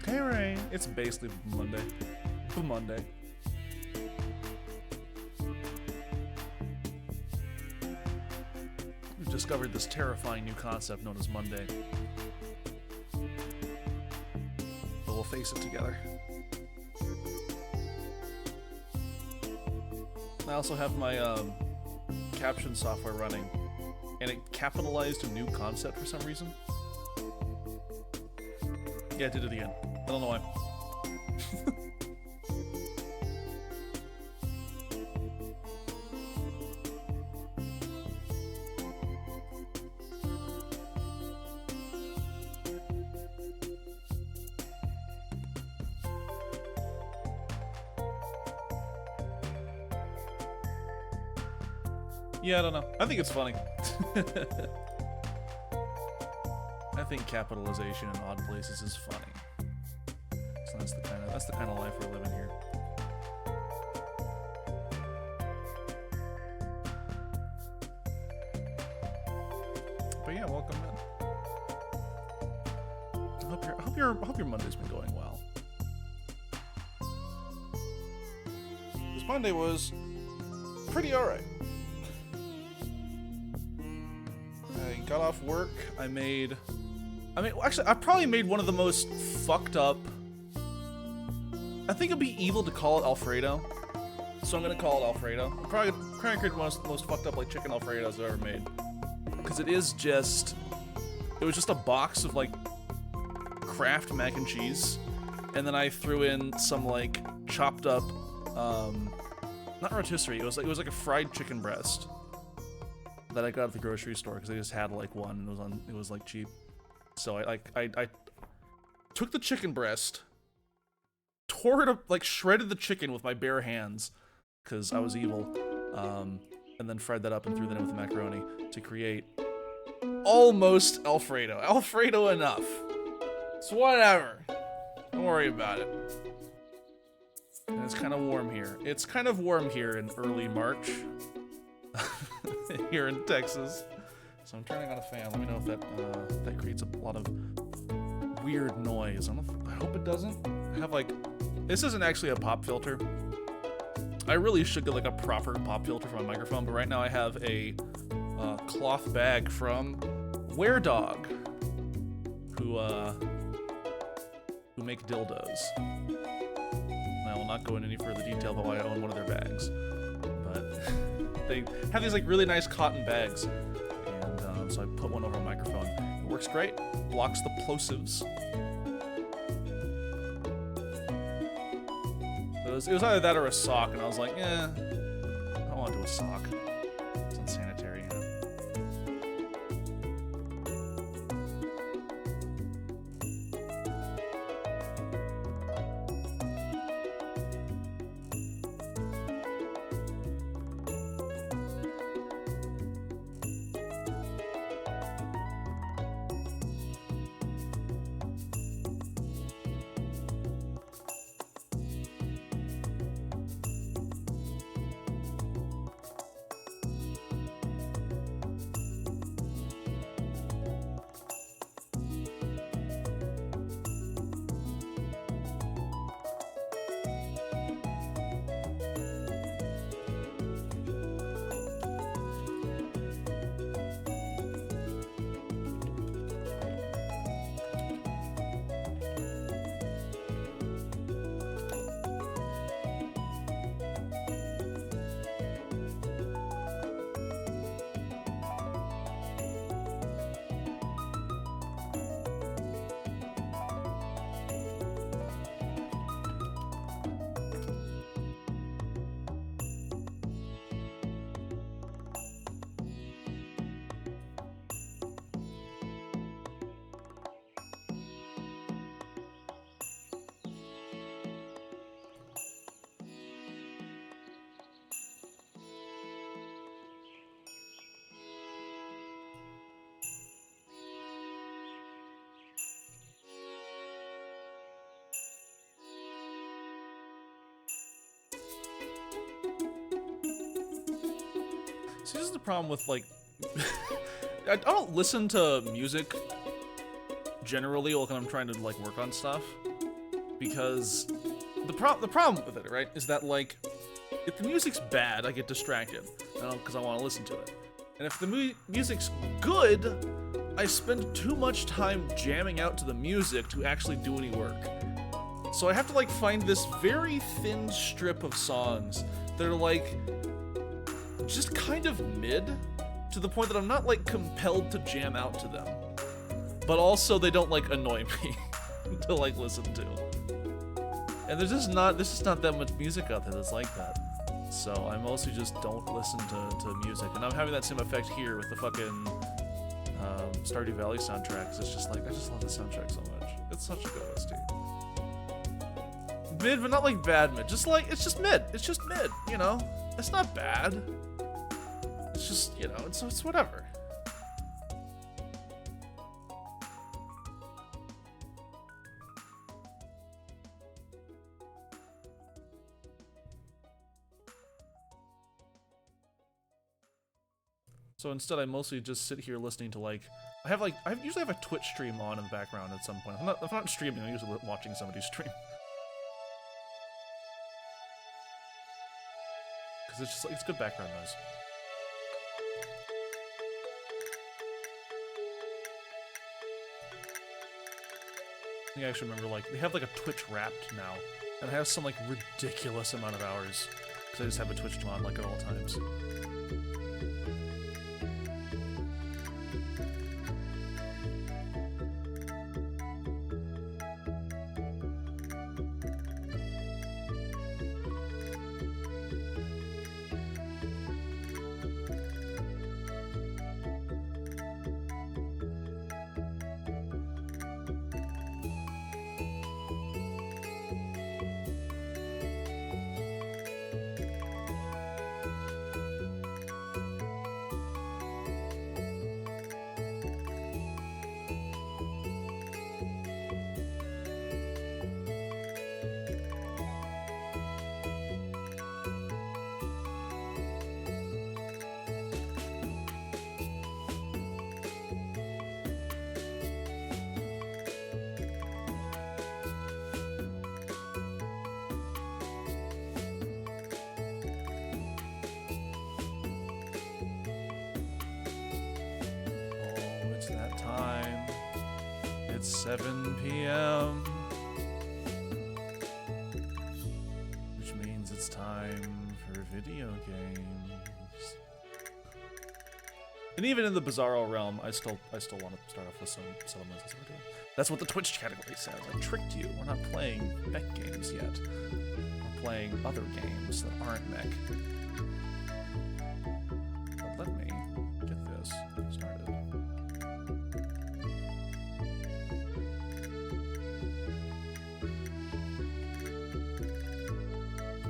Hey Ray, it's basically Monday. Monday. We've discovered this terrifying new concept known as Monday. But we'll face it together. I also have my caption software running, and it capitalized a new concept for some reason. Yeah, it did it again. I don't know why. Yeah, I don't know. I think it's funny. I think capitalization in odd places is funny. So that's the kind of life we're living here. But yeah, welcome in. I hope your Monday's been going well. This Monday was pretty alright. I got off work. Actually, I probably made one of the most fucked up. I think it'd be evil to call it Alfredo, so I'm gonna call it Alfredo. I'm probably created one of the most fucked up like chicken Alfredos I've ever made, because it was just a box of like Kraft mac and cheese, and then I threw in some like chopped up, not rotisserie. It was like a fried chicken breast that I got at the grocery store because they just had like one and it was like cheap. So I took the chicken breast, tore it up, like shredded the chicken with my bare hands because I was evil, and then fried that up and threw that in with the macaroni to create almost Alfredo. Alfredo enough. It's whatever. Don't worry about it. And it's kind of warm here. It's kind of warm here in early March. Here in Texas. So I'm turning on a fan. Let me know if that creates a lot of weird noise. I hope it doesn't. I have like, this isn't actually a pop filter. I really should get like a proper pop filter for my microphone, but right now I have a cloth bag from WearDog, who make dildos. And I will not go into any further detail about why I own one of their bags, but they have these like really nice cotton bags, and so I put one over a microphone. It works great. Blocks the plosives. It was either that or a sock, and I was like, I don't want to do a sock. It's unsanitary, you know. See, this is the problem with, like, I don't listen to music generally when I'm trying to, like, work on stuff. because the problem with it, right, is that like if the music's bad, I get distracted because I want to listen to it, and if the music's good, I spend too much time jamming out to the music to actually do any work. So I have to like find this very thin strip of songs that are like just kind of mid, to the point that I'm not like compelled to jam out to them, but also they don't like annoy me to like listen to. And there's just not that much music out there that's like that. So I mostly just don't listen to music, and I'm having that same effect here with the fucking Stardew Valley soundtrack. 'Cause it's just like I just love the soundtrack so much. It's such a good OST. Mid, but not like bad mid. Just like it's just mid. It's just mid. You know, it's not bad. It's just, you know, it's whatever. So instead, I mostly just sit here listening to like I usually have a Twitch stream on in the background at some point. If I'm not streaming, I'm usually watching somebody stream. Because it's just like, it's good background noise. I think I actually remember like they have like a Twitch Wrapped now, and it has some like ridiculous amount of hours because I just have a Twitch on like at all times. It's 7 p.m. Which means it's time for video games. And even in the Bizarro realm, I still want to start off with some settlements. That's what the Twitch category says. I tricked you. We're not playing mech games yet. We're playing other games that aren't mech. But let me get this started.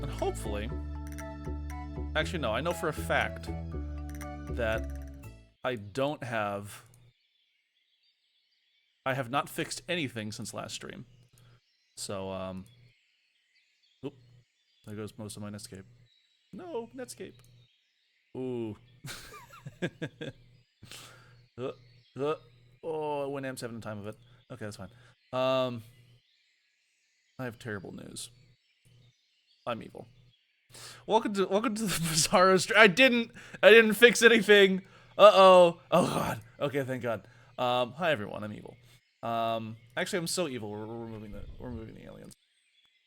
And hopefully, actually no, I know for a fact that I have not fixed anything since last stream. So, oop, there goes most of my Netscape. No, Netscape. Ooh. Oh, Winamps having a time of it. Okay, that's fine. I have terrible news. I'm evil. Welcome to the Bizarro stream. I didn't fix anything. Uh-oh. Oh god. Okay, thank god. Hi everyone, I'm evil. Actually I'm so evil, we're removing the aliens.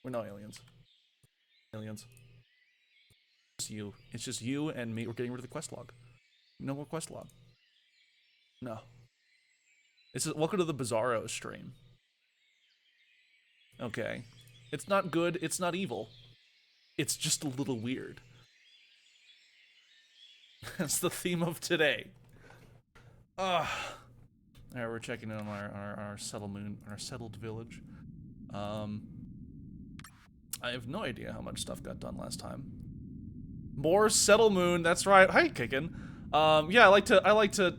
We're no aliens. Aliens. It's just you. It's just you and me. We're getting rid of the quest log. No more quest log. No. Welcome to the Bizarro stream. Okay. It's not good, it's not evil. It's just a little weird. That's the theme of today. Alright, we're checking in on our settled village. I have no idea how much stuff got done last time. More Settle Moon, that's right. Hi, Kickin'. Yeah, I like to,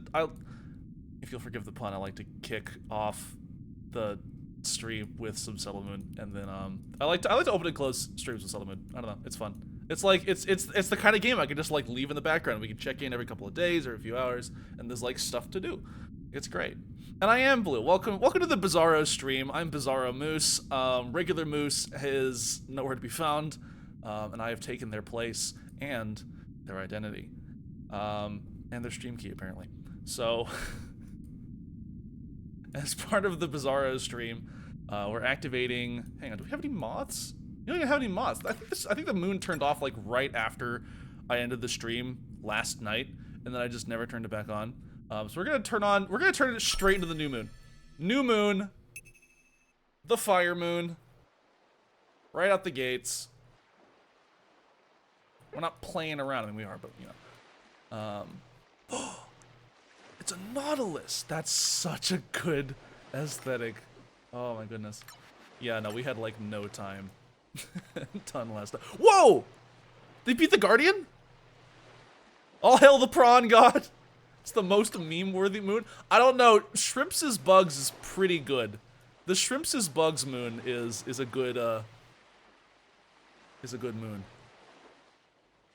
if you'll forgive the pun, I like to kick off the stream with some Settle Moon, and then I like to open and close streams with Settle Moon. I don't know, it's fun. It's like it's the kind of game I can just like leave in the background. We can check in every couple of days or a few hours, and there's like stuff to do. It's great. And I am Blue. Welcome to the Bizarro stream. I'm Bizarro Moose. Regular Moose is nowhere to be found, and I have taken their place and their identity, and their stream key apparently. So, as part of the Bizarro stream, we're activating. Hang on, do we have any moths? You don't even have any moths. I think the moon turned off like right after I ended the stream last night, and then I just never turned it back on. So we're gonna turn it straight into the new moon. New moon. The fire moon. Right out the gates. We're not playing around. I mean, we are, but, you know. It's a Nautilus. That's such a good aesthetic. Oh, my goodness. Yeah, no, we had, like, no time. Ton last time. Whoa! They beat the Guardian? All hail the prawn god. It's the most meme-worthy moon. I don't know. Shrimps' Bugs is pretty good. The Shrimps' Bugs moon is a good moon.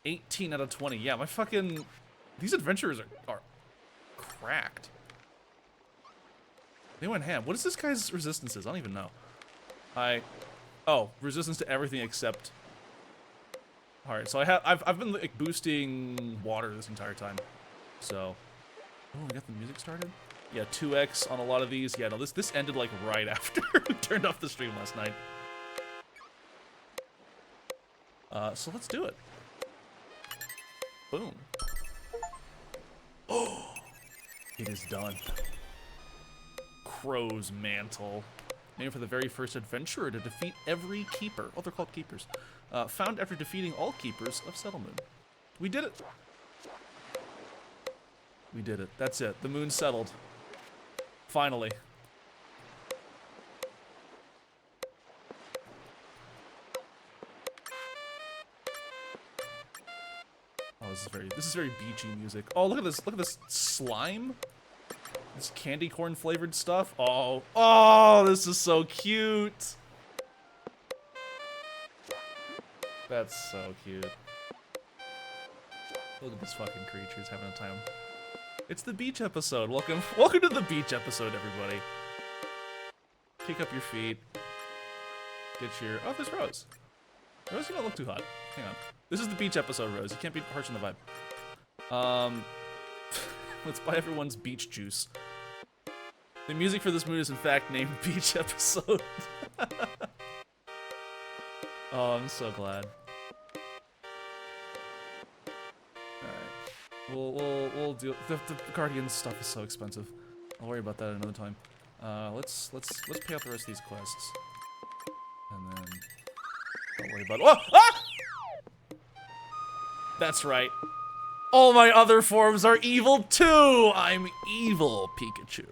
18 out of 20. Yeah, my fucking these adventurers are cracked. They went ham. What is this guy's resistances? I don't even know. Oh, resistance to everything except. All right, so I've been like boosting water this entire time. So. Oh, we got the music started? Yeah, 2x on a lot of these. Yeah, no, this ended like right after we turned off the stream last night. So let's do it. Boom. Oh, it is done. Crow's Mantle. Named for the very first adventurer to defeat every keeper. Oh, they're called keepers. Found after defeating all keepers of Settlement. We did it. We did it. That's it. The moon settled. Finally. Oh, this is very beachy music. Oh, look at this. Look at this slime. This candy corn flavored stuff. Oh, this is so cute. That's so cute. Look at these fucking creatures having a time. It's the beach episode. Welcome to the beach episode, everybody. Kick up your feet. Get your. Oh, there's Rose. Rose, you don't look too hot. Hang on. This is the beach episode, Rose. You can't be harsh on the vibe. Let's buy everyone's beach juice. The music for this moon is in fact named Beach Episode. Oh, I'm so glad. We'll deal. The Guardian stuff is so expensive. I'll worry about that another time. Let's pay out the rest of these quests, and then don't worry about. Oh! Ah! That's right. All my other forms are evil too. I'm evil, Pikachu.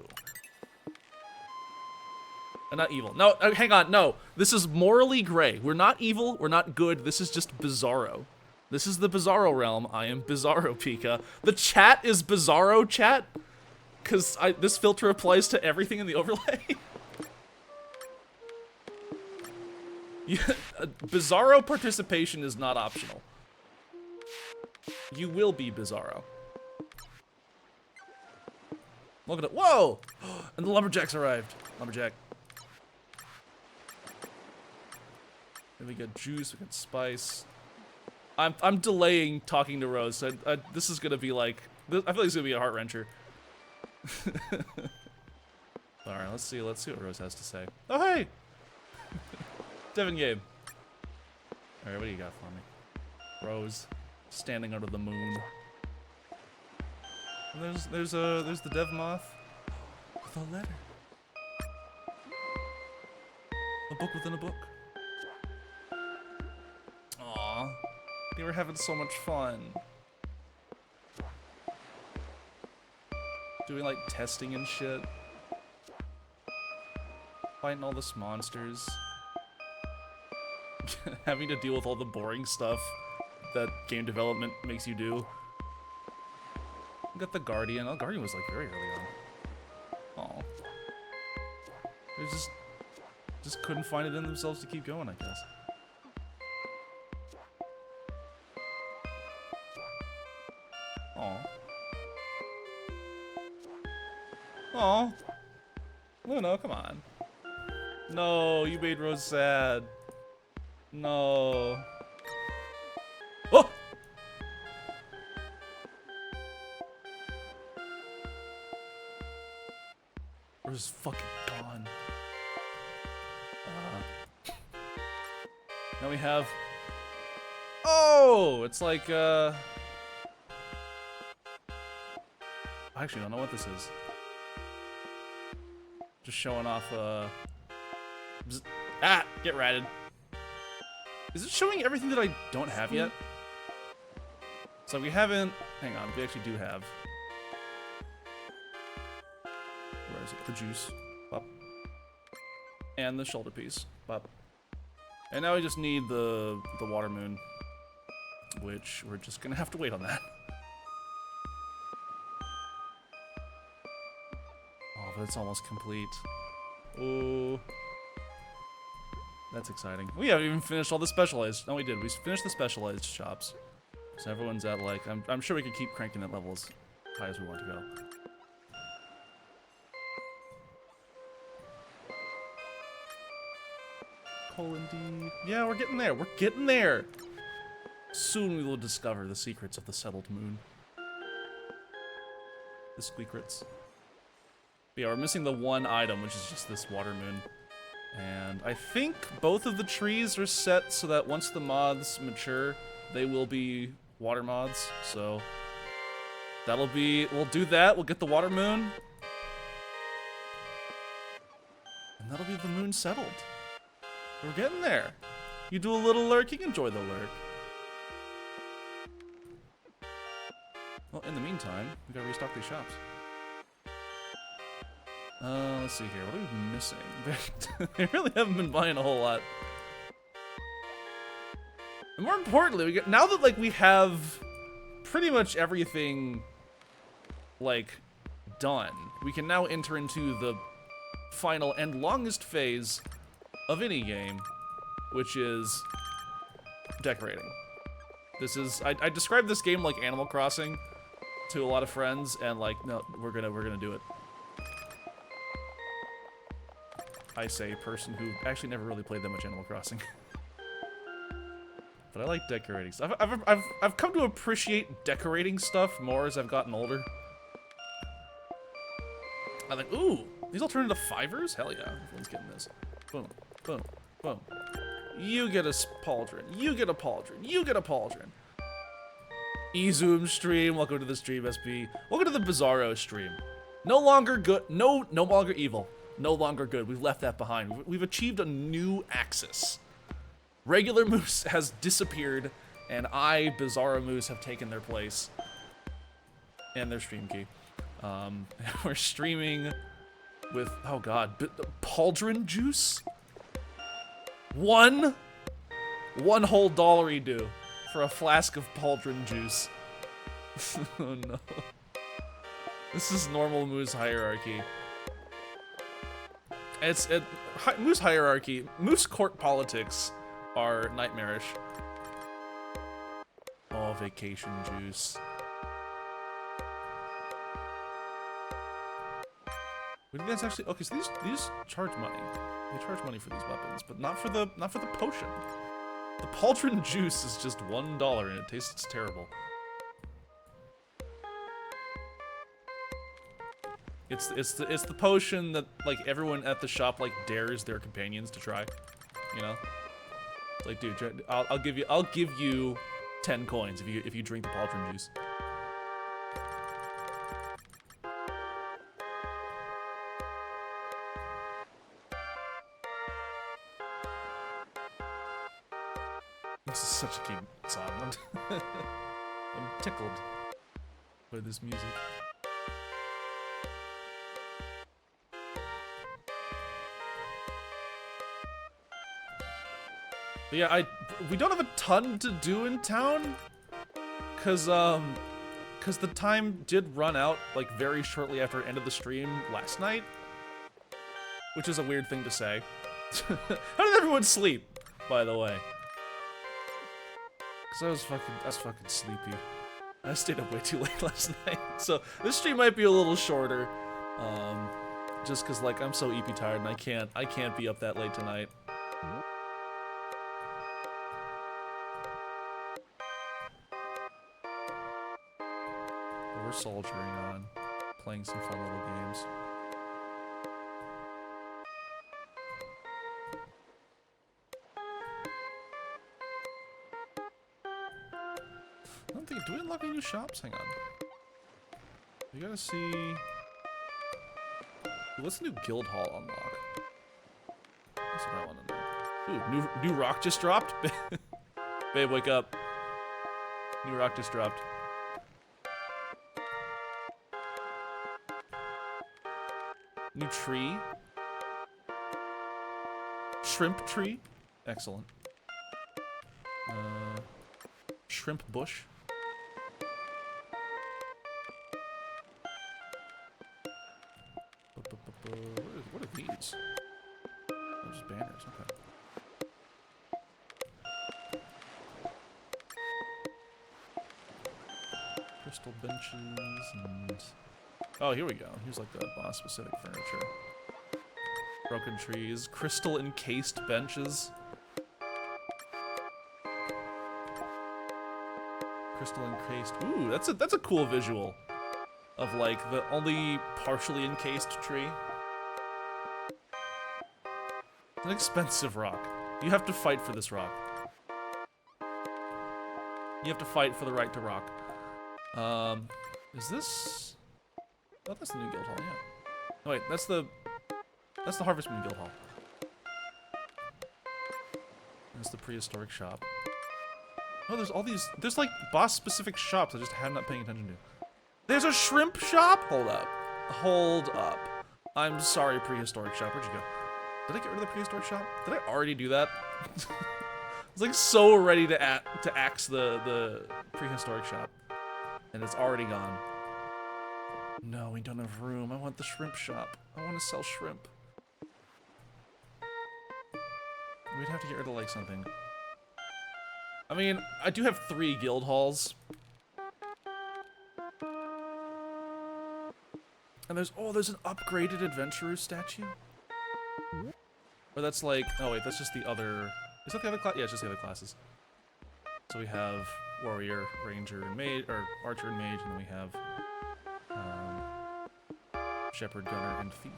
Not evil. No, hang on. No, this is morally gray. We're not evil. We're not good. This is just Bizarro. This is the Bizarro realm. I am Bizarro Pika. The chat is Bizarro chat, because this filter applies to everything in the overlay. Yeah, Bizarro participation is not optional. You will be Bizarro. Look at it. Whoa! And the lumberjacks arrived. Lumberjack. Then we got juice. We got spice. I'm delaying talking to Rose. This is gonna be like. I feel like it's gonna be a heart wrencher. All right, let's see what Rose has to say. Oh hey, Devin Gabe. All right, what do you got for me, Rose? Standing under the moon. And there's the Dev Moth with a letter. A book within a book. Aww. They were having so much fun. Doing like testing and shit. Fighting all this monsters. Having to deal with all the boring stuff that game development makes you do. We got the Guardian. Oh, Guardian was like very early on. Aw. They just couldn't find it in themselves to keep going, I guess. Aw. Aw. Luno, come on. No, you made Rose sad. No. Oh! Rose is fucking gone. Now we have... Oh! It's like, I actually don't know what this is. Just showing off, get ratted. Is it showing everything that I don't have yet? So we haven't... Hang on, we actually do have... Where is it? The juice. Bop. And the shoulder piece. Bop. And now we just need the water moon. Which, we're just gonna have to wait on that. Oh, but it's almost complete. Oh. That's exciting. We haven't even finished all the specialized. No, we did. We finished the specialized shops. So everyone's at like, I'm sure we could keep cranking that level as high as we want to go. Colon D. Yeah, we're getting there. We're getting there. Soon we will discover the secrets of the settled moon. The squeakrets. Yeah, we're missing the one item, which is just this water moon. And I think both of the trees are set so that once the moths mature, they will be water moths. So that'll be, we'll do that. We'll get the water moon. And that'll be the moon settled. We're getting there. You do a little lurking, enjoy the lurk. Well, in the meantime, we gotta restock these shops. Let's see here. What are we missing? They really haven't been buying a whole lot. And more importantly, we get now that like we have pretty much everything like done, we can now enter into the final and longest phase of any game, which is decorating. This is I described this game like Animal Crossing to a lot of friends, and like, no, we're gonna do it. I say a person who actually never really played that much Animal Crossing. But I like decorating stuff. I've come to appreciate decorating stuff more as I've gotten older. I'm like, ooh, these all turn into fivers? Hell yeah, everyone's getting this. Boom, boom, boom. You get a pauldron, you get a pauldron, you get a pauldron. E-Zoom stream, welcome to the stream, SB. Welcome to the Bizarro stream. No longer good, no longer evil. No longer good. We've left that behind. We've achieved a new axis. Regular Moose has disappeared, and Bizarro Moose, have taken their place. And their stream key. We're streaming with, oh god, pauldron juice? One whole dollary do for a flask of pauldron juice. Oh no. This is normal Moose hierarchy. Moose hierarchy, Moose court politics are nightmarish. Oh, vacation juice. What do you guys actually? Okay, so these charge money. They charge money for these weapons, but not for the potion. The pauldron juice is just $1 and it tastes terrible. It's the potion that like everyone at the shop like dares their companions to try, you know? It's like, dude, I'll give you 10 coins if you drink the pauldron juice. This is such a cute song. I'm tickled by this music. But yeah, we don't have a ton to do in town, cause the time did run out like very shortly after the end of the stream last night, which is a weird thing to say. How did everyone sleep, by the way? Cause I was fucking sleepy. I stayed up way too late last night, so this stream might be a little shorter. just cause like I'm so EP tired and I can't be up that late tonight. We're soldiering on, playing some fun little games. I don't think, do we unlock any new shops? Hang on. We gotta see. What's the new guild hall unlock? That's what I want to know. Ooh, new rock just dropped? Babe, wake up. New rock just dropped. New tree. Shrimp tree. Excellent. Shrimp bush. What are these? They're just banners, okay. Crystal benches and... Oh, here we go. Here's like the boss-specific furniture. Broken trees, crystal encased benches. Crystal encased. Ooh, that's a cool visual of like the only partially encased tree. It's an expensive rock. You have to fight for this rock. You have to fight for the right to rock. Is this? Oh, that's the new guild hall. Yeah. Oh, wait, that's the Harvest Moon guild hall. That's the prehistoric shop. Oh, there's all these. There's like boss-specific shops I just have not paying attention to. There's a shrimp shop. Hold up. Hold up. I'm sorry, prehistoric shop. Where'd you go? Did I get rid of the prehistoric shop? Did I already do that? I was like so ready to axe the prehistoric shop, and it's already gone. No, we don't have room. I want the shrimp shop. I want to sell shrimp. We'd have to get rid of like something. I mean, I do have 3 guild halls. And there's an upgraded adventurer statue. Or that's like, oh wait, that's just the other, is that the other class? Yeah, it's just the other classes. So we have warrior, ranger, and mage, or archer and mage, and then we have shepherd, gunner, and thief.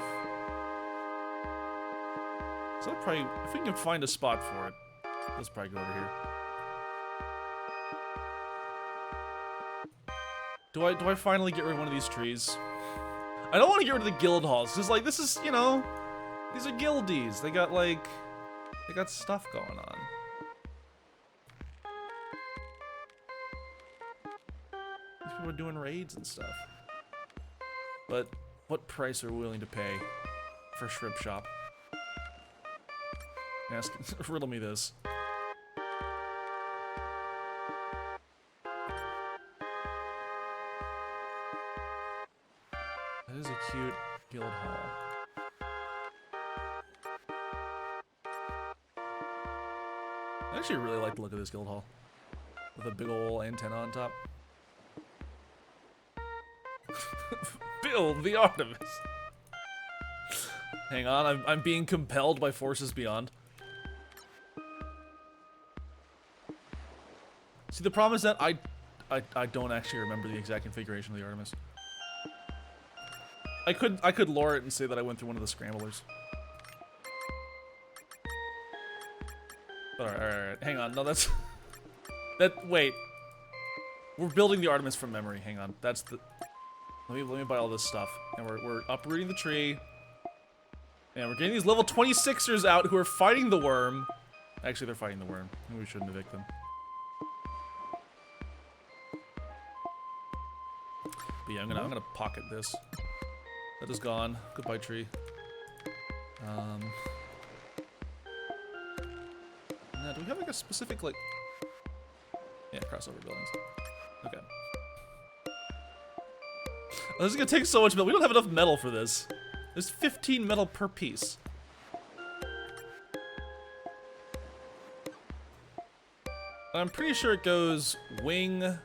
So that probably, if we can find a spot for it, let's probably go over here. Do I finally get rid of one of these trees? I don't want to get rid of the guild halls, because like this is, you know, these are guildies. They got like, they got stuff going on. These people are doing raids and stuff. But what price are we willing to pay for shrimp shop? Ask, riddle me this. That is a cute guild hall. I actually really like the look of this guild hall. With a big ol' antenna on top. Build the Artemis! Hang on, I'm being compelled by forces beyond. See, the problem is that I don't actually remember the exact configuration of the Artemis. I could lore it and say that I went through one of the scramblers. Alright, hang on, no that's... wait. We're building the Artemis from memory, hang on, that's the... Let me buy all this stuff. And we're uprooting the tree. And we're getting these level 26ers out who are fighting the worm. Actually, they're fighting the worm. Maybe we shouldn't evict them. But yeah, I'm gonna pocket this. That is gone. Goodbye, tree. Now, do we have like a specific like? Yeah, crossover buildings. Okay. Oh, this is gonna take so much metal. We don't have enough metal for this. There's 15 metal per piece. I'm pretty sure it goes wing,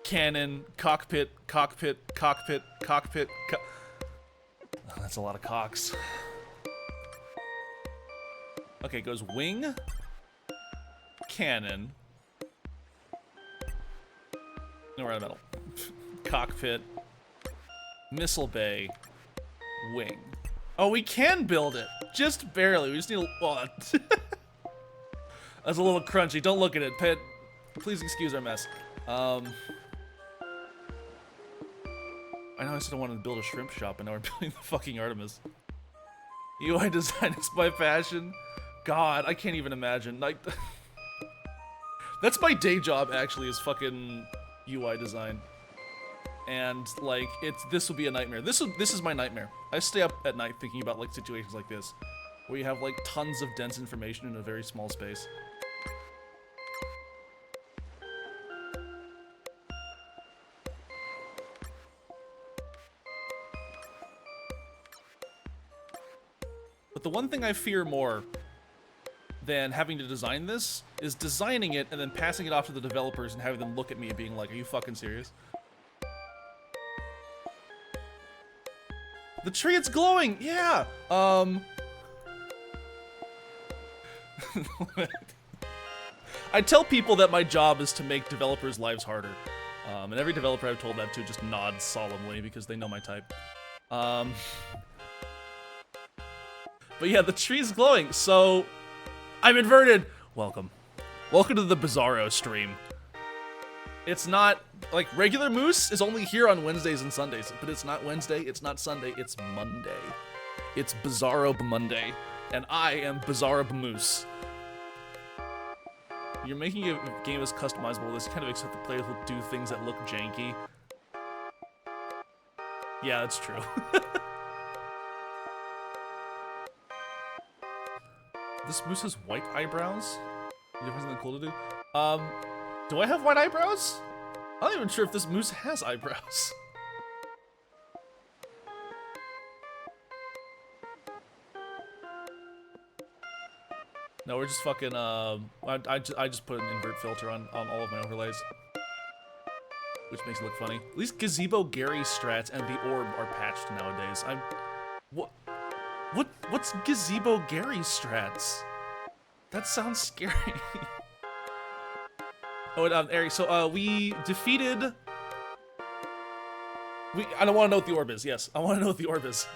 cannon, cockpit, cockpit, cockpit, cockpit. Oh, that's a lot of cocks. Okay, it goes wing, cannon. No, we're in the middle. Cockpit, missile bay, wing. Oh, we can build it. Just barely. We just need a... Oh, that's a little crunchy. Don't look at it, Pit. Please excuse our mess. I know I said I wanted to build a shrimp shop, and now we're building the fucking Artemis. UI design is my passion. God, I can't even imagine. Like, that's my day job, actually, is fucking UI design. And like, this will be a nightmare. This is my nightmare. I stay up at night thinking about like situations like this, where you have like tons of dense information in a very small space. But the one thing I fear more than having to design this is designing it and then passing it off to the developers and having them look at me and being like, are you fucking serious? The tree, it's glowing! Yeah! I tell people that my job is to make developers' lives harder. And every developer I've told that to just nods solemnly because they know my type. But yeah, the tree's glowing, so... I'm inverted! Welcome. Welcome to the Bizarro stream. It's not... Like, regular Moose is only here on Wednesdays and Sundays, but it's not Wednesday, it's not Sunday, it's Monday. It's BIZARRO BMONDAY, and I am BIZARRO BMOOSE. You're making a game as customizable as you kind of expect the players will do things that look janky. Yeah, that's true. This moose has white eyebrows? You have something cool to do? Do I have white eyebrows? I'm not even sure if this moose has eyebrows. No, we're just fucking, I just put an invert filter on all of my overlays. Which makes it look funny. At least Gazebo Gary strats and the orb are patched nowadays. What's Gazebo Gary strats? That sounds scary. Oh, and, Eric, so, we defeated... I don't want to know what the orb is, yes. I want to know what the orb is.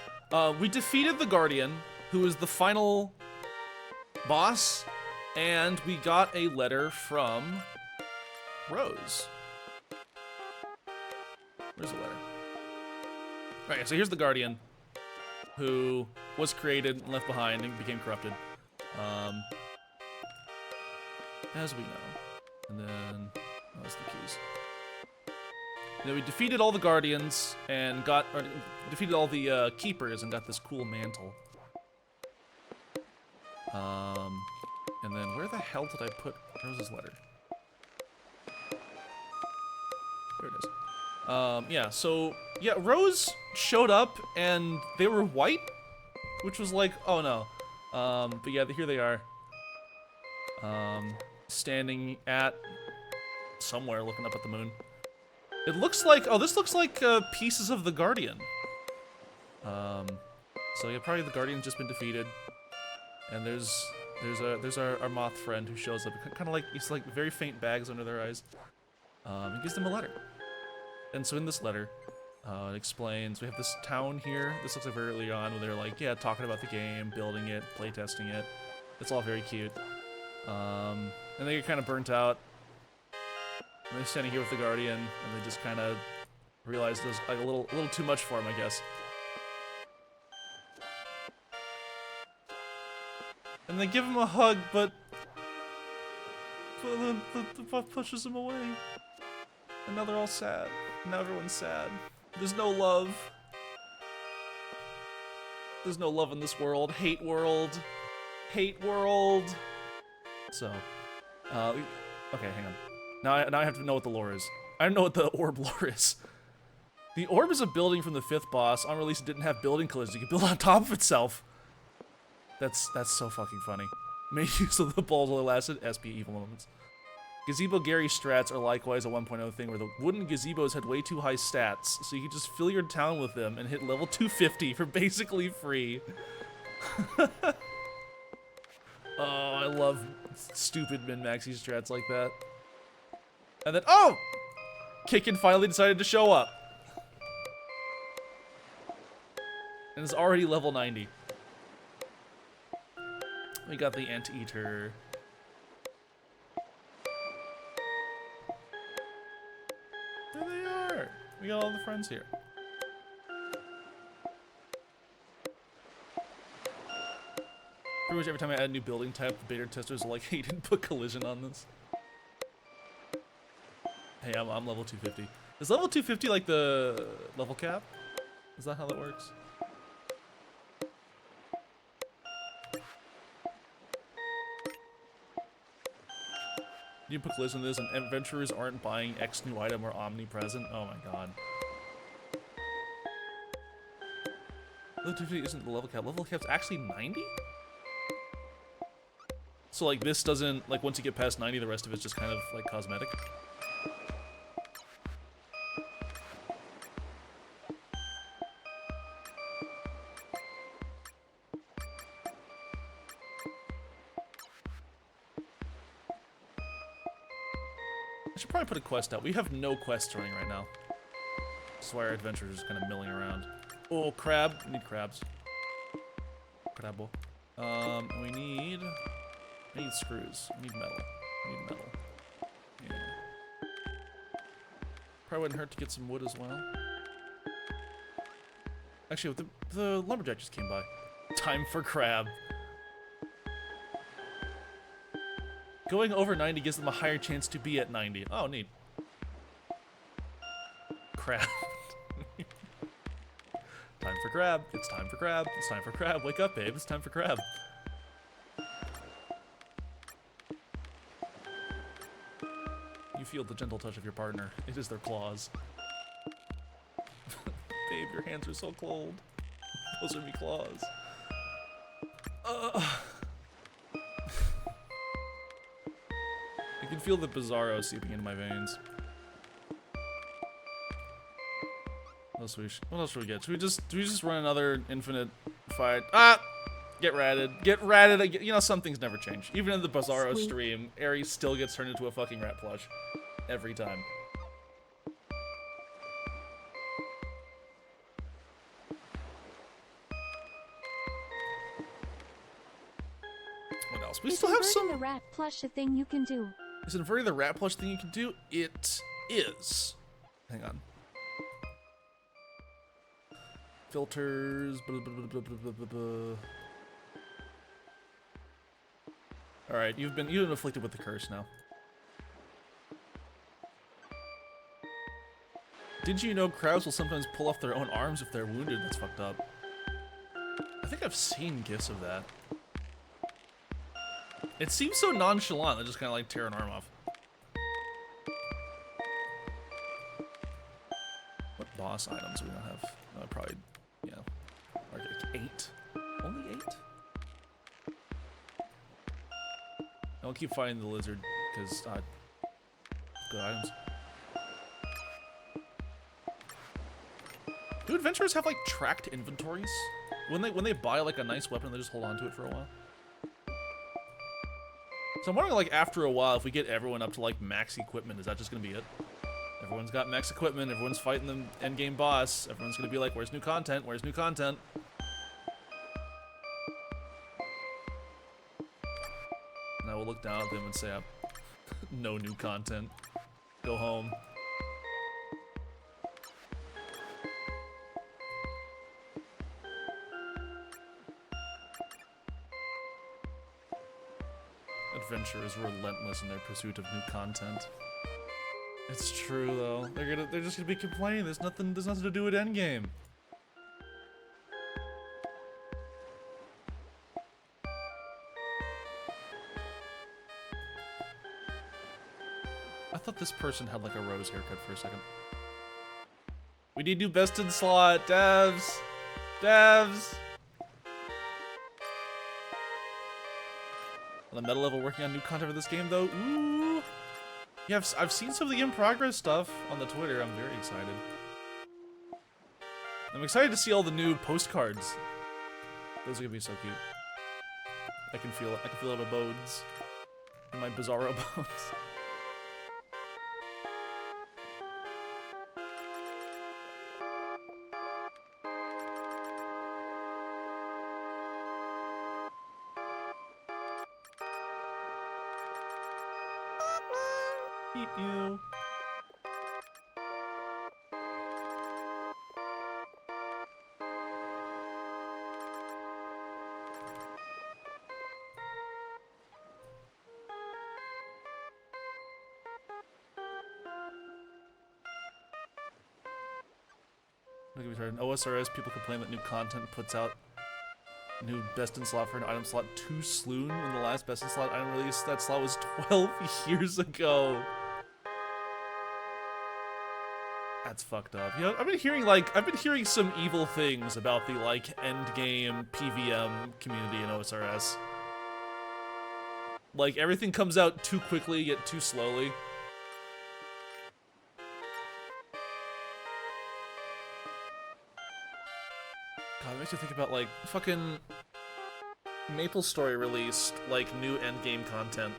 We defeated the Guardian, who is the final boss, and we got a letter from Rose. Where's the letter? Alright, so here's the Guardian, who was created and left behind and became corrupted. As we know. And then, that's the keys. And then we defeated all the Guardians and defeated all the Keepers and got this cool mantle. And then where the hell did I put Rose's letter? There it is. Yeah, so, yeah, Rose showed up and they were white, which was like, oh no. But yeah, here they are. Standing at somewhere looking up at the moon. It looks like, oh, this looks like pieces of the Guardian. So yeah, probably the Guardian's just been defeated. And there's our moth friend who shows up, kind of like, it's like very faint bags under their eyes. And gives them a letter. And so in this letter, it explains, we have this town here. This looks like very early on, where they're like, yeah, talking about the game, building it, playtesting it. It's all very cute. And they get kind of burnt out. And they're standing here with the Guardian, and they just kind of realize there's like a little too much for him, I guess. And they give him a hug, but the buff pushes him away. And now they're all sad. Now everyone's sad. There's no love. There's no love in this world. Hate world. Hate world. So, okay, hang on. Now I have to know what the lore is. I don't know what the orb lore is. The orb is a building from the 5th boss. On release, it didn't have building collisions. You could build on top of itself. That's so fucking funny. Made use of the balls while they lasted. SP evil moments. Gazebo Gary strats are likewise a 1.0 thing where the wooden gazebos had way too high stats, so you could just fill your town with them and hit level 250 for basically free. Oh, I love stupid min-maxy strats like that. And then, oh! Kicken finally decided to show up. And it's already level 90. We got the Anteater. There they are. We got all the friends here. Pretty much every time I add a new building type, the beta testers are like, hey, you didn't put collision on this. Hey, I'm level 250. Is level 250 like the level cap? Is that how that works? You put collision on this and adventurers aren't buying X new item or omnipresent? Oh my god. Level 250 isn't the level cap. Level cap's actually 90? So like this doesn't, like once you get past 90, the rest of it's just kind of like cosmetic? I should probably put a quest out. We have no quests running right now. That's why our adventure is just kind of milling around. Oh, crab. We need crabs. Crabbo. We need screws. We need metal. We need metal. Yeah. Probably wouldn't hurt to get some wood as well. Actually, the lumberjack just came by. Time for crab. Going over 90 gives them a higher chance to be at 90. Oh, neat. Crab. Time for crab. It's time for crab. It's time for crab. Wake up, babe. It's time for crab. You feel the gentle touch of your partner. It is their claws. Babe, your hands are so cold. Those are me claws. I can feel the Bizarro seeping into my veins. What else should we get? Do we just run another infinite fight? Ah! Get ratted. Get ratted again. You know, some things never change. Even in the Bizarro stream, Ares still gets turned into a fucking rat plush. Every time. What else? We still have some... the rat plush a thing you can do. Is inverting the rat plush thing you can do? It is. Hang on. Filters. Alright, you've been afflicted with the curse now. Did you know crabs will sometimes pull off their own arms if they're wounded? That's fucked up. I think I've seen gifs of that. It seems so nonchalant, they just kind of like tear an arm off. What boss items do we not have? Probably, yeah, like 8. Only 8? I'll keep fighting the lizard because good items. Do adventurers have like tracked inventories? When they buy like a nice weapon, they just hold on to it for a while. So I'm wondering, like, after a while, if we get everyone up to, like, max equipment, is that just gonna be it? Everyone's got max equipment, everyone's fighting the endgame boss, everyone's gonna be like, where's new content? Where's new content? And I will look down at them and say, no new content. Go home. Adventurers relentless in their pursuit of new content. It's true though. They're just gonna be complaining. There's nothing to do with endgame. I thought this person had like a rose haircut for a second. We need new best in slot, devs. Devs. On the meta level, working on new content for this game, though. Ooh. Yeah, I've seen some of the in progress stuff on the Twitter. I'm very excited. I'm excited to see all the new postcards. Those are gonna be so cute. I can feel it. I can feel it in my bones. In my bizarro bones. Beep you. Look at me in OSRS, people complain that new content puts out new best in slot for an item slot too soon when the last best in slot item release. That slot was 12 years ago. That's fucked up. You know, I've been hearing some evil things about the like end game PVM community in OSRS. Like everything comes out too quickly yet too slowly. God, it makes me think about like fucking MapleStory released like new endgame content,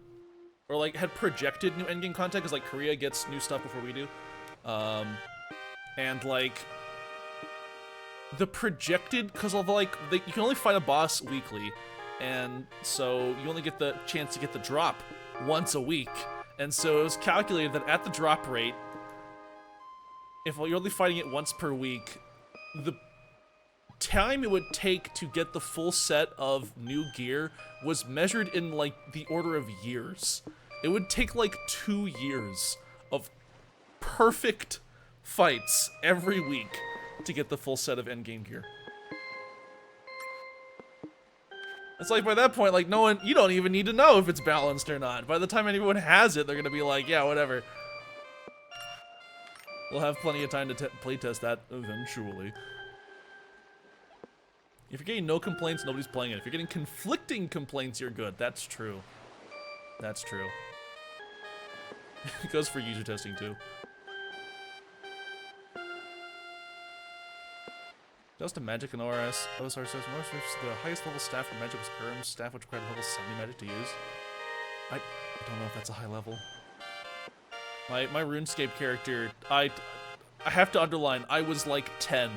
or like had projected new endgame content because like Korea gets new stuff before we do, and like the projected because of like you can only fight a boss weekly, and so you only get the chance to get the drop once a week, and so it was calculated that at the drop rate, if you're only fighting it once per week, the time it would take to get the full set of new gear was measured in like the order of years. It would take like 2 years of perfect fights every week to get the full set of endgame gear. It's like by that point, like you don't even need to know if it's balanced or not. By the time anyone has it, they're gonna be like, yeah, whatever. We'll have plenty of time to playtest that eventually. If you're getting no complaints, nobody's playing it. If you're getting conflicting complaints, you're good. That's true. That's true. It goes for user testing, too. Just a magic and ORS. OSR says, the highest level staff for magic was Kerm's staff, which required level 70 magic to use. I don't know if that's a high level. My RuneScape character, I have to underline, I was like 10.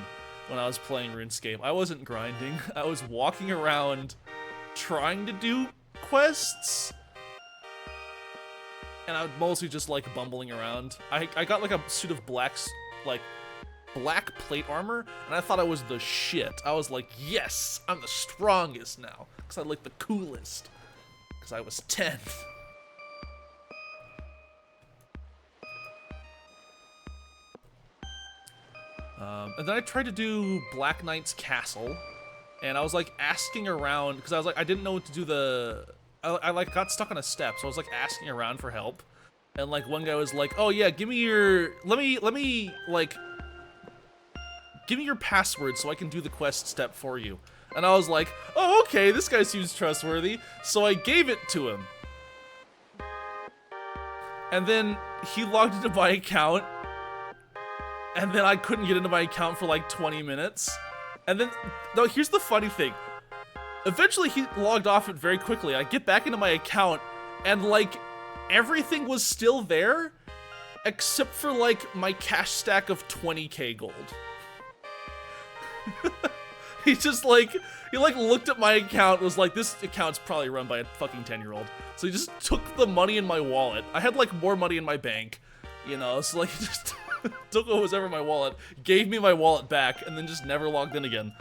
When I was playing RuneScape. I wasn't grinding. I was walking around trying to do quests. And I would mostly just like bumbling around. I got like a suit of black plate armor, and I thought I was the shit. I was like, yes, I'm the strongest now. Because I like the coolest. Because I was 10. And then I tried to do Black Knight's Castle, and I was like asking around because I was like I didn't know what to do. I like got stuck on a step, so I was like asking around for help, and like one guy was like, "Oh yeah, give me your let me like give me your password so I can do the quest step for you." And I was like, "Oh okay, this guy seems trustworthy," so I gave it to him, and then he logged into my account. And then I couldn't get into my account for like 20 minutes. And then, no, here's the funny thing. Eventually he logged off it very quickly. I get back into my account and like everything was still there except for like my cash stack of 20k gold. He just like, he like looked at my account, was like, this account's probably run by a fucking 10-year-old. So he just took the money in my wallet. I had like more money in my bank, you know, so like he just took what was ever in my wallet, gave me my wallet back, and then just never logged in again.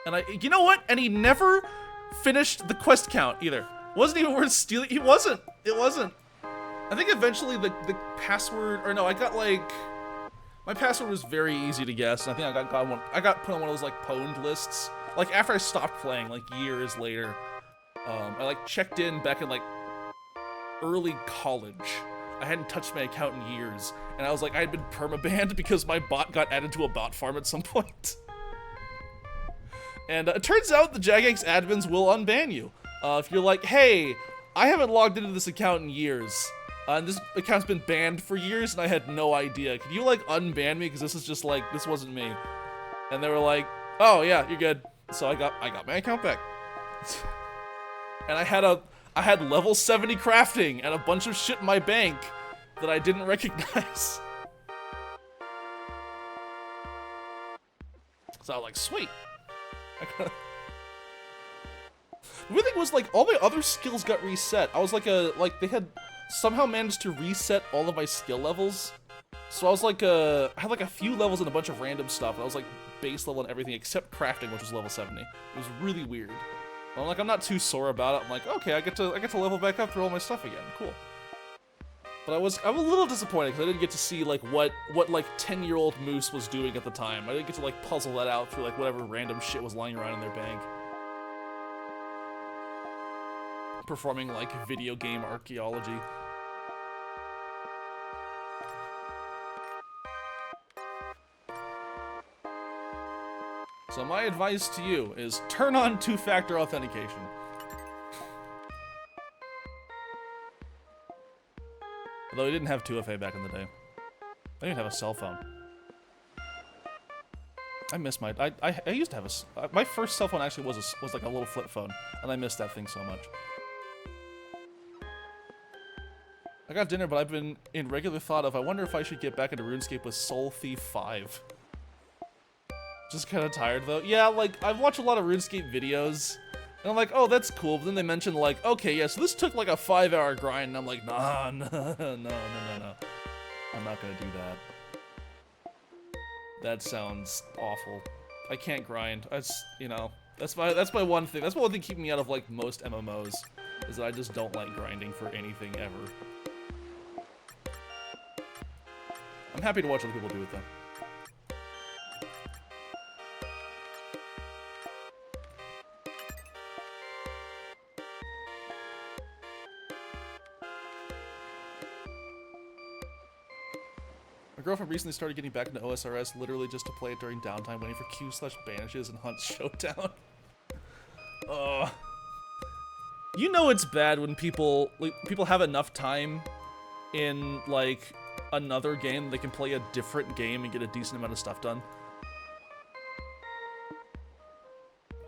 And you know what? And he never finished the quest count either. Wasn't even worth stealing. He wasn't. It wasn't. I think eventually the password, or no, I got like, my password was very easy to guess. And I think I got put on one of those like pwned lists. Like after I stopped playing, like years later, I like checked in back in like early college. I hadn't touched my account in years, and I was like, I had been permabanned because my bot got added to a bot farm at some point. And it turns out the Jagex admins will unban you. If you're like, hey, I haven't logged into this account in years. And this account's been banned for years, and I had no idea. Can you, like, unban me? Because this is just, like, this wasn't me. And they were like, oh, yeah, you're good. So I got my account back. And I had level 70 crafting and a bunch of shit in my bank that I didn't recognize. So I was like, sweet. The weird thing was, like, all my other skills got reset. I was like they had somehow managed to reset all of my skill levels. So I was like, I had like a few levels and a bunch of random stuff. And I was like base level and everything except crafting, which was level 70. It was really weird. But I'm like, I'm not too sore about it. I'm like, okay, I get to level back up through all my stuff again. Cool. But I'm a little disappointed because I didn't get to see like what like 10-year-old Moose was doing at the time. I didn't get to like puzzle that out through like whatever random shit was lying around in their bank. Performing like video game archaeology. So my advice to you is turn on two-factor authentication. Although I didn't have 2FA back in the day. I didn't have a cell phone. I miss my... I used to have a... My first cell phone actually was like a little flip phone, and I miss that thing so much. I got dinner, but I've been in regular thought of, I wonder if I should get back into RuneScape with Soul Thief 5. Just kind of tired, though. Yeah, like, I've watched a lot of RuneScape videos, and I'm like, oh, that's cool. But then they mention, like, okay, yeah, so this took, like, a 5-hour grind, and I'm like, nah, no. I'm not gonna do that. That sounds awful. I can't grind. That's, you know, that's my one thing. That's my one thing keeping me out of, like, most MMOs, is that I just don't like grinding for anything ever. I'm happy to watch other people do it, though. My girlfriend recently started getting back into OSRS literally just to play it during downtime, waiting for Q/banishes and Hunt Showdown. You know it's bad when people have enough time in, like, another game, they can play a different game and get a decent amount of stuff done.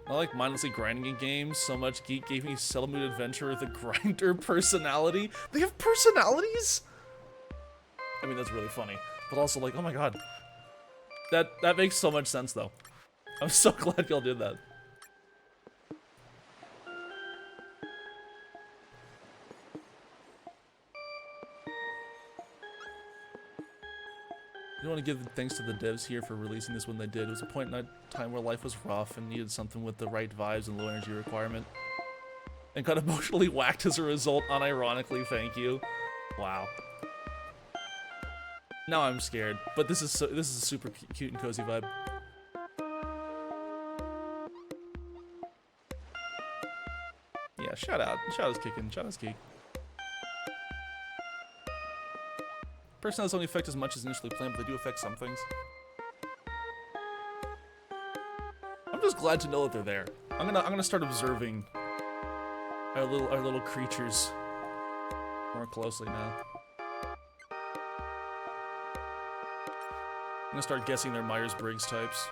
I like mindlessly grinding in games so much. Geek gave me Celemood Adventurer the Grinder personality. They have personalities? I mean, that's really funny. But also, like, oh my god. That makes so much sense, though. I'm so glad y'all did that. I want to give thanks to the devs here for releasing this when they did. It was a point in a time where life was rough and needed something with the right vibes and low energy requirement. And got emotionally whacked as a result, unironically, thank you. Wow. Now I'm scared, but this is a super cute and cozy vibe. Yeah, shout out. Shout out's kicking. Shout out's key. Personalities don't affect as much as initially planned, but they do affect some things. I'm just glad to know that they're there. I'm gonna start observing our little creatures more closely now. I'm gonna start guessing their Myers-Briggs types.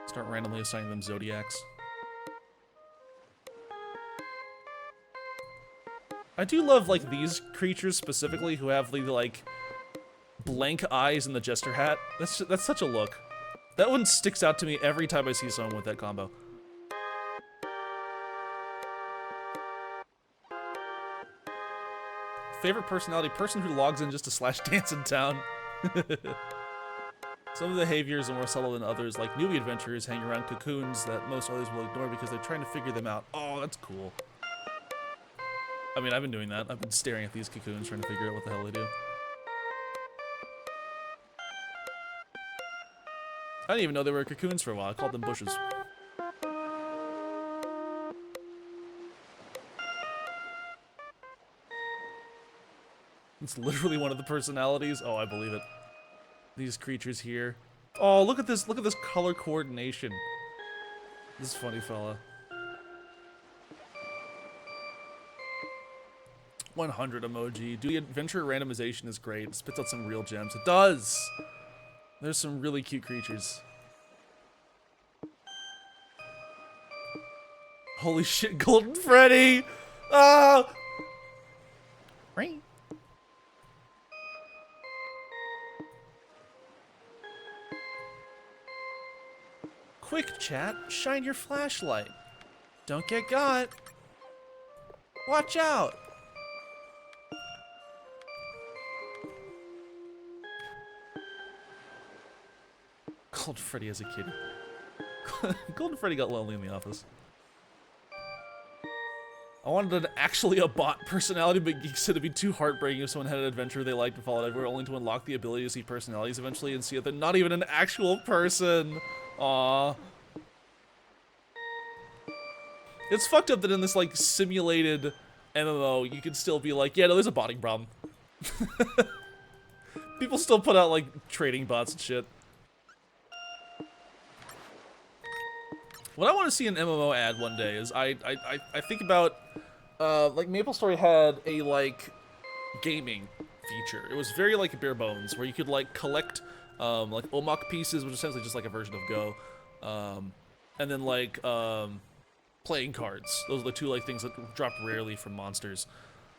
Start randomly assigning them zodiacs. I do love, like, these creatures specifically who have the, like, blank eyes and the jester hat. That's such a look. That one sticks out to me every time I see someone with that combo. Favorite personality? Person who logs in just to slash dance in town. Some of the behaviors are more subtle than others, like newbie adventurers hang around cocoons that most others will ignore because they're trying to figure them out. Oh, that's cool. I mean, I've been doing that. I've been staring at these cocoons trying to figure out what the hell they do. I didn't even know they were cocoons for a while. I called them bushes. It's literally one of the personalities. Oh, I believe it. These creatures here. Oh, look at this color coordination. This funny fella. 100 emoji. Dude, the adventure randomization is great. It spits out some real gems. It does! There's some really cute creatures. Holy shit, Golden Freddy! Ah! Right. Quick, chat. Shine your flashlight. Don't get got. Watch out! Golden Freddy as a kid. Golden Freddy got lonely in the office. I wanted actually a bot personality, but Geek said it'd be too heartbreaking if someone had an adventure they liked and followed everywhere, only to unlock the ability to see personalities eventually and see that they're not even an actual person. Aww. It's fucked up that in this, like, simulated MMO, you can still be like, yeah, no, there's a botting problem. People still put out, like, trading bots and shit. What I want to see an MMO ad one day is I think about like MapleStory had a like gaming feature. It was very like bare bones where you could like collect like Omok pieces, which is essentially just like a version of Go, and then like playing cards. Those are the two like things that drop rarely from monsters.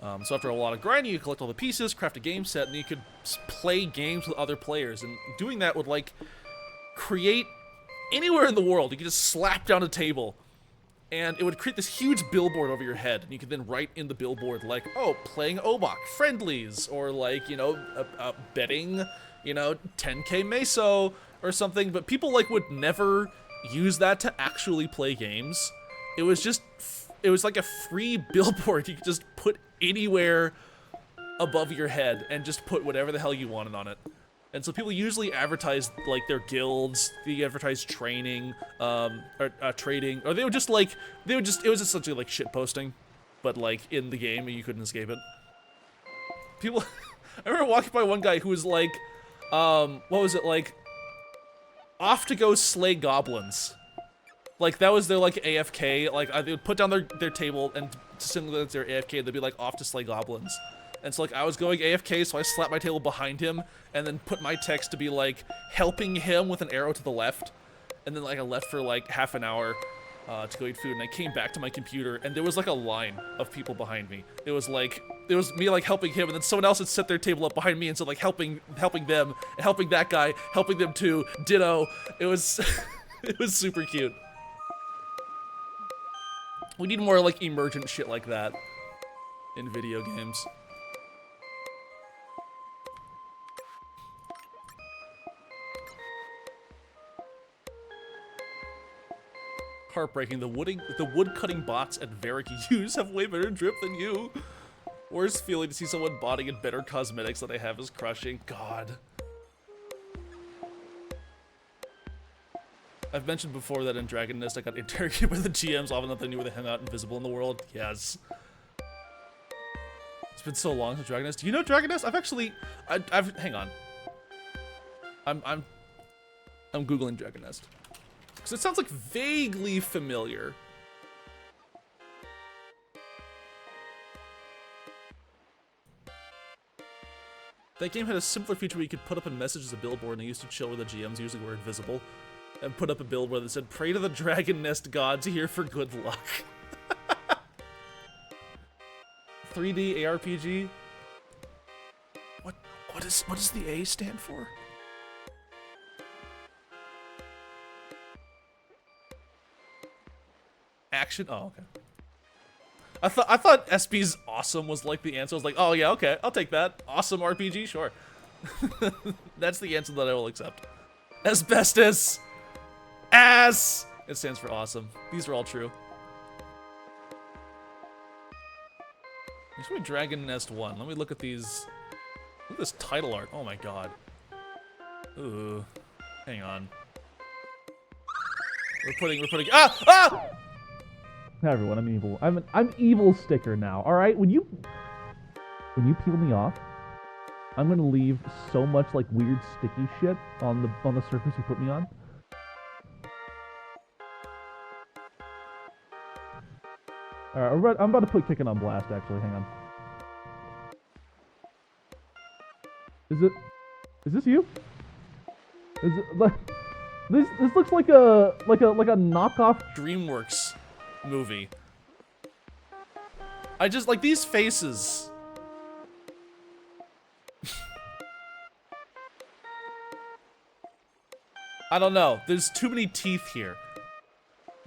So after a lot of grinding, you collect all the pieces, craft a game set, and you could play games with other players. And doing that would like create anywhere in the world, you could just slap down a table and it would create this huge billboard over your head, and you could then write in the billboard like, oh, playing Obok, friendlies, or like, you know, betting, you know, 10k meso or something. But people like would never use that to actually play games. It was just, it was like a free billboard you could just put anywhere above your head and just put whatever the hell you wanted on it. And so people usually advertise like their guilds, they advertise training, or trading, or they would just like, it was essentially like shit posting, but like in the game and you couldn't escape it. People, I remember walking by one guy who was like, what was it, like, off to go slay goblins. Like that was their like AFK, like they would put down their table and similar to their AFK, they'd be like off to slay goblins. And so like I was going AFK, so I slapped my table behind him and then put my text to be like helping him with an arrow to the left. And then like I left for like half an hour to go eat food, and I came back to my computer and there was like a line of people behind me. It was me like helping him, and then someone else had set their table up behind me, and so like helping them and helping that guy, helping them too, ditto. It was it was super cute. We need more like emergent shit like that in video games. Heartbreaking. The wood cutting bots at Varric use have way better drip than you. Worst feeling to see someone botting in better cosmetics than I have is crushing. God. I've mentioned before that in Dragon Nest I got interrogated by the GMs often that they knew where they hung out invisible in the world. Yes. It's been so long since Dragon Nest. Do you know Dragon Nest? I've hang on. I'm Googling Dragon Nest. So it sounds like vaguely familiar. That game had a simpler feature where you could put up a message as a billboard, and they used to chill where the GMs usually were invisible, and put up a billboard that said, "Pray to the Dragon Nest gods here for good luck." 3D ARPG? What does the A stand for? Action? Oh, okay. I thought SP's awesome was like the answer. I was like, oh yeah, okay, I'll take that. Awesome RPG, sure. That's the answer that I will accept. Asbestos! Ass! It stands for awesome. These are all true. Let's try Dragon Nest 1. Let me look at these. Look at this title art. Oh my god. Ooh. Hang on. We're putting ah! Hi everyone, I'm evil. I'm evil sticker now. All right, when you peel me off, I'm gonna leave so much like weird sticky shit on the surface you put me on. Alright, I'm about to put Kickin' on blast. Actually, hang on. Is this you? Is it like this looks like a knockoff DreamWorks movie. I just like these faces. I don't know. There's too many teeth here.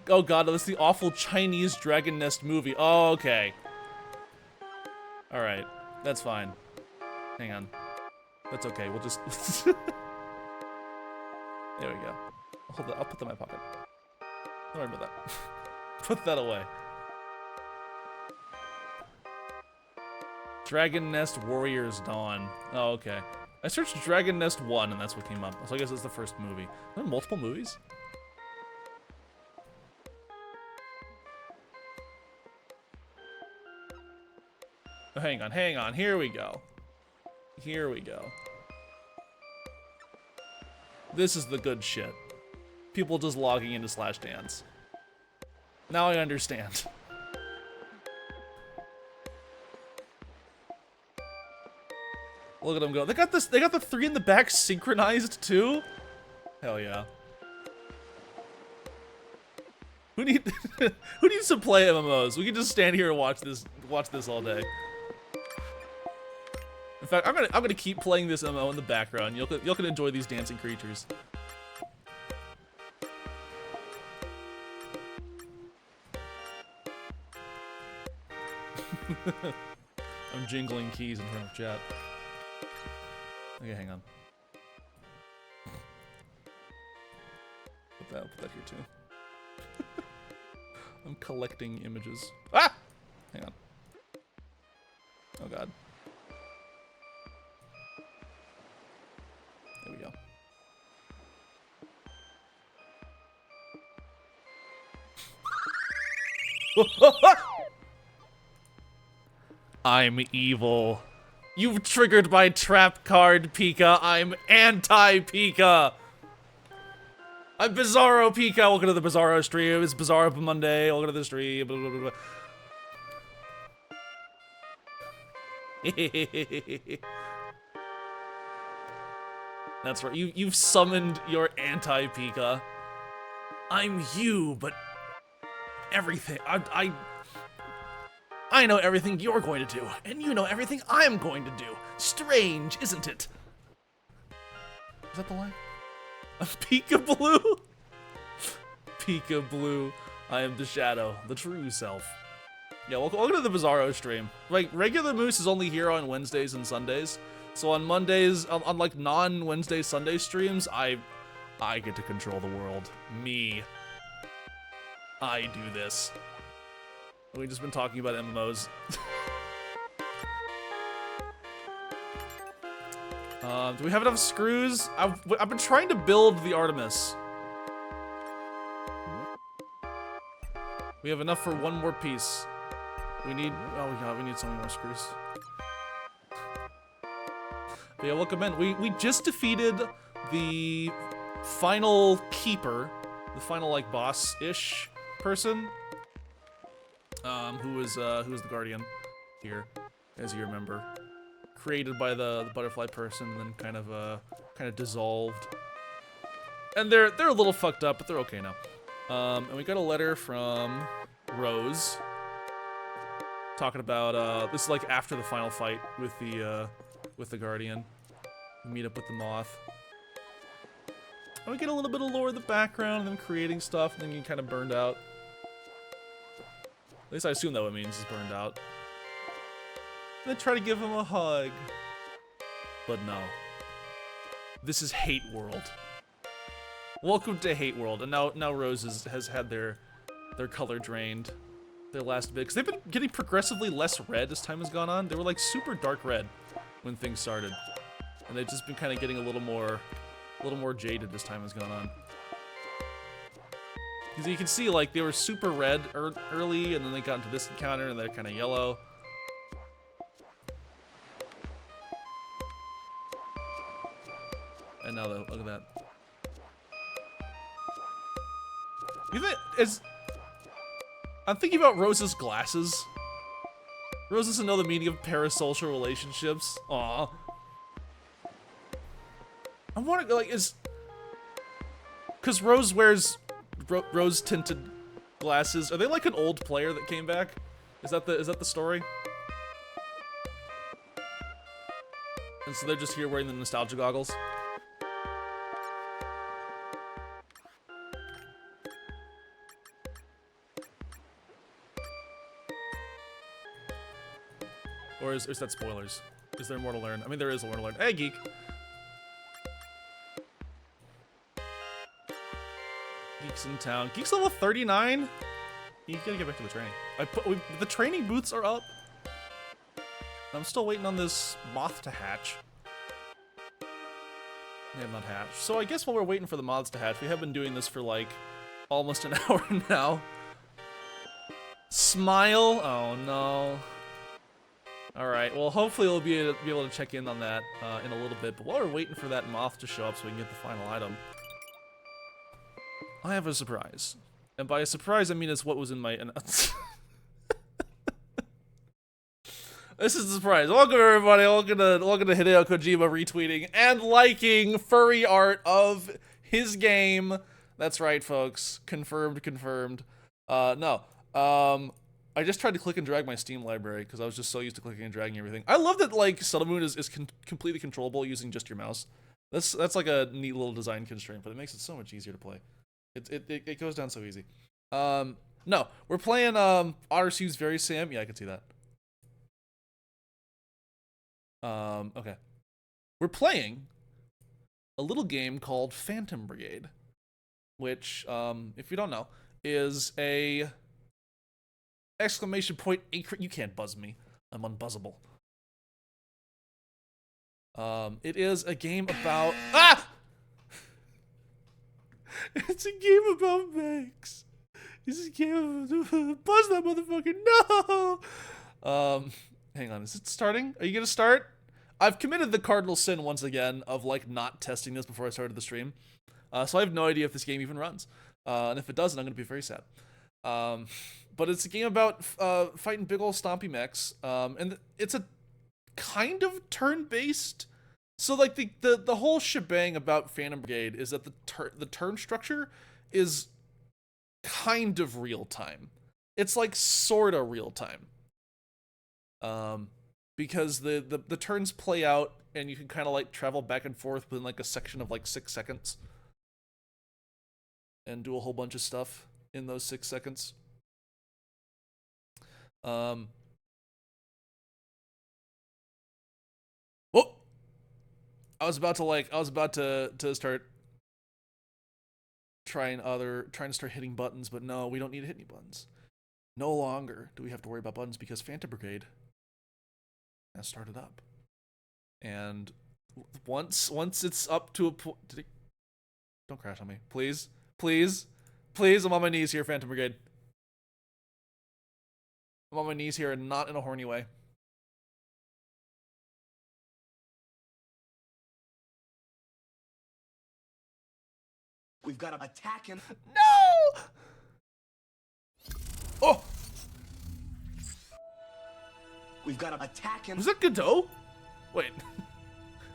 Oh god, that's the awful Chinese Dragon Nest movie. Oh, okay. Alright. That's fine. Hang on. That's okay. We'll just... There we go. Hold that. I'll put that in my pocket. Don't worry about that. Put that away. Dragon Nest Warriors Dawn. Oh, okay. I searched Dragon Nest 1 and that's what came up. So I guess it's the first movie. Are there multiple movies? Oh, hang on. Here we go. Here we go. This is the good shit. People just logging into Slashdance. Now I understand. Look at them go. They got the 3 in the back synchronized too? Hell yeah. Who needs to play MMOs? We can just stand here and watch this all day. In fact, I'm gonna keep playing this MMO in the background. Y'all can enjoy these dancing creatures. I'm jingling keys in front of chat. Okay, hang on. Put that here too. I'm collecting images. Ah! Hang on. Oh god. There we go. I'm evil. You've triggered my trap card, Pika. I'm anti-Pika. I'm Bizarro Pika. Welcome to the Bizarro stream. It's BIZARRO BMONDAY. Welcome to the stream. Blah, blah, blah, blah. That's right. You've summoned your anti-Pika. I'm you, but everything. I know everything you're going to do, and you know everything I'm going to do. Strange, isn't it? Is that the line? Pika Blue? Pika Blue. I am the shadow, the true self. Yeah, welcome to the Bizarro stream. Like, regular Moose is only here on Wednesdays and Sundays. So on Mondays, on like non-Wednesday Sunday streams, I get to control the world. Me. I do this. We've just been talking about MMOs. Do we have enough screws? I've been trying to build the Artemis. We have enough for one more piece. We need, oh god, we need so many more screws. But yeah, welcome in. We just defeated the final keeper, the final like boss-ish person. Who was the guardian here, as you remember, created by the butterfly person, then kind of dissolved. And they're a little fucked up, but they're okay now. And we got a letter from Rose talking about this is like after the final fight with the guardian. We meet up with the moth. And we get a little bit of lore in the background, and them creating stuff, and then you kind of burned out. At least I assume that what it means is burned out. And then try to give him a hug. But no. This is Hate World. Welcome to Hate World. And now Rose has had their color drained. Their last bit. Because they've been getting progressively less red as time has gone on. They were like super dark red when things started. And they've just been kind of getting a little more jaded as time has gone on. Because you can see, like, they were super red early, and then they got into this encounter, and they're kind of yellow. And now look at that. You think is? I'm thinking about Rose's glasses. Rose doesn't know the meaning of parasocial relationships. Aw. I'm wondering, like, because Rose wears rose tinted glasses. Are they like an old player that came back? Is that the story? And so they're just here wearing the nostalgia goggles. Or is that spoilers? Is there more to learn? I mean, there is more to learn. Hey, Geek! Geek's in town. Geek's level 39? You gotta get back to the training. The training booths are up. I'm still waiting on this moth to hatch. They have not hatched. So I guess while we're waiting for the moths to hatch, we have been doing this for like almost an hour now. Smile? Oh no. Alright, well hopefully we'll be able to check in on that in a little bit. But while we're waiting for that moth to show up so we can get the final item, I have a surprise. And by a surprise I mean it's what was in my... This is a surprise. Welcome everybody, welcome to Hideo Kojima retweeting and liking furry art of his game. That's right folks, confirmed. No. I just tried to click and drag my Steam library because I was just so used to clicking and dragging everything. I love that like Sun and Moon is completely controllable using just your mouse. That's like a neat little design constraint, but it makes it so much easier to play. It goes down so easy. No, we're playing Otter Sue's Very Sam. Yeah, I can see that. Okay. We're playing a little game called Phantom Brigade, which, if you don't know, is a exclamation point you can't buzz me. I'm unbuzzable. It is a game about it's a game about mechs. It's a game about buzz that motherfucker. No. Hang on, is it starting? Are you gonna start? I've committed the cardinal sin once again of like not testing this before I started the stream. So I have no idea if this game even runs. And if it doesn't, I'm gonna be very sad. But it's a game about fighting big ol' stompy mechs. And it's a kind of turn-based. So like the whole shebang about Phantom Brigade is that the turn structure is kind of real time. It's like sorta real time. Because the turns play out and you can kind of like travel back and forth within like a section of like 6 seconds. And do a whole bunch of stuff in those 6 seconds. Oh! I was about to start trying to start hitting buttons, but no, we don't need to hit any buttons. No longer do we have to worry about buttons because Phantom Brigade has started up. And once it's up to a point, don't crash on me, please, I'm on my knees here, Phantom Brigade. I'm on my knees here and not in a horny way. We've got to attack him. No! Oh! We've got to attack him. Was that Godot? Wait.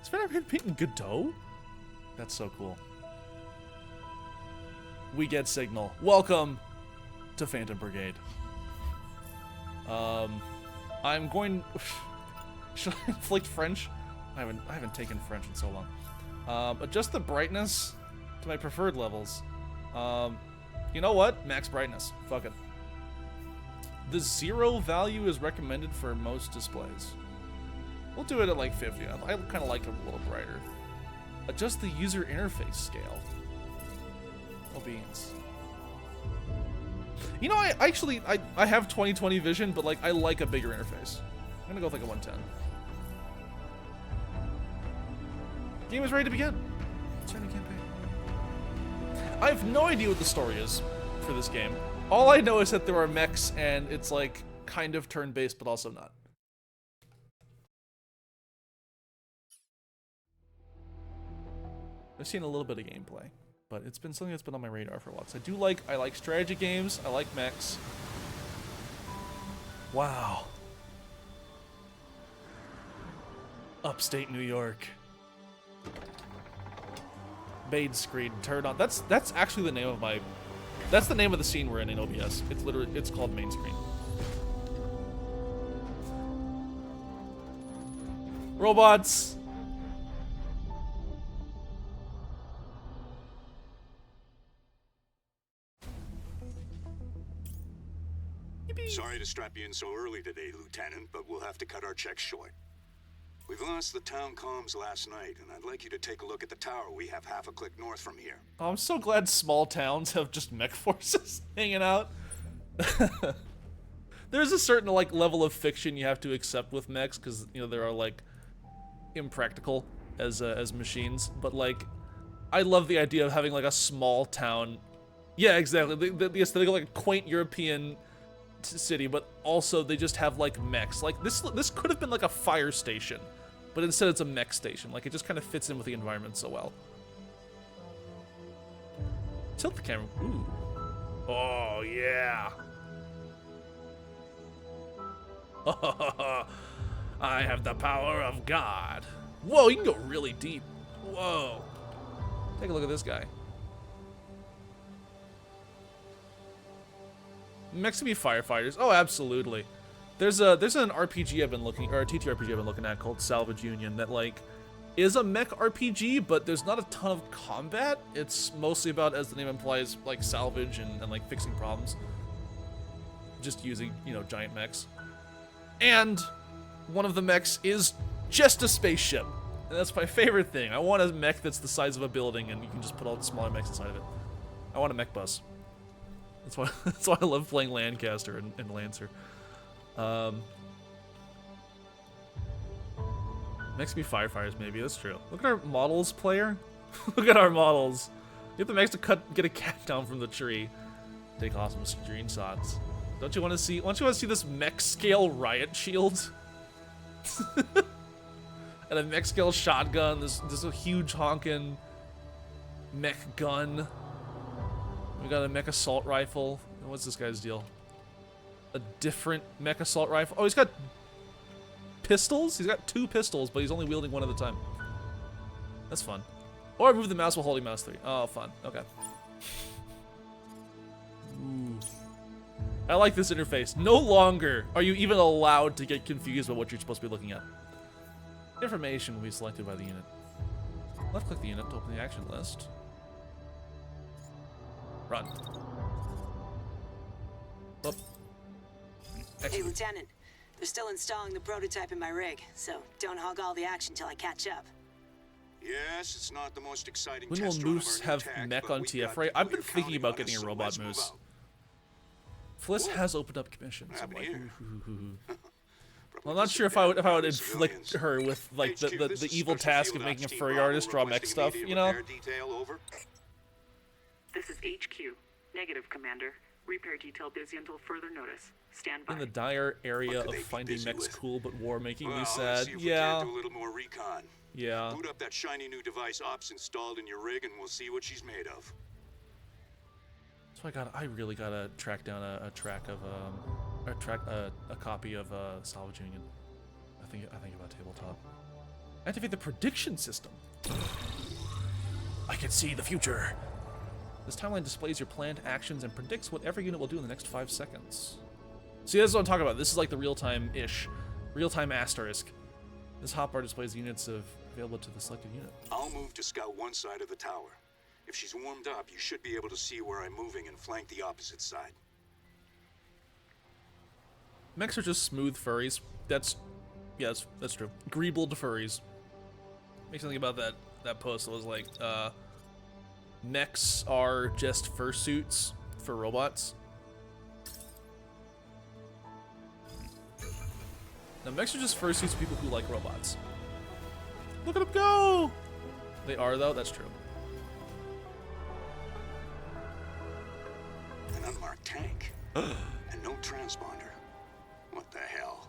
Is Phantom Brigade painting Godot? That's so cool. We get signal. Welcome to Phantom Brigade. I'm going. Should I inflict French? I haven't taken French in so long. Adjust the brightness to my preferred levels. You know what? Max brightness. Fuck it. The 0 value is recommended for most displays. We'll do it at like 50. I kind of like it a little brighter. Adjust the user interface scale. Oh beans. You know, I have 20/20 vision, but like I like a bigger interface. I'm gonna go with like a 110. Game is ready to begin. Starting campaign. I have no idea what the story is for this game. All I know is that there are mechs and it's like kind of turn-based, but also not. I've seen a little bit of gameplay, but it's been something that's been on my radar for a while. So I like strategy games. I like mechs. Wow. Upstate New York. Main screen, turn on. That's actually the name of my. That's the name of the scene we're in OBS. It's called main screen. Robots. Sorry to strap you in so early today, Lieutenant, but we'll have to cut our checks short. We've lost the town comms last night, and I'd like you to take a look at the tower we have half a click north from here. Oh, I'm so glad small towns have just mech forces hanging out. There's a certain like level of fiction you have to accept with mechs, because you know there are like impractical as machines, but like I love the idea of having like a small town. Yeah, exactly. The aesthetic of like a quaint European city, but also they just have like mechs. Like this could have been like a fire station, but instead it's a mech station. Like it just kind of fits in with the environment so well. Tilt the camera. Ooh. Oh yeah. I have the power of God. Whoa, you can go really deep. Whoa. Take a look at this guy. Mechs can be firefighters. Oh, absolutely. There's an RPG I've been looking, or a TTRPG I've been looking at called Salvage Union that like is a mech RPG, but there's not a ton of combat. It's mostly about, as the name implies, like salvage and like fixing problems. Just using, you know, giant mechs. And one of the mechs is just a spaceship. And that's my favorite thing. I want a mech that's the size of a building and you can just put all the smaller mechs inside of it. I want a mech bus. That's why I love playing Lancaster and Lancer. Mechs be firefighters, maybe. That's true. Look at our models, player. Look at our models. Get the mechs to get a cat down from the tree. Take awesome screenshots. Don't you want to see? Don't you want to see this mech scale riot shield? And a mech scale shotgun. There's a huge honkin' mech gun. We got a mech assault rifle. What's this guy's deal? A different mech assault rifle. Oh, he's got pistols? He's got 2 pistols, but he's only wielding one at a time. That's fun. Or move the mouse while holding mouse 3. Oh, fun. Okay. Ooh. I like this interface. No longer are you even allowed to get confused about what you're supposed to be looking at. Information will be selected by the unit. Left-click the unit to open the action list. Run. Up. Hey, Lieutenant. They're still installing the prototype in my rig, so don't hog all the action till I catch up. Yes, it's not the most exciting When will test run of Moose our new have tech, mech but on we TF, got right? I've people been thinking counting about on getting us, a so robot let's move Moose. out. Fliss has opened up commissions. I'm Happened like, here? well, I'm not sure if I would inflict her with like the evil task of making a furry artist draw mech stuff, you know? This is HQ. Negative, Commander. Repair detail busy until further notice. Stand by. In the dire area What could of they be finding busy mechs with? cool but war making me Well, sad. let's see if we Yeah. can't do a little more recon. Yeah. Boot up that shiny new device Ops installed in your rig, and we'll see what she's made of. So I really gotta track down a copy of Salvage Union. I think about tabletop. Activate the prediction system. I can see the future. This timeline displays your planned actions and predicts what every unit will do in the next 5 seconds. See, that's what I'm talking about. This is like the real-time-ish, real-time asterisk. This hotbar displays the units available to the selected unit. I'll move to scout one side of the tower. If she's warmed up, you should be able to see where I'm moving and flank the opposite side. Mechs are just smooth furries. That's true. Greebled furries. Make something about that post that was like, mechs are just fursuits for robots. Now, mechs are just fursuits for people who like robots. Look at them go! They are, though? That's true. An unmarked tank. And no transponder. What the hell?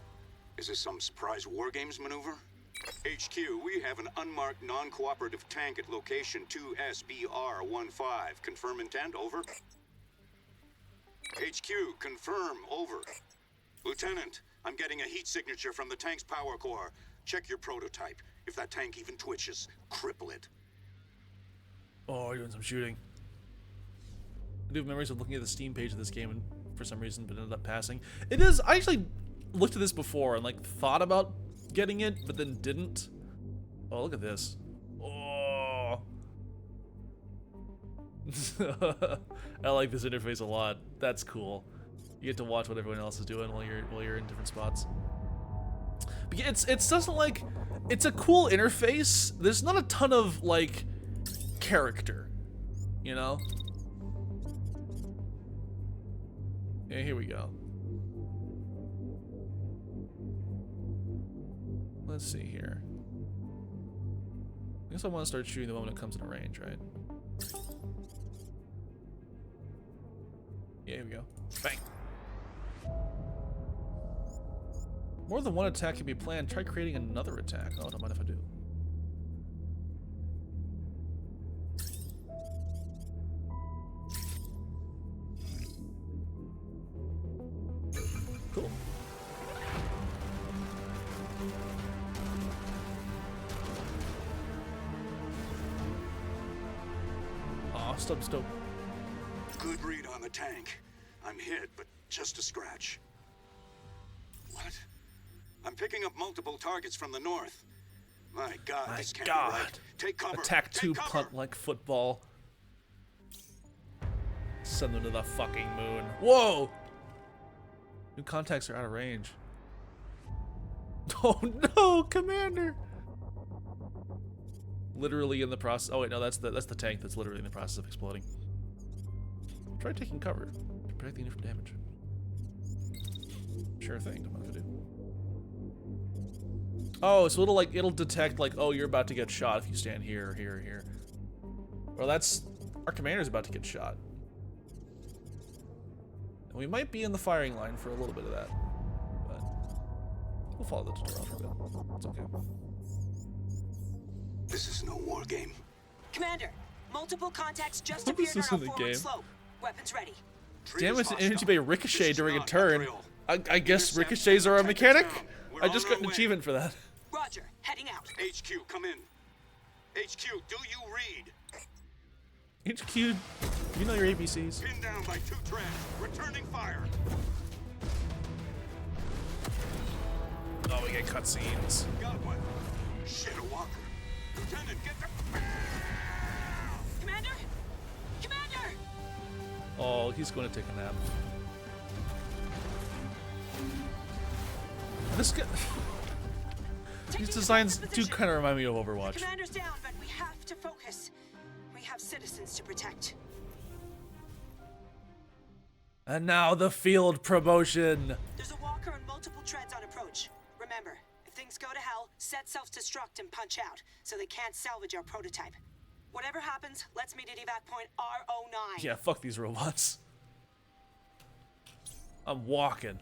Is this some surprise war games maneuver? HQ, we have an unmarked non-cooperative tank at location 2SBR15. Confirm intent, over. HQ, confirm, over. Lieutenant, I'm getting a heat signature from the tank's power core. Check your prototype. If that tank even twitches, cripple it. Oh, you're doing some shooting. I do have memories of looking at the Steam page of this game and for some reason but ended up passing. It is, I actually looked at this before and like thought about getting it, but then didn't. Oh, look at this. Oh. I like this interface a lot. That's cool. You get to watch what everyone else is doing while you're in different spots. But yeah, it's doesn't like, it's a cool interface. There's not a ton of like character, you know? Yeah, here we go. Let's see here. I guess I want to start shooting the moment it comes into range, right? Yeah, here we go. Bang. More than one attack can be planned. Try creating another attack. Oh, don't mind if I do. Cool. Aw, stop. Good read on the tank. I'm hit, but just a scratch. What? I'm picking up multiple targets from the north. My God, My this can't God. be right. Take cover. Attack Take 2, cover. punt like football. Send them to the fucking moon. Whoa! New contacts are out of range. Oh no, Commander! Literally in the process. Oh wait, no, that's the tank that's literally in the process of exploding. Try taking cover to protect the unit from damage. Sure thing. Don't mind if I do. Oh, so it'll detect like, oh, you're about to get shot if you stand here, here, here. Well, that's our commander's about to get shot. And we might be in the firing line for a little bit of that, but we'll follow the tutorial for a bit. It's okay. This is no war game. Commander, multiple contacts just What appeared is this on our in the forward game? slope. Weapons ready. Damage to energy by ricochet This is during a not turn. drill. I guess Intercept ricochets and are a protect the mechanic. town. We're I just on got our an way. achievement for that. Roger, heading out. HQ, come in. HQ, do you read? HQ, you know your ABCs. Pinned down by 2 treads. Returning fire. Oh, we get cutscenes. Got one. Shit, a walker. Lieutenant, get the... Commander? Commander! Oh, he's going to take a nap. This guy... These designs do kind of remind me of Overwatch. Commander's down, but we have to focus. We have citizens to protect. And now the field promotion. There's a walker and multiple treads on approach. Remember, if things go to hell, set self-destruct and punch out, so they can't salvage our prototype. Whatever happens, let's meet at evac point R09. Yeah, fuck these robots. I'm walking.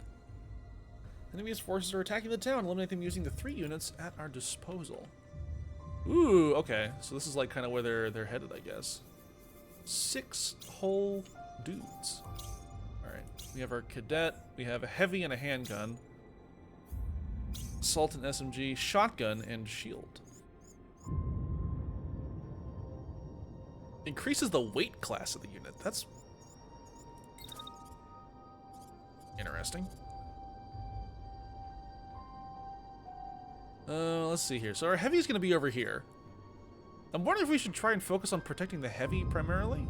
Enemy's forces are attacking the town. Eliminate them using the 3 units at our disposal. Ooh, okay. So this is like kind of where they're headed, I guess. 6 whole dudes. Alright. We have our cadet. We have a heavy and a handgun. Assault and SMG, shotgun, and shield. Increases the weight class of the unit. That's interesting. Let's see here. So our heavy is going to be over here. I'm wondering if we should try and focus on protecting the heavy primarily.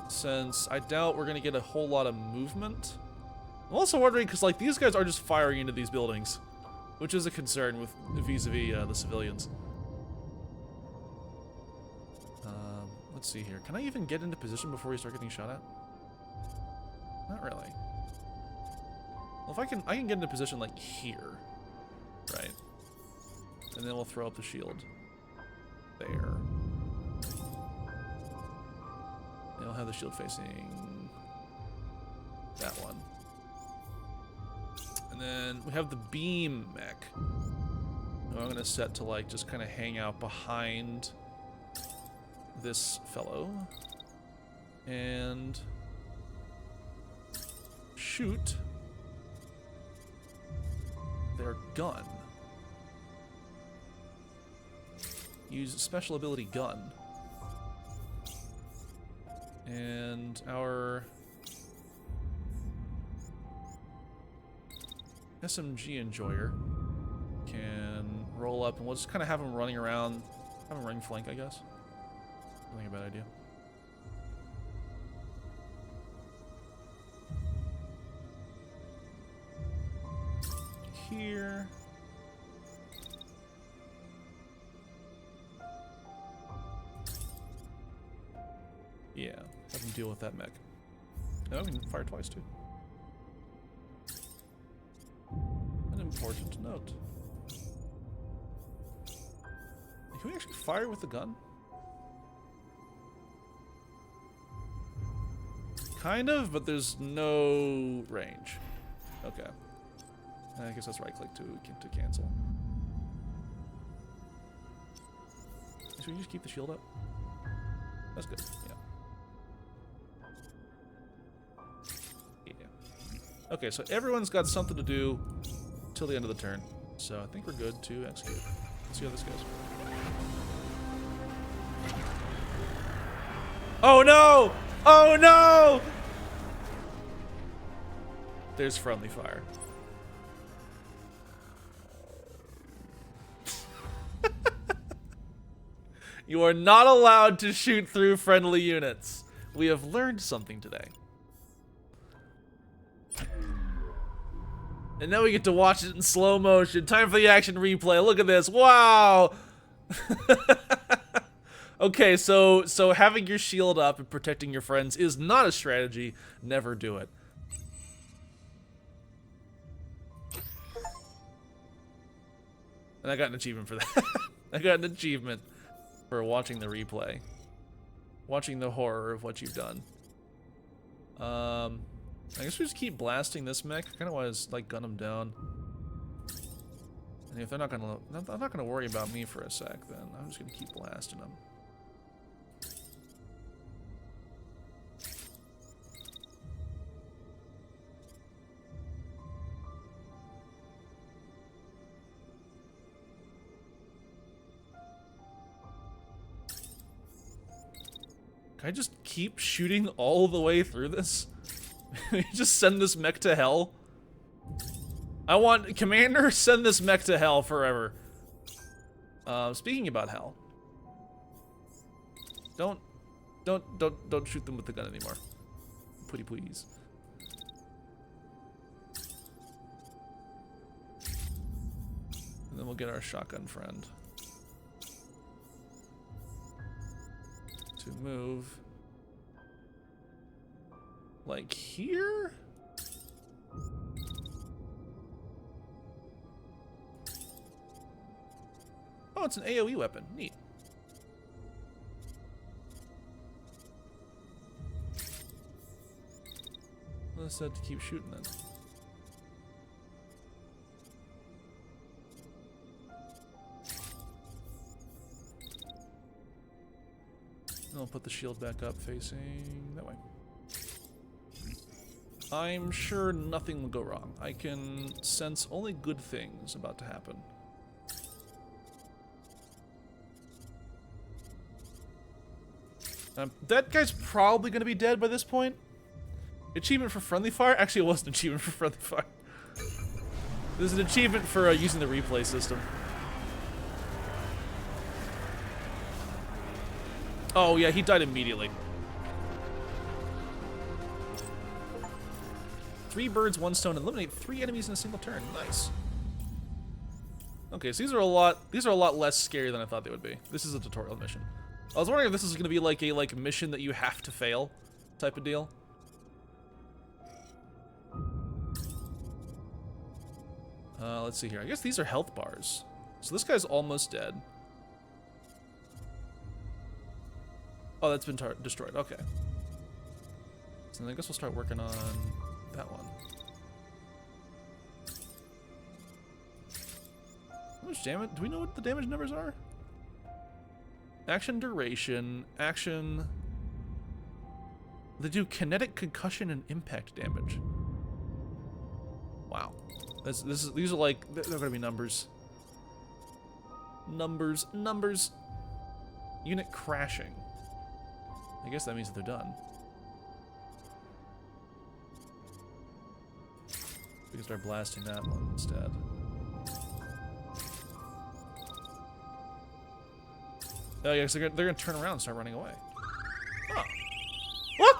Since I doubt we're going to get a whole lot of movement. I'm also wondering because like these guys are just firing into these buildings, which is a concern with vis-a-vis the civilians. Let's see here. Can I even get into position before we start getting shot at? Not really. Well, if I can get into position like here, right? And then we'll throw up the shield there. And we'll have the shield facing that one. And then we have the beam mech. I'm gonna set to like just kind of hang out behind this fellow and shoot their gun. Use special ability gun. And our SMG enjoyer can roll up, and we'll just kind of have him running around, have him running flank, I guess. I think a bad idea. Here. Yeah, have him deal with that mech. No, we can fire twice too. An important note. Can we actually fire with the gun? Kind of, but there's no range. Okay. I guess that's right click to cancel. Should we just keep the shield up? That's good, yeah. Okay, so everyone's got something to do till the end of the turn. So I think we're good to execute. Let's see how this goes. Oh no! Oh no! There's friendly fire. You are not allowed to shoot through friendly units. We have learned something today. And now we get to watch it in slow motion. Time for the action replay. Look at this. Wow. Okay, so having your shield up and protecting your friends is not a strategy. Never do it. And I got an achievement for that. I got an achievement for watching the replay. Watching the horror of what you've done. I guess we just keep blasting this mech. I kind of want to like gun them down. And if they're not gonna worry about me for a sec, then I'm just gonna keep blasting them. Can I just keep shooting all the way through this? Just send this mech to hell? I want Commander, send this mech to hell forever. Speaking about hell. Don't shoot them with the gun anymore. Pretty please. And then we'll get our shotgun friend to move like here? Oh, it's an AoE weapon. Neat. Let's set to keep shooting then. I'll put the shield back up facing that way. I'm sure nothing will go wrong. I can sense only good things about to happen. That guy's probably going to be dead by this point. Achievement for friendly fire? Actually, it wasn't an achievement for friendly fire. There's an achievement for using the replay system. Oh yeah, he died immediately. 3 birds, 1 stone, eliminate 3 enemies in a single turn. Nice. Okay, so these are a lot less scary than I thought they would be. This is a tutorial mission. I was wondering if this is going to be like a mission that you have to fail type of deal. Let's see here. I guess these are health bars. So this guy's almost dead. Oh, that's been destroyed. Okay. So then I guess we'll start working on that one. How much damage? Do we know what the damage numbers are? Action duration, action. They do kinetic, concussion, and impact damage. Wow. These are like, they're gonna be numbers. Numbers. Unit crashing. I guess that means that they're done. We can start blasting that one instead. Oh, yeah, so they're gonna turn around and start running away. Oh. What?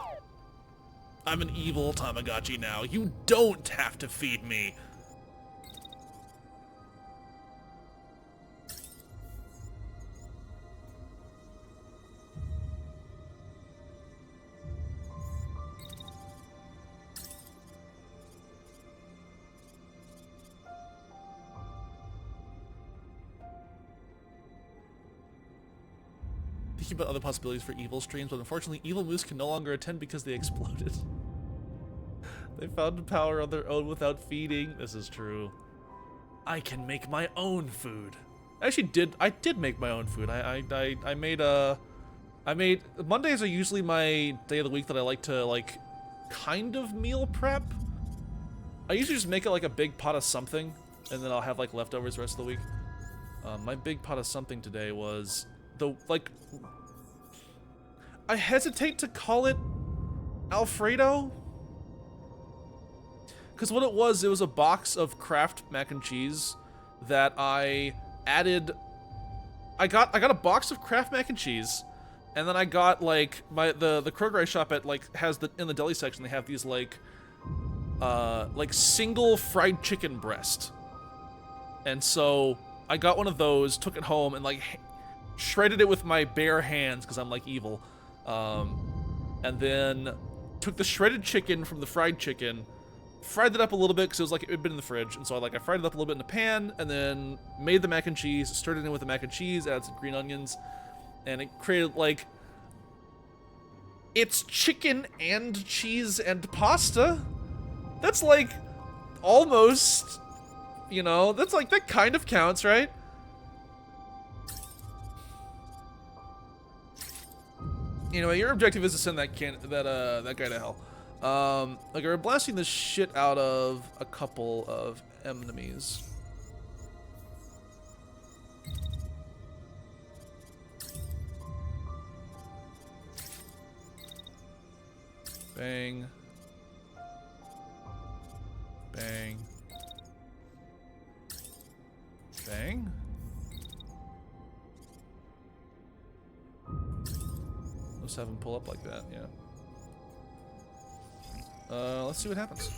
I'm an evil Tamagotchi now. You don't have to feed me. Thinking about other possibilities for evil streams, but unfortunately Evil Moose can no longer attend because they exploded. They found power on their own without feeding. This is true. I can make my own food. I did make my own food. I made Mondays are usually my day of the week that I like to like kind of meal prep. I usually just make it like a big pot of something and then I'll have like leftovers the rest of the week. My big pot of something today was I hesitate to call it Alfredo, because what it was a box of Kraft mac and cheese that I added. I got a box of Kraft mac and cheese, and then I got like the Kroger I shop at like has in the deli section they have these like single fried chicken breast, and so I got one of those, took it home, and like shredded it with my bare hands because I'm like evil, and then took the shredded chicken from the fried chicken, fried it up a little bit because it was like it had been in the fridge, and so I fried it up a little bit in a pan, and then made the mac and cheese, stirred it in with the mac and cheese, added some green onions, and it created like it's chicken and cheese and pasta. That's like almost, you know, that's like that kind of counts, right? Anyway, your objective is to send that guy to hell. Like we're blasting the shit out of a couple of enemies. Bang. Bang. Bang. Let's have him pull up like that, yeah. Let's see what happens.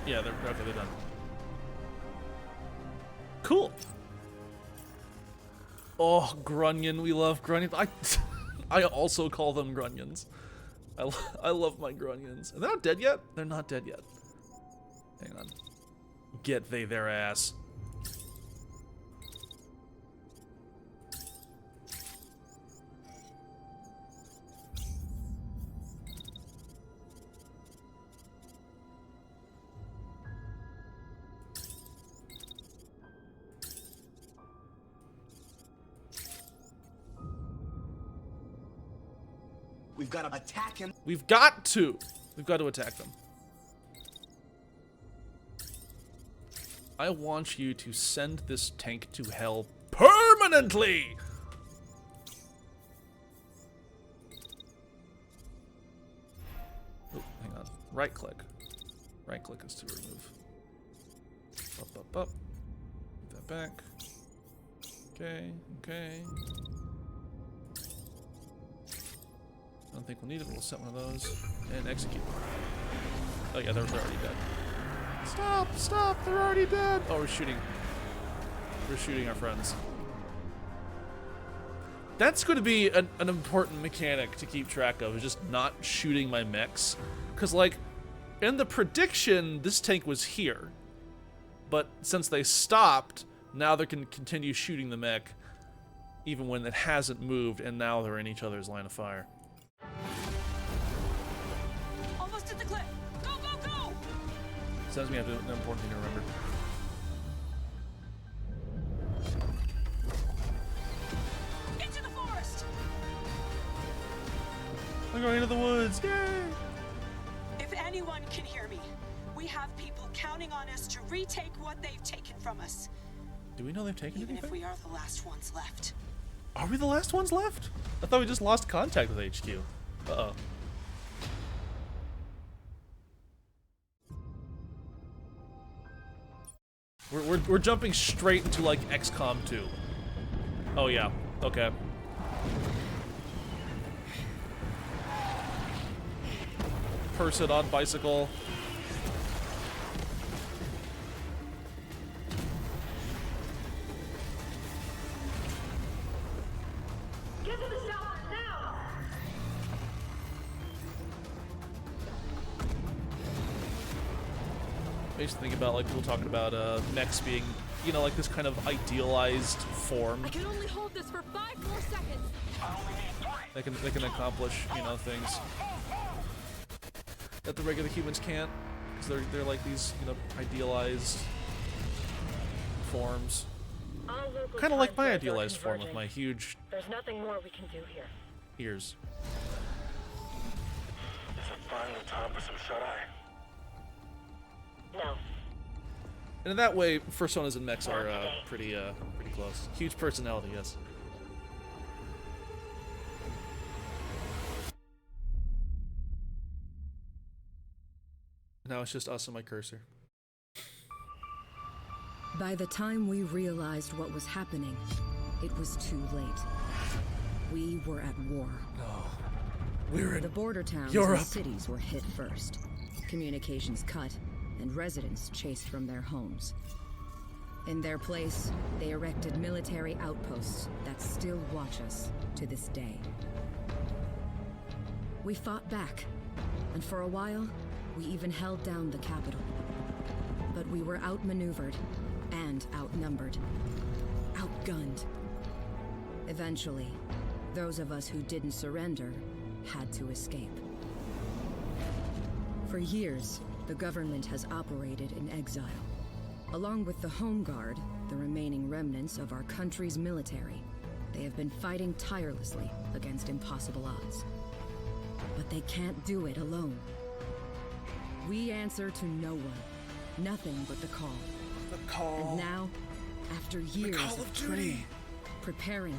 Yeah, they're done. Cool. Oh, Grunion, we love Grunion. I also call them Grunions. I love my Grunions. Are they not dead yet? They're not dead yet. Hang on. Get they their ass. We've got to attack him. We've got to attack them. I want you to send this tank to hell permanently. Oh, hang on. Right click. Right click is to remove. Up. Move that back. Okay. I don't think we'll need it, but we'll set one of those and execute. Oh yeah, they're already dead. Stop, they're already dead. Oh, we're shooting our friends. That's going to be an important mechanic to keep track of, is just not shooting my mechs. Because like, in the prediction, this tank was here. But since they stopped, now they can continue shooting the mech even when it hasn't moved, and now they're in each other's line of fire. Almost at the Tells me I have an important thing to remember. Into the forest! We're going into the woods. Yay! If anyone can hear me, we have people counting on us to retake what they've taken from us. Do we know they've taken Even anything? if we are the last ones left. Are we the last ones left? I thought we just lost contact with HQ. Uh-oh. We're jumping straight into like XCOM 2. Oh yeah. Okay. Person on bicycle. Get to the shelter now! I used to think about like people talking about mechs being, you know, like this kind of idealized form. I can only hold this for 5 more seconds. They can accomplish, you know, things that the regular humans can't, because they're like these, you know, idealized forms. Kind of like my idealized form with my huge There's nothing more we can do here. ears. Is it finally time for some shut-eye? No. And in that way, personas and mechs are pretty close. Huge personality, yes. Now it's just us and my cursor. By the time we realized what was happening, it was too late. We were at war. No. We're in The border towns Europe. and cities were hit first. Communications cut, and residents chased from their homes. In their place, they erected military outposts that still watch us to this day. We fought back, and for a while, we even held down the capital. But we were outmaneuvered and outnumbered, outgunned. Eventually, those of us who didn't surrender had to escape. For years, the government has operated in exile. Along with the Home Guard, the remaining remnants of our country's military, they have been fighting tirelessly against impossible odds. But they can't do it alone. We answer to no one, nothing but the call. The call. And now, after years Call of Duty. training, preparing,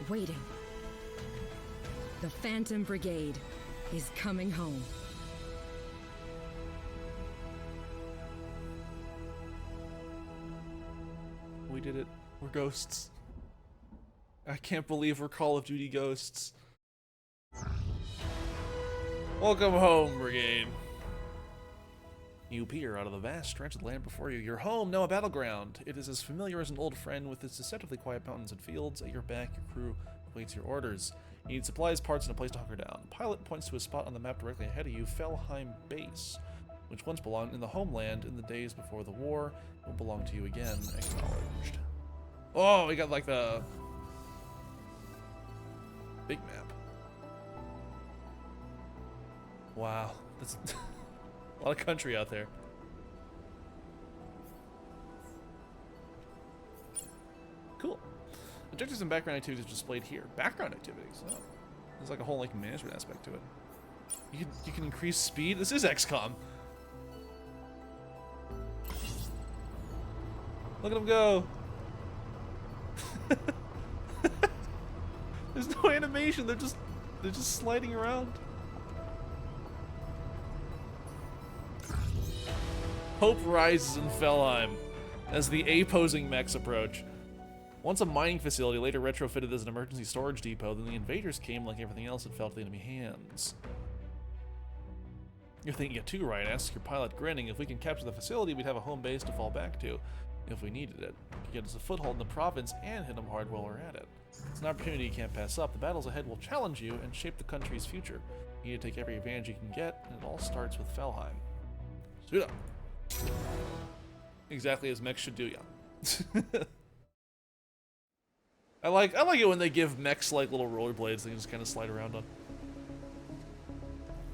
waiting, the Phantom Brigade is coming home. We did it. We're ghosts. I can't believe we're Call of Duty ghosts. Welcome home, Brigade. You peer out of the vast stretch of land before you. Your home, now a battleground. It is as familiar as an old friend with its deceptively quiet mountains and fields. At your back, your crew awaits your orders. You need supplies, parts, and a place to hunker down. The pilot points to a spot on the map directly ahead of you, Felheim Base, which once belonged in the homeland in the days before the war. Will belong to you again. Acknowledged. Oh, we got like the big map. Wow, that's a lot of country out there. Cool. Objectives and background activities displayed here. Background activities. Oh, there's like a whole like management aspect to it. You can increase speed. This is XCOM. Look at him go. There's no animation. They're just sliding around. Hope rises in Felheim as the opposing mechs approach. Once a mining facility, later retrofitted as an emergency storage depot, then the invaders came like everything else and fell to the enemy hands. You're thinking it too right. Ask your pilot, grinning. If we can capture the facility, we'd have a home base to fall back to if we needed it. Could get us a foothold in the province and hit them hard while we're at it. It's an opportunity you can't pass up. The battles ahead will challenge you and shape the country's future. You need to take every advantage you can get, and it all starts with Felheim. Suit up. Exactly as mechs should do, yeah. I like it when they give mechs like little rollerblades they can just kind of slide around on.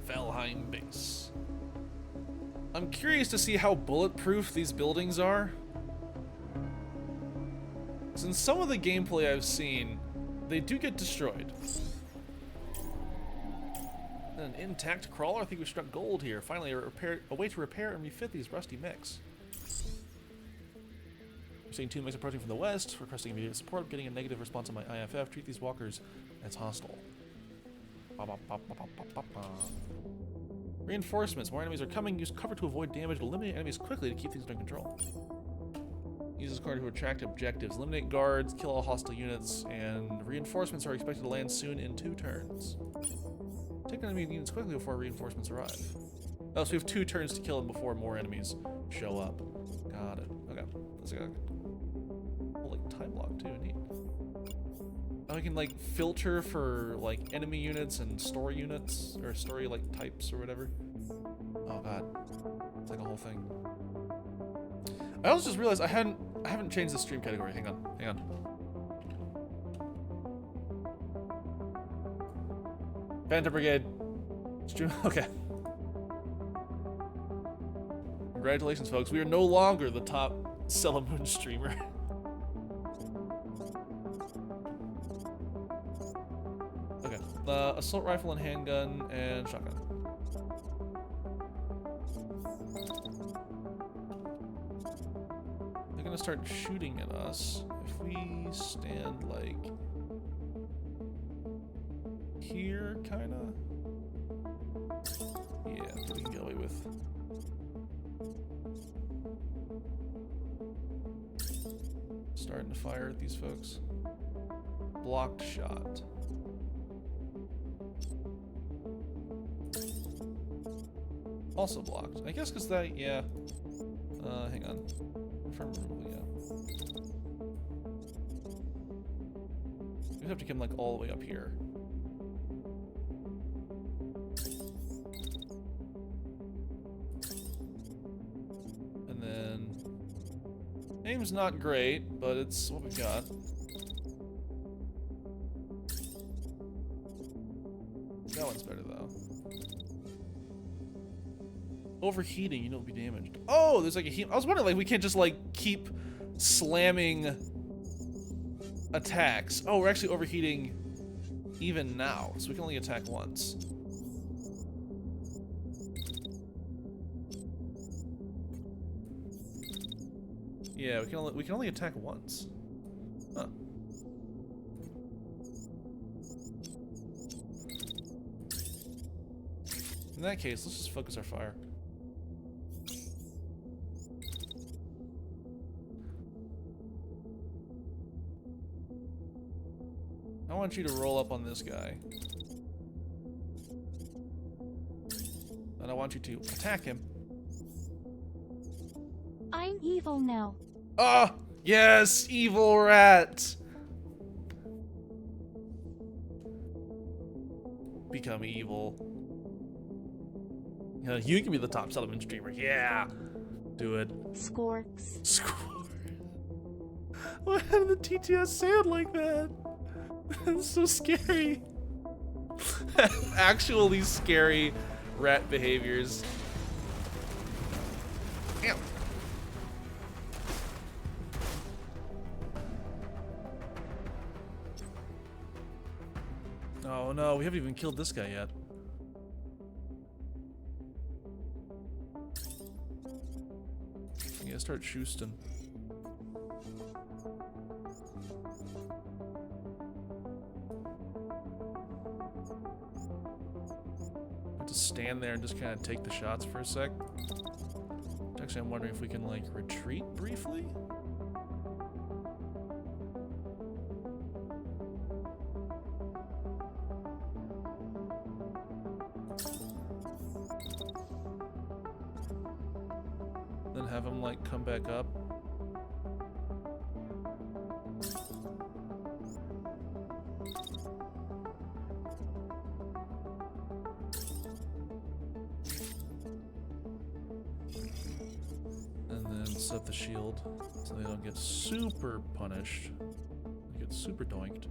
Felheim Base. I'm curious to see how bulletproof these buildings are. Since some of the gameplay I've seen, they do get destroyed. An intact crawler? I think we struck gold here. Finally, a way to repair and refit these rusty mechs. We're seeing 2 mechs approaching from the west, requesting immediate support. I'm getting a negative response on my IFF. Treat these walkers as hostile. Reinforcements. More enemies are coming. Use cover to avoid damage. Eliminate enemies quickly to keep things under control. Use this card to attract objectives. Eliminate guards, kill all hostile units, and reinforcements are expected to land soon in 2 turns. Take enemy units quickly before reinforcements arrive. Oh, so we have 2 turns to kill them before more enemies show up. Got it. Okay. That's a whole like time lock too. Neat. Now we can like filter for like enemy units and story units or story like types or whatever. Oh god, it's like a whole thing. I also just realized I haven't changed the stream category. Hang on. Phantom Brigade. Stream. Okay. Congratulations, folks. We are no longer the top Moon streamer. Okay. Assault rifle and handgun and shotgun. They're gonna start shooting at us if we stand like here, kinda. Yeah, that's what we can get away with. Starting to fire at these folks. Blocked shot. Also blocked. I guess because that, yeah. Hang on. Confirm removal, yeah. We have to come like all the way up here. And then aim's not great, but it's what we got. That one's better though. Overheating, you know, it'll be damaged. Oh, there's like a heat. I was wondering, like, we can't just like keep slamming attacks. Oh, we're actually overheating even now, so we can only attack once. Yeah, we can only attack once. Huh. In that case, let's just focus our fire. I want you to roll up on this guy. And I want you to attack him. I'm evil now. Ah! Yes! Evil rat! Become evil. Yeah, you can be the top settlement streamer. Yeah! Do it. Squirks. Squirk. Why did the TTS sound like that? That's so scary. Actually scary rat behaviors. Damn. Oh no, we haven't even killed this guy yet. Yeah, start shoosting. To stand there and just kind of take the shots for a sec. Actually, I'm wondering if we can like retreat briefly. Then have him like come back up. And then set the shield so they don't get super punished. They get super doinked.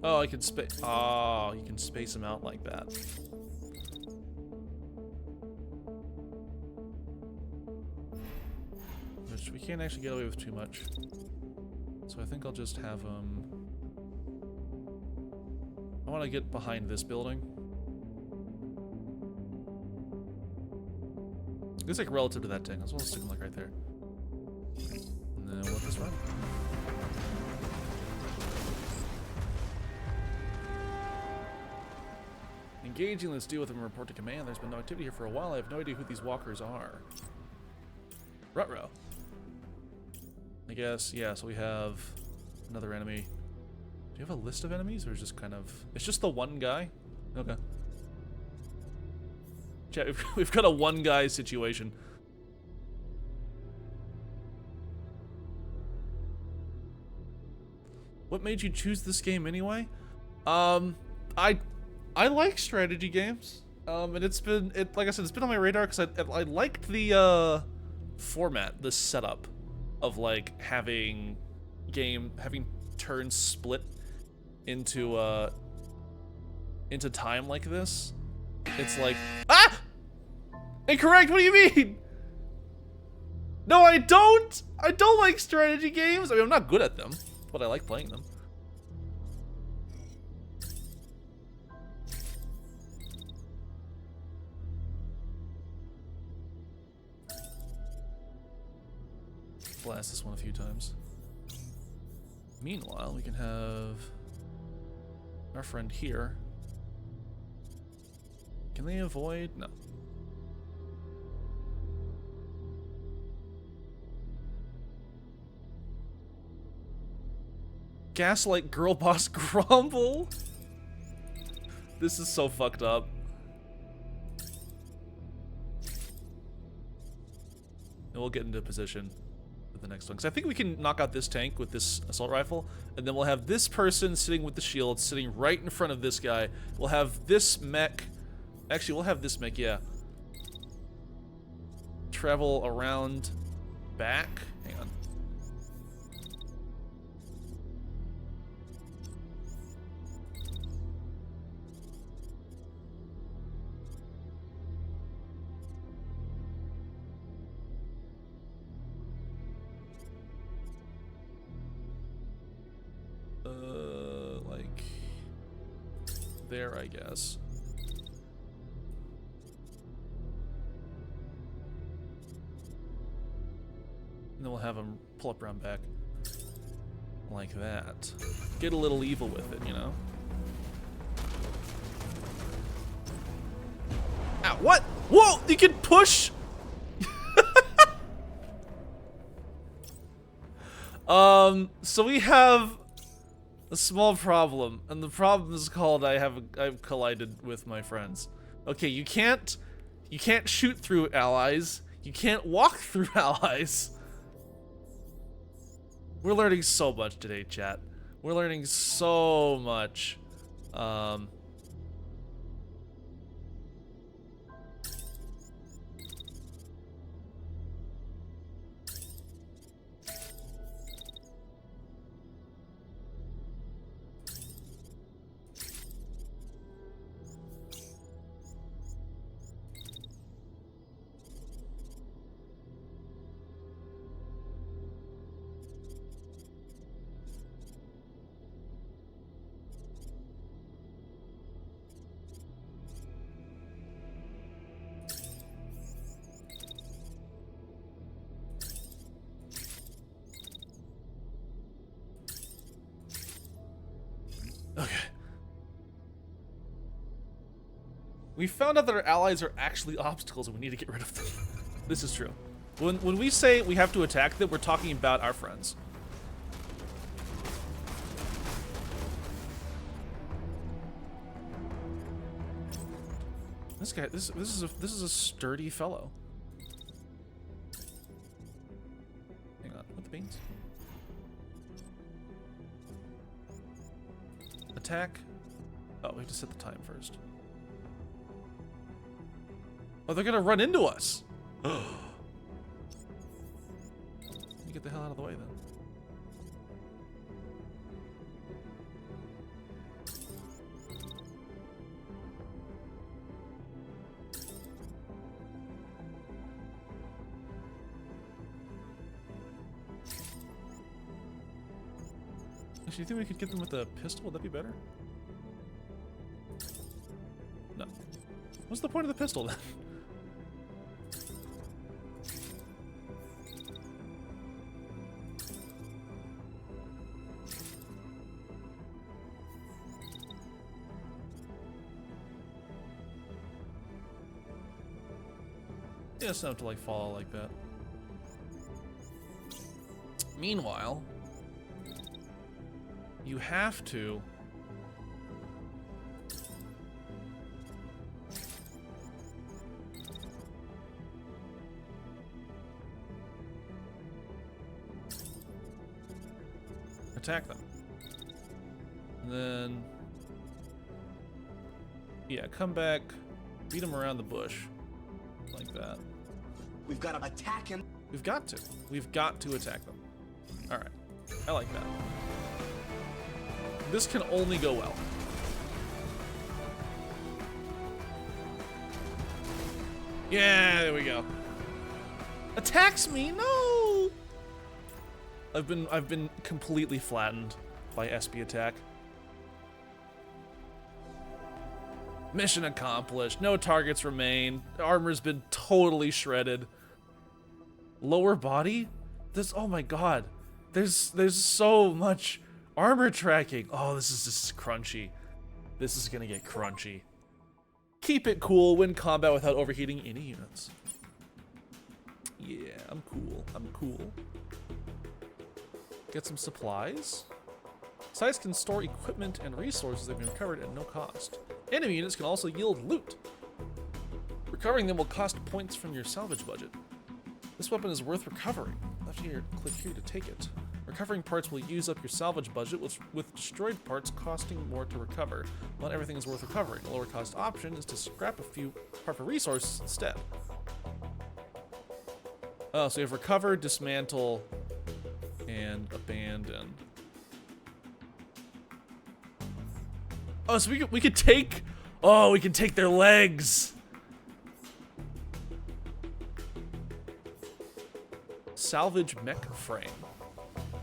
Oh, I can space. Oh, you can space them out like that. Which we can't actually get away with too much. So I think I'll just have them. I want to get behind this building. It's like relative to that thing. As well as stick them like right there. And then we'll let this run. Engaging, let's deal with them and report to command. There's been no activity here for a while. I have no idea who these walkers are. Ruh-roh. I guess, yeah, so we have another enemy. Do you have a list of enemies, or is just kind of... It's just the one guy? Okay. Chat, we've got a one guy situation. What made you choose this game anyway? I like strategy games, and it's been like I said, it's been on my radar because I liked the format, the setup of like having turns split into time like this. It's like incorrect. What do you mean? No, I don't. I don't like strategy games. I mean, I'm not good at them, but I like playing them. Blast this one a few times. Meanwhile, we can have our friend here. Can they avoid? No. Gaslight girl boss grumble. This is so fucked up. And we'll get into position with the next one. Because I think we can knock out this tank with this assault rifle. And then we'll have this person sitting with the shield, sitting right in front of this guy. We'll have this mech. Actually, we'll have this mech, yeah. Travel around back. Hang on. Like there, I guess. And then we'll have him pull up around back like that. Get a little evil with it, you know? Ow, what? Whoa, you can push! So we have a small problem, and the problem is called I've collided with my friends. Okay, you can't shoot through allies. You can't walk through allies. We're learning so much today, chat. We're learning so much. Okay. We found out that our allies are actually obstacles and we need to get rid of them. This is true. When we say we have to attack them, we're talking about our friends. This guy, this is a sturdy fellow. Hang on, what the beans? Attack. Oh, we have to set the time first. Oh, they're gonna run into us. You get the hell out of the way then. Actually, do you think we could get them with a pistol? Would that be better? No. What's the point of the pistol then? Yeah, it's not to like fall like that. Meanwhile, you have to attack them. And then yeah, come back, beat them around the bush like that. We've got to attack him. We've got to. We've got to attack them. Alright. I like that. This can only go well. Yeah, there we go. Attacks me! No! I've been completely flattened by SB attack. Mission accomplished. No targets remain. Armor's been totally shredded. Lower body? This, oh my god. There's so much armor tracking. Oh, this is just crunchy. This is gonna get crunchy. Keep it cool. Win combat without overheating any units. Yeah, I'm cool. I'm cool. Get some supplies. Sites can store equipment and resources they've been recovered at no cost. Enemy units can also yield loot. Recovering them will cost points from your salvage budget. This weapon is worth recovering. Left here, click here to take it. Recovering parts will use up your salvage budget, with destroyed parts costing more to recover. Not everything is worth recovering. A lower cost option is to scrap a few part of resources instead. Oh, so you have recover, dismantle, and abandon. Oh, so we could take... Oh, we can take their legs! Salvage mech frame.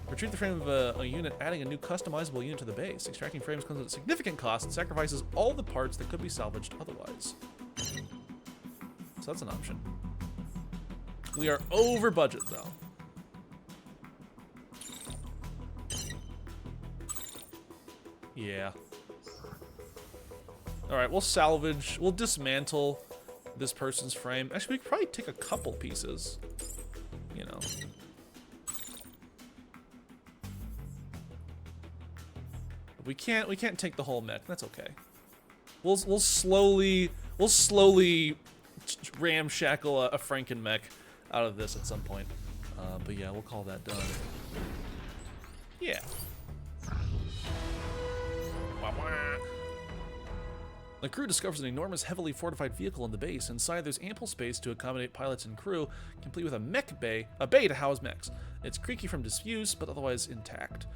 Retrieve the frame of a unit, adding a new customizable unit to the base. Extracting frames comes at a significant cost and sacrifices all the parts that could be salvaged otherwise. So that's an option. We are over budget, though. Yeah. Alright, we'll salvage, we'll dismantle this person's frame. Actually, we could probably take a couple pieces. You know. But we can't take the whole mech. That's okay. We'll slowly ramshackle a Franken mech out of this at some point. But yeah, we'll call that done. Yeah. The crew discovers an enormous, heavily fortified vehicle in the base. Inside, there's ample space to accommodate pilots and crew, complete with a mech bay, a bay to house mechs. It's creaky from disuse, but otherwise intact.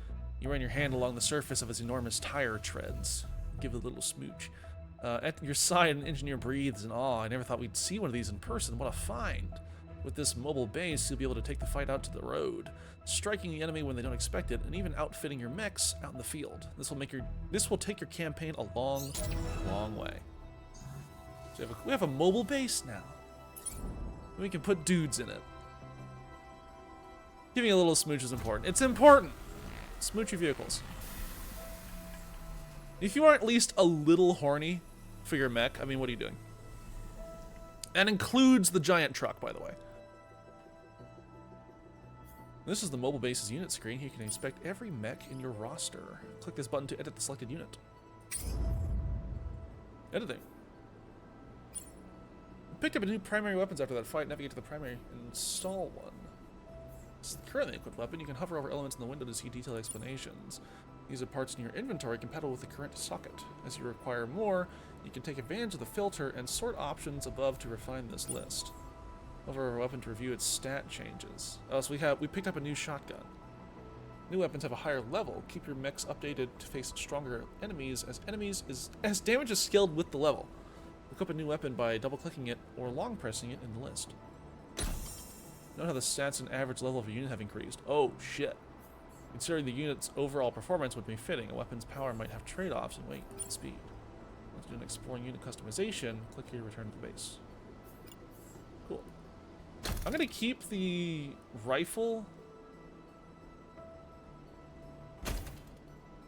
You run your hand along the surface of its enormous tire treads. Give it a little smooch. At your side, an engineer breathes in awe. I never thought we'd see one of these in person. What a find. With this mobile base, you'll be able to take the fight out to the road, striking the enemy when they don't expect it, and even outfitting your mechs out in the field. This will take your campaign a long, long way. So we have a mobile base now. We can put dudes in it. Giving a little smooch is important. It's important! Smoochy vehicles. If you aren't at least a little horny for your mech, I mean, what are you doing? That includes the giant truck, by the way. This is the mobile base's unit screen. Here you can inspect every mech in your roster. Click this button to edit the selected unit. Editing. Picked up a new primary weapons after that fight. Navigate to the primary and install one. This is the currently equipped weapon. You can hover over elements in the window to see detailed explanations. These are parts in your inventory compatible with the current socket. As you require more, you can take advantage of the filter and sort options above to refine this list. Hover over a weapon to review its stat changes. Oh, so we picked up a new shotgun. New weapons have a higher level. Keep your mechs updated to face stronger enemies, as damage is scaled with the level. Equip a new weapon by double-clicking it or long pressing it in the list. Note how the stats and average level of a unit have increased. Oh shit. Considering the unit's overall performance would be fitting, a weapon's power might have trade-offs in weight and speed. Let's do an exploring unit customization. Click here to return to the base. Cool. I'm gonna keep the rifle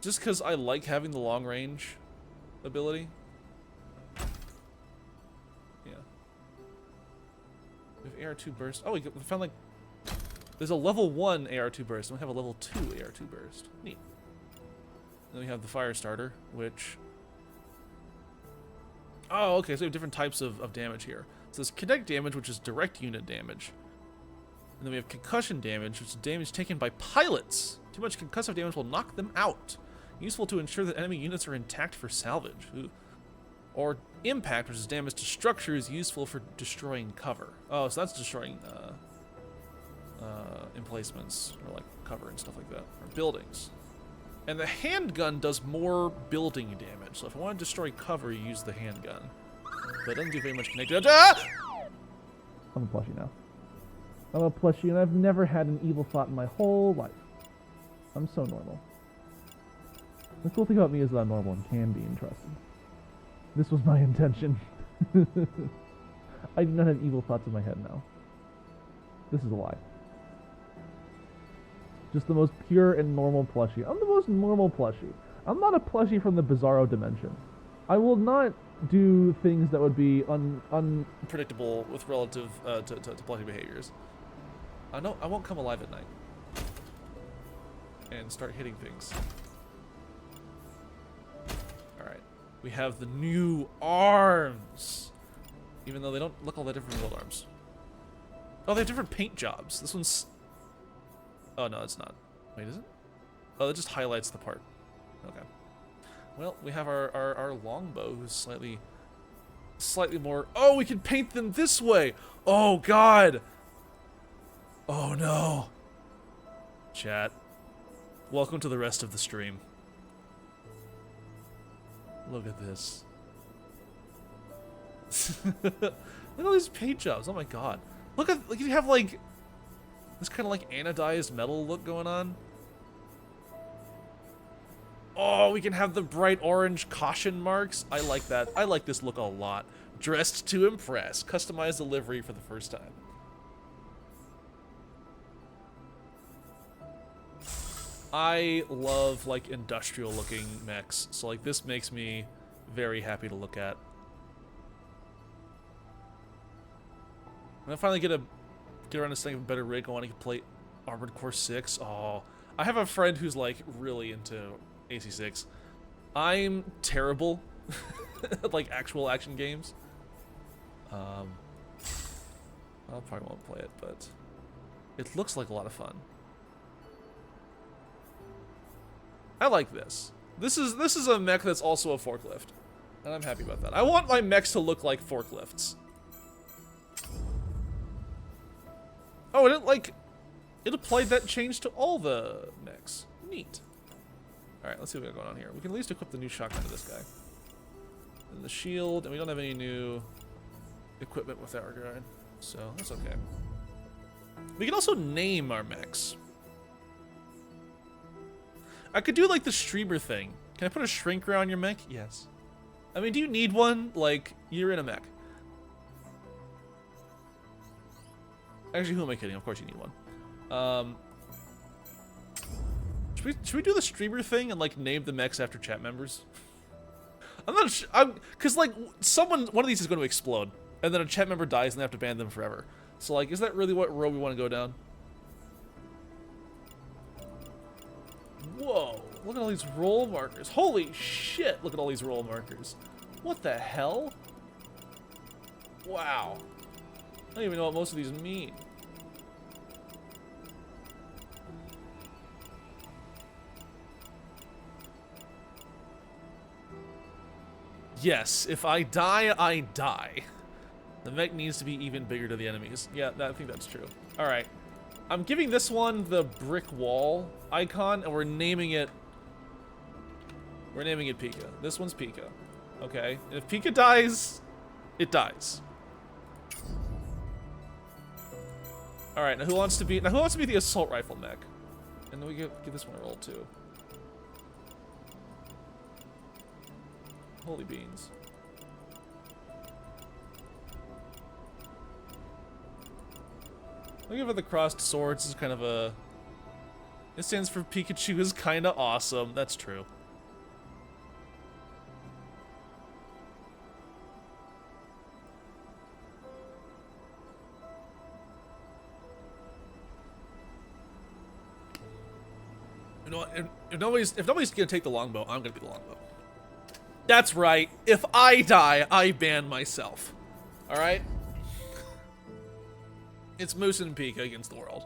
just because I like having the long range ability. Yeah. We have AR2 burst. Oh, we found like there's a level 1 AR2 burst, and we have a level 2 AR2 burst. Neat. Then we have the fire starter, which... Oh, okay, so we have different types of damage here. So there's kinetic damage, which is direct unit damage. And then we have concussion damage, which is damage taken by pilots. Too much concussive damage will knock them out. Useful to ensure that enemy units are intact for salvage. Ooh. Or impact, which is damage to structures, useful for destroying cover. Oh, so that's destroying emplacements, or like cover and stuff like that, or buildings. And the handgun does more building damage, so if I want to destroy cover, you use the handgun. But it doesn't do very much connected. Ah! I'm a plushie now. I'm a plushie, and I've never had an evil thought in my whole life. I'm so normal. The cool thing about me is that I'm normal and can be entrusted. This was my intention. I do not have evil thoughts in my head now. This is a lie. Just the most pure and normal plushie. I'm the most normal plushie. I'm not a plushie from the Bizarro dimension. I will not do things that would be unpredictable with relative to plushie behaviors. I won't come alive at night and start hitting things. Alright. We have the new arms. Even though they don't look all that different from the old arms. Oh, they have different paint jobs. This one's... Oh, no, it's not. Wait, is it? Oh, it just highlights the part. Okay. Well, we have our longbow, who's slightly more... Oh, we can paint them this way! Oh, God! Oh, no. Chat. Welcome to the rest of the stream. Look at this. Look at all these paint jobs. Oh, my God. Look, you have, like... This kind of like anodized metal look going on. Oh, we can have the bright orange caution marks. I like that. I like this look a lot. Dressed to impress. Customized delivery for the first time. I love like industrial looking mechs. So like this makes me very happy to look at. I'm gonna finally get around this thing with a better rig. I want to play Armored Core 6. Oh, I have a friend who's like really into AC6. I'm terrible at like actual action games. I probably won't play it, but it looks like a lot of fun. I like this. This is a mech that's also a forklift, and I'm happy about that. I want my mechs to look like forklifts. Oh, it applied that change to all the mechs. Neat. Alright, let's see what we got going on here. We can at least equip the new shotgun to this guy. And the shield, and we don't have any new equipment with our guard, so that's okay. We can also name our mechs. I could do like the streamer thing. Can I put a shrink ray on your mech? Yes. I mean, do you need one? Like, you're in a mech. Actually, who am I kidding? Of course you need one. Should we do the streamer thing and like name the mechs after chat members? I'm not sure. Cause like one of these is going to explode, and then a chat member dies and they have to ban them forever. So like, is that really what road we want to go down? Whoa! Look at all these roll markers. Holy shit! Look at all these roll markers. What the hell? Wow. I don't even know what most of these mean. Yes, if I die, I die. The mech needs to be even bigger to the enemies. Yeah, I think that's true. Alright. I'm giving this one the brick wall icon, and we're naming it Pika. This one's Pika. Okay. And if Pika dies, it dies. Alright, now who wants to be the assault rifle mech? And then we give this one a roll too. Holy beans. Looking for the crossed swords is kind of a... It stands for Pikachu is kind of awesome. That's true. You know what? If nobody's gonna take the longbow, I'm gonna be the longbow. That's right. If I die, I ban myself. All right. It's Moose and Pika against the world.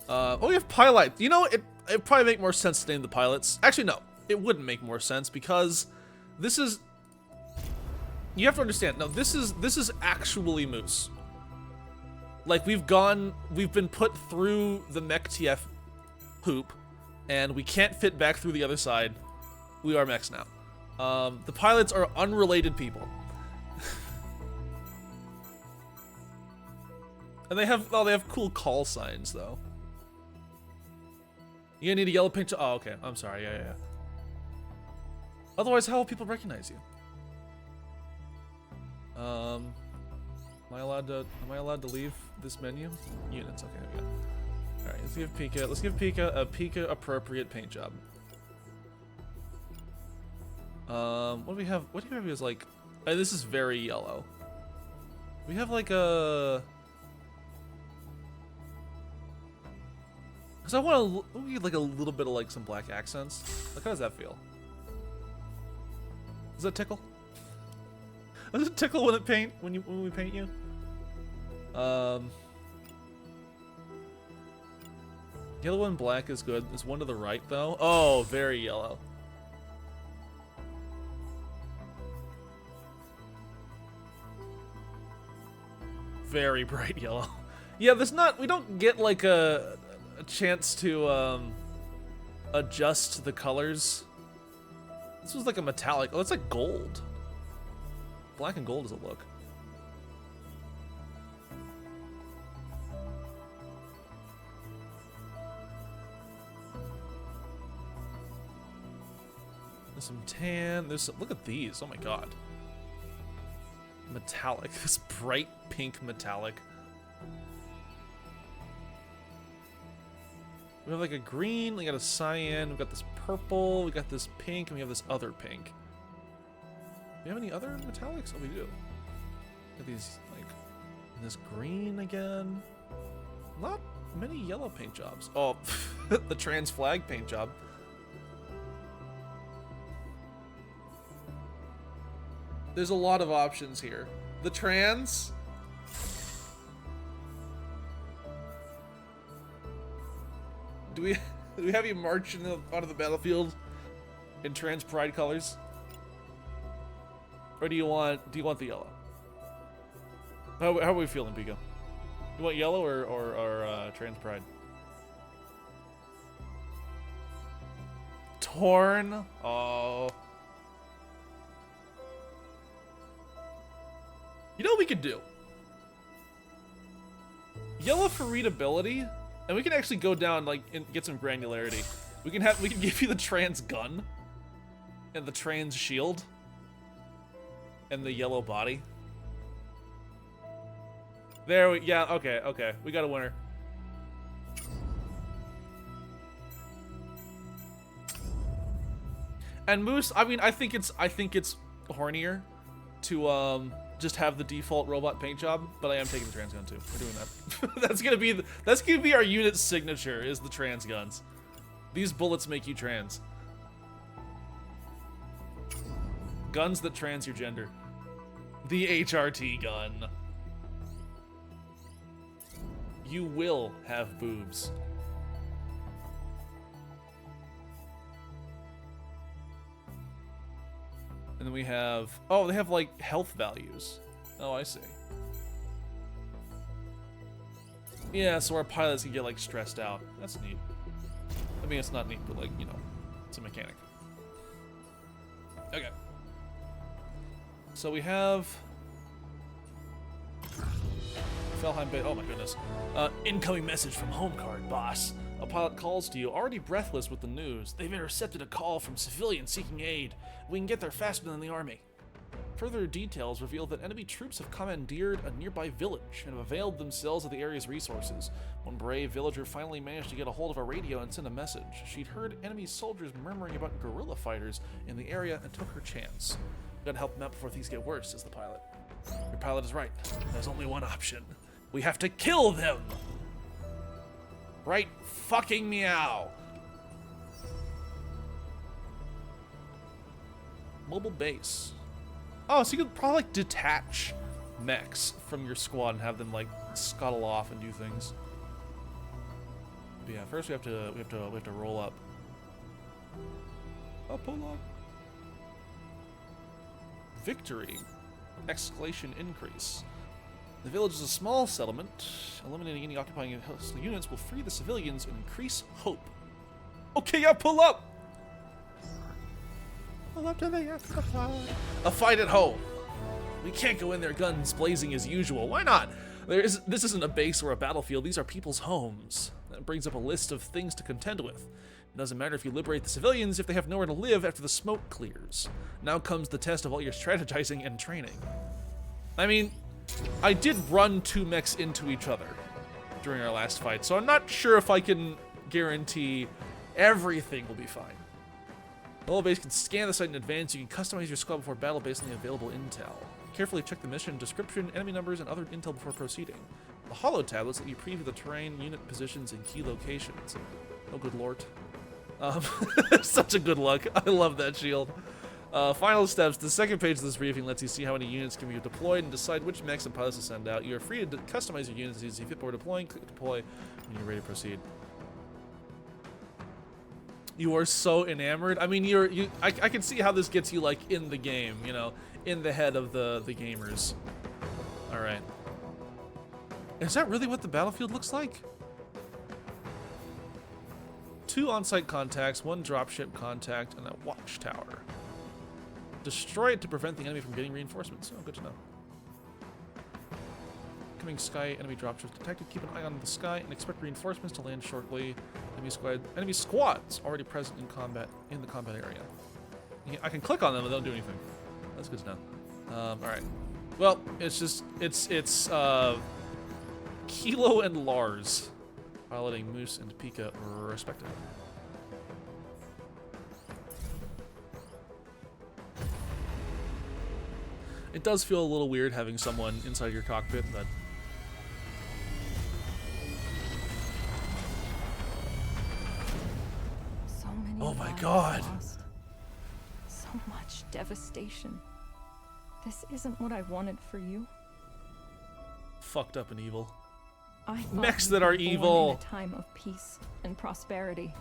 Oh, we have pilot. You know, it'd probably make more sense to name the pilots. Actually, no, it wouldn't make more sense because this is. You have to understand. No, this is actually Moose. Like we've been put through the mech TF hoop, and we can't fit back through the other side. We are mechs now. The pilots are unrelated people. And they have cool call signs though. You gonna need a yellow paint job? Oh, okay. I'm sorry. Yeah. Otherwise, how will people recognize you? Am I allowed to leave this menu? Units. Okay, there we go. All right, let's give Pika a Pika appropriate paint job. What do we have? What do you have as like? This is very yellow. We have like a. Cause I want to get like a little bit of like some black accents. Like, how does that feel? Does that tickle? Does it tickle when we paint you? Yellow and black is good. There's one to the right though. Oh, very yellow. Very bright yellow. Yeah, we don't get like a chance to adjust the colors. This was like a metallic. Oh, it's like gold. Black and gold does it look? There's some tan. Look at these. Oh my god. Metallic. This bright pink metallic. We have like a green, we got a cyan, we got this purple, we got this pink, and we have this other pink. Do we have any other metallics? Oh, we do. Got these, like, this green again. Not many yellow paint jobs. Oh, the trans flag paint job. There's a lot of options here. The trans... Do we have you march onto the battlefield in trans pride colors? Or do you want the yellow? How are we feeling, Pika? You want yellow or trans pride? Torn? Oh. You know what we could do? Yellow for readability. And we can actually go down like and get some granularity. We can give you the trans gun and the trans shield and the yellow body. Yeah, okay. We got a winner. And Moose, I mean, I think it's hornier to just have the default robot paint job, but I am taking the trans gun too. We're doing that. that's gonna be our unit signature, is the trans guns. These bullets make you trans. Guns that trans your gender. The HRT gun. You will have boobs. And then we have, oh, they have like health values. Oh, I see. Yeah, so our pilots can get like stressed out. That's neat. I mean, it's not neat, but like, you know, it's a mechanic. Okay. So we have Felheim Bay. Oh my goodness. Incoming message from home card, boss. A pilot calls to you, already breathless with the news. They've intercepted a call from civilians seeking aid. We can get there faster than the army. Further details reveal that enemy troops have commandeered a nearby village and have availed themselves of the area's resources. One brave villager finally managed to get a hold of a radio and send a message. She'd heard enemy soldiers murmuring about guerrilla fighters in the area and took her chance. We gotta help them out before things get worse, says the pilot. Your pilot is right. There's only one option. We have to kill them! Right fucking meow. Mobile base. Oh, so you could probably like detach mechs from your squad and have them like scuttle off and do things. But yeah, first we have to roll up. Oh, pull up. Victory! Exclamation increase. The village is a small settlement. Eliminating any occupying hostile units will free the civilians and increase hope. Okay, yeah, pull up! Pull up to the a fight at home. We can't go in there guns blazing as usual. Why not? This isn't a base or a battlefield. These are people's homes. That brings up a list of things to contend with. It doesn't matter if you liberate the civilians if they have nowhere to live after the smoke clears. Now comes the test of all your strategizing and training. I mean, I did run 2 mechs into each other during our last fight, so I'm not sure if I can guarantee everything will be fine. The whole base can scan the site in advance. You can customize your squad before battle based on the available intel. Carefully check the mission description, enemy numbers, and other intel before proceeding. The holo tablets let you preview the terrain, unit positions, and key locations. Oh, good lord. Such a good look. I love that shield. Final steps. The second page of this briefing lets you see how many units can be deployed and decide which mechs and pilots to send out. You are free to customize your units as you see fit before deploying. Click deploy when you're ready to proceed. You are so enamored. I mean, I can see how this gets you like in the game, you know, in the head of the gamers. All right. Is that really what the battlefield looks like? 2 on-site contacts, 1 dropship contact, and a watchtower. Destroy it to prevent the enemy from getting reinforcements. Oh, good to know. Incoming sky enemy dropships detected. Keep an eye on the sky and expect reinforcements to land shortly. Enemy squads already present in combat in the combat area. I can click on them, but they don't do anything. That's good to know. All right. Well, it's Kilo and Lars piloting Moose and Pika respectively. It does feel a little weird having someone inside your cockpit, but so many oh my lives god. Lost. So much devastation. This isn't what I wanted for you. Fucked up and evil. I thought Mechs you that were are born evil. in a time of peace and prosperity.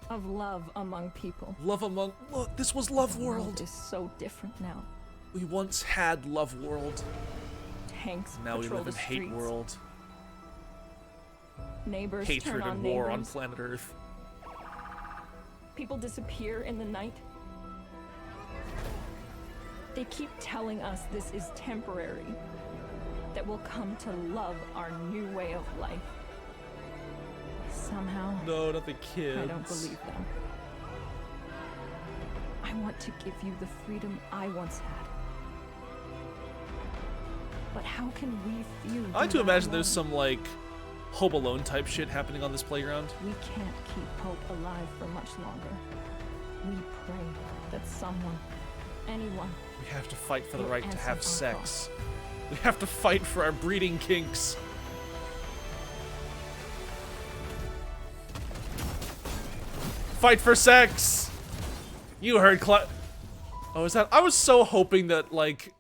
Of love among people. Love among... Look, this was Love The World. is so different now. We once had Love World. Tanks Now we patrol live in the Hate streets. World. Neighbors Hatred turn on and war on neighbors. planet Earth. People disappear in the night. They keep telling us this is temporary. That we'll come to love our new way of life. Somehow, No, not the kids. I don't believe them. I want to give you the freedom I once had. But how can we feel? I like to imagine there's some, like, Home Alone type shit happening on this playground. We can't keep hope alive for much longer. We pray that someone, anyone, We have to fight for the will right to answer have our sex. We have to fight for our breeding kinks. Fight for sex! You heard Oh, is that? I was so hoping that, like,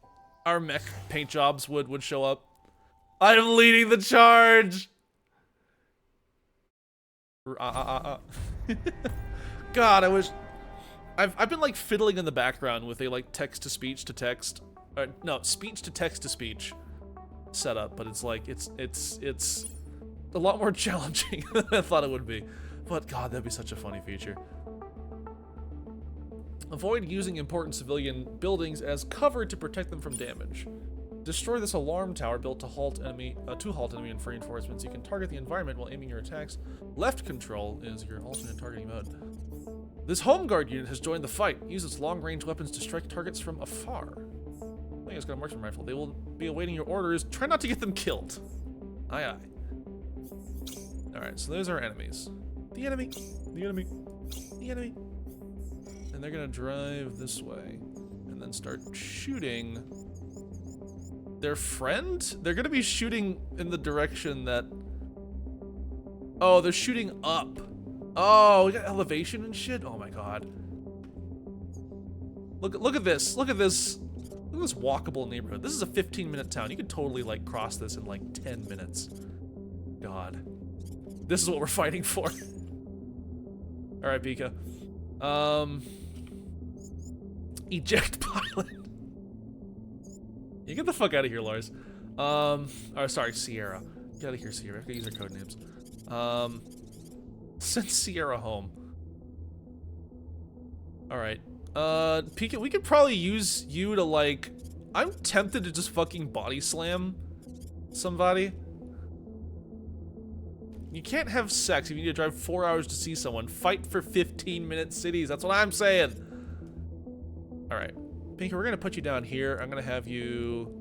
our mech paint jobs would show up. I'm leading the charge! God, I wish... I've been, like, fiddling in the background with a, like, text-to-speech to text... no, speech-to-text to speech setup, but it's, like, it's a lot more challenging than I thought it would be. But, God, that'd be such a funny feature. Avoid using important civilian buildings as cover to protect them from damage. Destroy this alarm tower built to halt enemy and free reinforcements. You can target the environment while aiming your attacks. Left control is your alternate targeting mode. This home guard unit has joined the fight. Use its long-range weapons to strike targets from afar. I think it's got a marksman rifle. They will be awaiting your orders. Try not to get them killed. Aye aye. Alright, so those are our enemies. The enemy. The enemy. The enemy. And they're gonna drive this way. And then start shooting their friend? They're gonna be shooting in the direction that... Oh, they're shooting up. Oh, we got elevation and shit? Oh my god. Look at this. Look at this. Look at this walkable neighborhood. This is a 15-minute town. You could totally, like, cross this in, like, 10 minutes. God. This is what we're fighting for. Alright, Pika. Eject pilot. You get the fuck out of here, Lars. Oh, sorry, Sierra. Get out of here, Sierra. I have to use their code names. Send Sierra home. Alright. Pika, we could probably use you to, like... I'm tempted to just fucking body slam somebody. You can't have sex if you need to drive 4 hours to see someone. Fight for 15-minute cities. That's what I'm saying. Alright. Pinker, we're gonna put you down here. I'm gonna have you...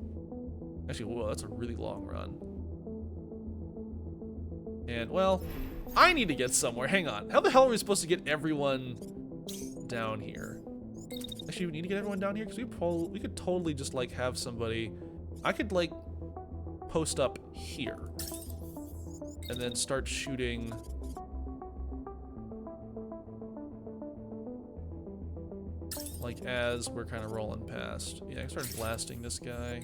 Actually, whoa, that's a really long run. And, well, I need to get somewhere. Hang on. How the hell are we supposed to get everyone down here? Actually, we need to get everyone down here? Because we could totally just, like, have somebody... I could, like, post up here. And then start shooting... like, as we're kind of rolling past. Yeah, I can start blasting this guy.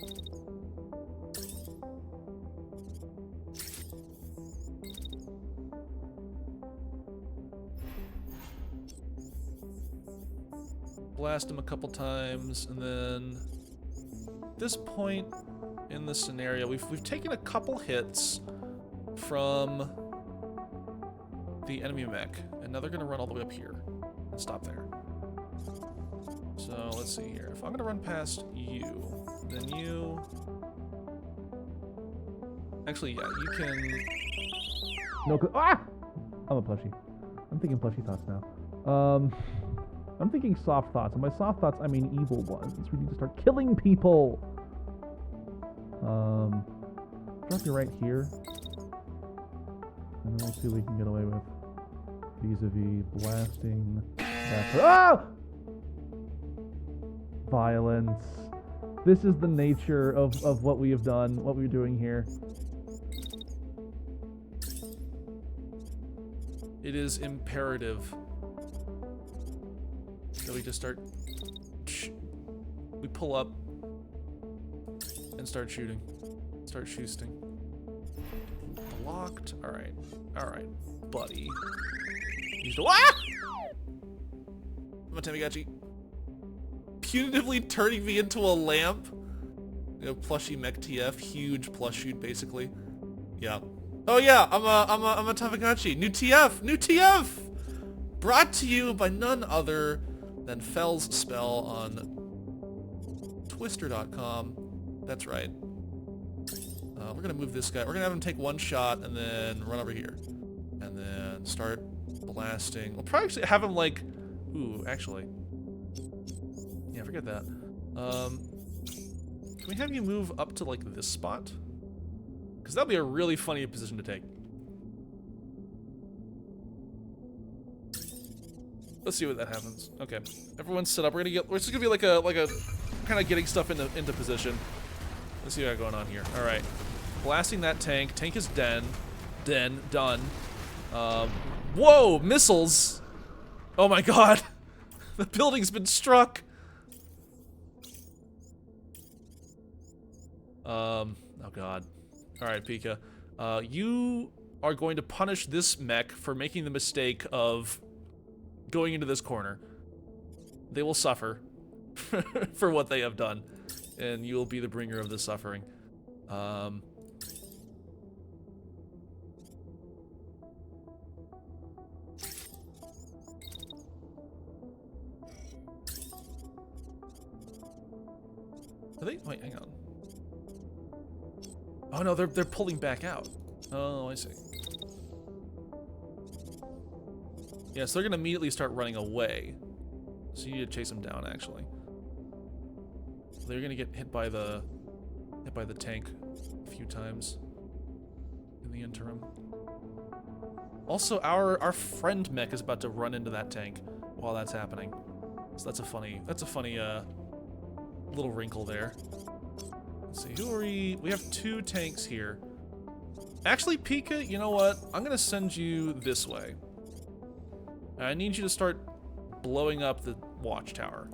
Blast him a couple times, and then... at this point in the scenario, we've taken a couple hits from the enemy mech, and now they're gonna run all the way up here and stop there. So let's see here. If I'm gonna run past you, then you... Actually, yeah, you can... No, ah! I'm a plushie. I'm thinking plushie thoughts now. I'm thinking soft thoughts, and by soft thoughts, I mean evil ones. We need to start killing people! Drop you right here. And then we'll see what we can get away with. Vis-a-vis blasting back. Ah! Violence. This is the nature of what we have done, what we're doing here. It is imperative that we just start... we pull up and start shooting. Start shooting. Blocked. Alright. Alright, buddy. Used to... Ah! I'm a Tamagotchi. Punitively turning me into a lamp. You know, plushie mech TF, huge plush shoot basically. Yeah. Oh yeah, I'm a Tamagotchi. New TF! Brought to you by none other than Fell's Spell on Twister.com. That's right. We're gonna move this guy. We're gonna have him take one shot and then run over here. And then start blasting. We'll probably actually have him like... Ooh, actually. Yeah, forget that. Can we have you move up to like this spot? Because that'd be a really funny position to take. Let's see what that happens. Okay, everyone's set up. We're just gonna be like a kind of getting stuff into position. Let's see what I got going on here. All right, blasting that tank. Tank is done. Whoa, missiles! Oh my god, the building's been struck. Oh god. All right, Pika. You are going to punish this mech for making the mistake of going into this corner. They will suffer for what they have done, and you will be the bringer of the suffering. Are they? Wait, hang on. Oh no, they're pulling back out. Oh, I see. Yeah, so they're gonna immediately start running away. So you need to chase them down, actually. They're gonna get hit by the tank a few times in the interim. Also, our friend mech is about to run into that tank while that's happening. So that's a funny little wrinkle there. Let's see, who are we? We have 2 tanks here. Actually, Pika, you know what? I'm gonna send you this way. I need you to start blowing up the watchtower.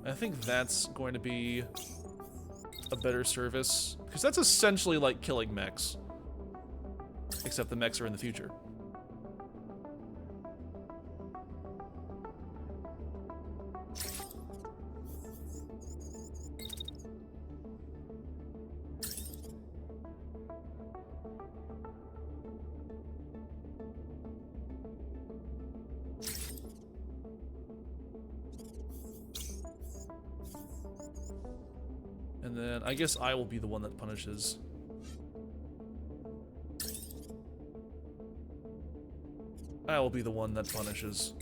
I think that's going to be a better service, because that's essentially like killing mechs. Except the mechs are in the future. And then I guess I will be the one that punishes. I will be the one that punishes.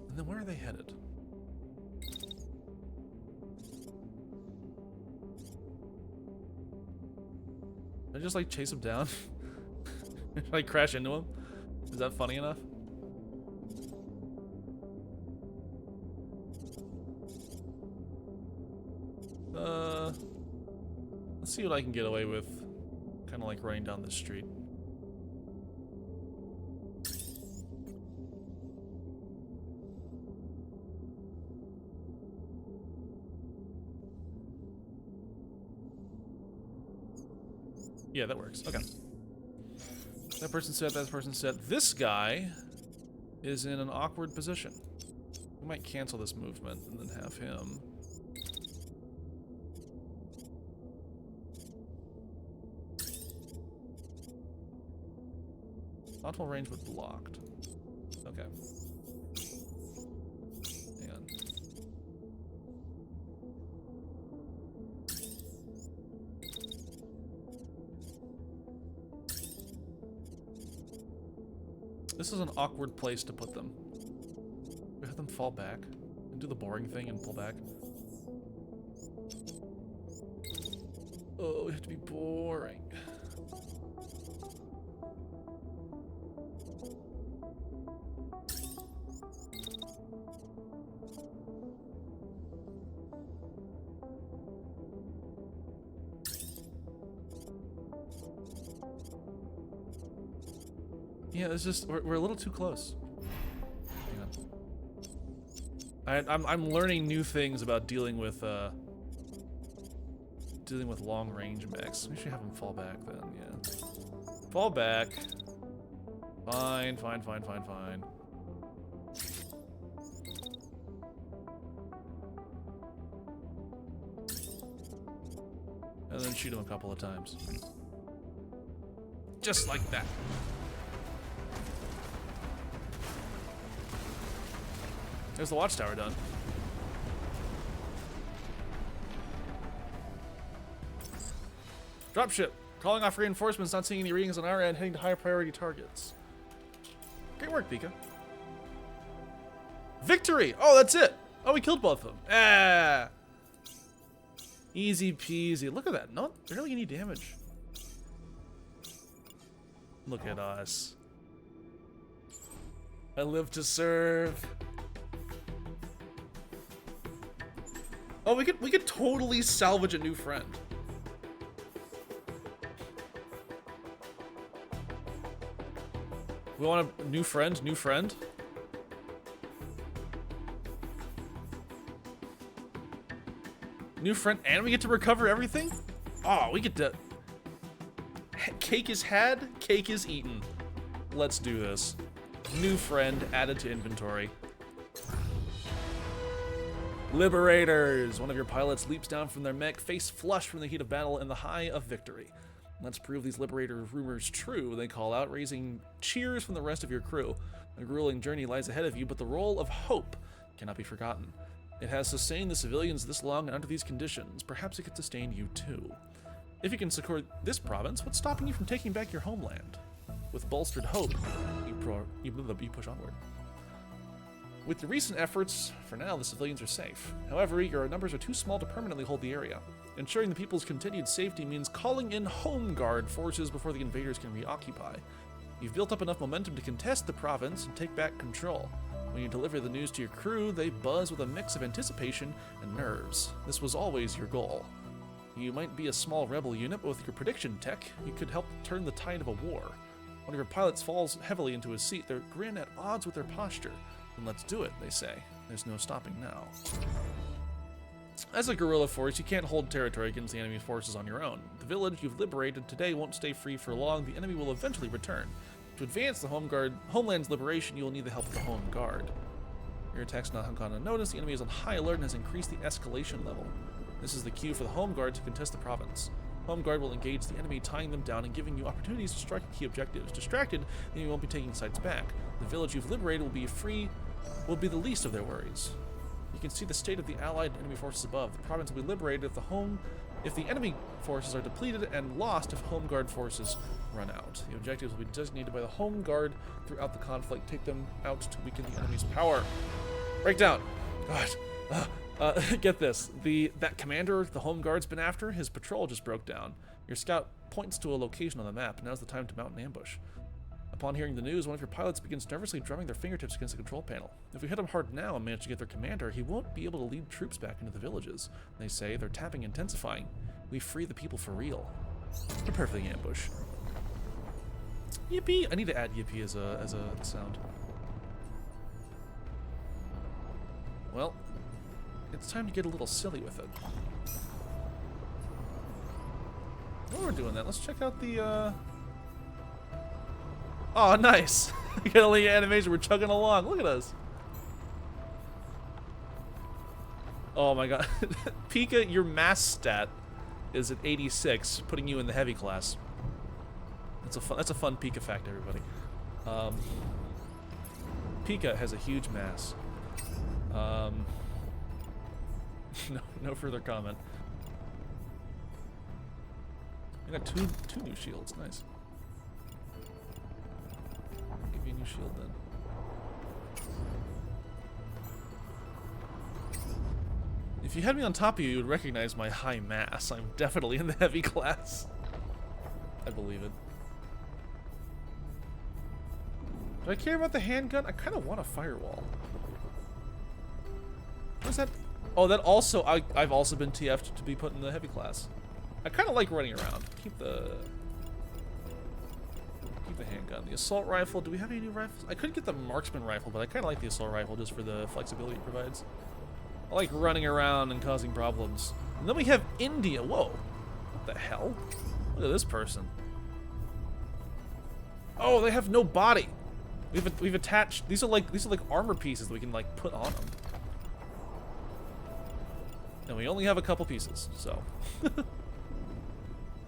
And then where are they headed? Did I just like chase them down? Like crash into them? Is that funny enough? Let's see what I can get away with. Kind of like running down the street. Yeah, that works. Okay. That person said, that person said. This guy is in an awkward position. We might cancel this movement and then have him. Optimal range but blocked. Okay. Hang on. This is an awkward place to put them. We have them fall back and do the boring thing and pull back. Oh, we have to be boring. Yeah, it's just we're a little too close. Hang on. I'm learning new things about dealing with long range mechs. We should have them fall back then. Yeah, fall back. Fine, fine, fine, fine, fine. And then shoot him a couple of times. Just like that. There's the watchtower done. Dropship. Calling off reinforcements, not seeing any readings on our end, heading to higher priority targets. Great work, Pika. Victory! Oh, that's it! Oh, we killed both of them. Ah! Easy peasy. Look at that. Not barely any damage. Look at us. I live to serve. Oh, we could totally salvage a new friend. We want a new friend, new friend. New friend, and we get to recover everything? Oh, we get to... Cake is had, cake is eaten. Let's do this. New friend added to inventory. Liberators! One of your pilots leaps down from their mech, face flush from the heat of battle in the high of victory. Let's prove these Liberator rumors true, they call out, raising cheers from the rest of your crew. A grueling journey lies ahead of you, but the role of hope cannot be forgotten. It has sustained the civilians this long and under these conditions. Perhaps it could sustain you too. If you can secure this province, what's stopping you from taking back your homeland? With bolstered hope, you push onward. With the recent efforts, for now the civilians are safe. However, your numbers are too small to permanently hold the area. Ensuring the people's continued safety means calling in Home Guard forces before the invaders can reoccupy. You've built up enough momentum to contest the province and take back control. When you deliver the news to your crew, they buzz with a mix of anticipation and nerves. This was always your goal. You might be a small rebel unit, but with your prediction tech, you could help turn the tide of a war. One of your pilots falls heavily into his seat. Their grin at odds with their posture. Then let's do it, they say. There's no stopping now. As a guerrilla force, you can't hold territory against the enemy's forces on your own. The village you've liberated today won't stay free for long. The enemy will eventually return. To advance the homeland's liberation, you will need the help of the Home Guard. Your attack's not gone unnoticed. The enemy is on high alert and has increased the escalation level. This is the cue for the Home Guard to contest the province. Home Guard will engage the enemy, tying them down and giving you opportunities to strike key objectives. Distracted, the enemy won't be taking sites back. The village you've liberated will be the least of their worries. You can see the state of the allied and enemy forces above. The province will be liberated if the enemy forces are depleted, and lost if Home Guard forces run out. The objectives will be designated by the Home Guard throughout the conflict. Take them out to weaken the enemy's power. Breakdown. God. Get this. That commander the Home Guard's been after, his patrol just broke down. Your scout points to a location on the map. Now's the time to mount an ambush. Upon hearing the news, one of your pilots begins nervously drumming their fingertips against the control panel. If we hit him hard now and manage to get their commander, he won't be able to lead troops back into the villages. They say their tapping intensifying. We free the people for real. Prepare for the ambush. Yippee! I need to add yippee as a sound. Well, it's time to get a little silly with it. While we're doing that, let's check out the Oh, nice! We got a little animation, we're chugging along. Look at us. Oh my god. Pika, your mass stat is at 86, putting you in the heavy class. That's a fun Pika fact, everybody. Pika has a huge mass. No further comment. I got two new shields, nice. Give me a new shield then. If you had me on top of you, you would recognize my high mass. I'm definitely in the heavy class. I believe it. Do I care about the handgun? I kind of want a firewall. What is that? Oh, that also, I've also been TF'd to be put in the heavy class. I kind of like running around. Keep the handgun. The assault rifle, do we have any new rifles? I could get the marksman rifle, but I kind of like the assault rifle just for the flexibility it provides. I like running around and causing problems. And then we have India. Whoa. What the hell? Look at this person. Oh, they have no body. We've attached, these are like armor pieces that we can like put on them. And we only have a couple pieces, so.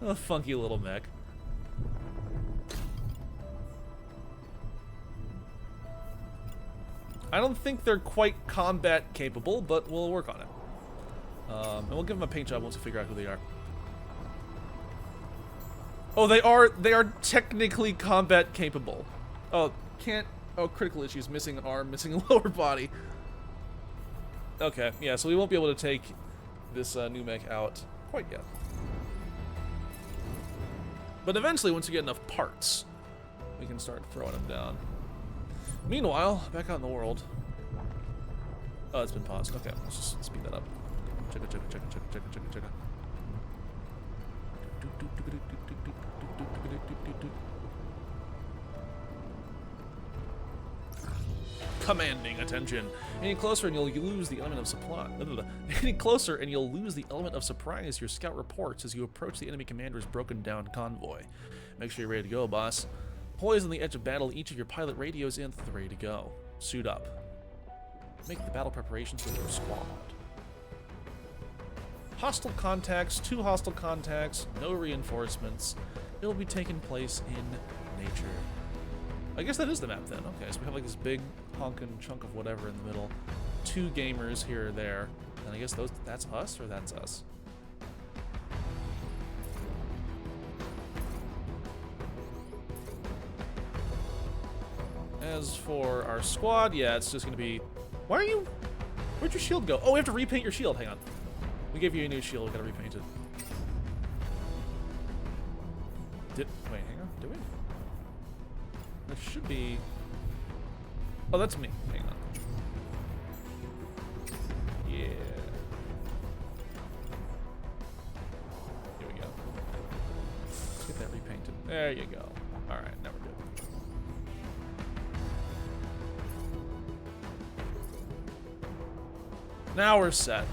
A funky little mech. I don't think they're quite combat capable, but we'll work on it. And we'll give them a paint job once we figure out who they are. Oh, they are technically combat capable. Oh, critical issues, missing an arm, missing a lower body. Okay, yeah, so we won't be able to take this new mech out quite yet. But eventually, once we get enough parts, we can start throwing them down. Meanwhile, back out in the world. Oh, it's been paused. Okay, let's just speed that up. Chugga. Commanding attention. Any closer and you'll lose the element of supply. Any closer and you'll lose the element of surprise. Your scout reports as you approach the enemy commander's broken down convoy. Make sure you're ready to go, boss. Poised on the edge of battle, each of your pilot radios in, ready to go. Suit up. Make the battle preparations with your squad. Hostile contacts, 2 hostile contacts, no reinforcements. It'll be taking place in nature. I guess that is the map then. Okay, so we have like this big honkin' chunk of whatever in the middle. 2 gamers here or there. And I guess that's us or that's us. As for our squad, yeah, it's just gonna be... Why are you... Where'd your shield go? Oh, we have to repaint your shield. Hang on. We gave you a new shield. We gotta repaint it. Wait, hang on. Do we? That should be... Oh, that's me. Hang on. Yeah. Here we go. Let's get that repainted. There you go. Alright, now we're good. Now we're set.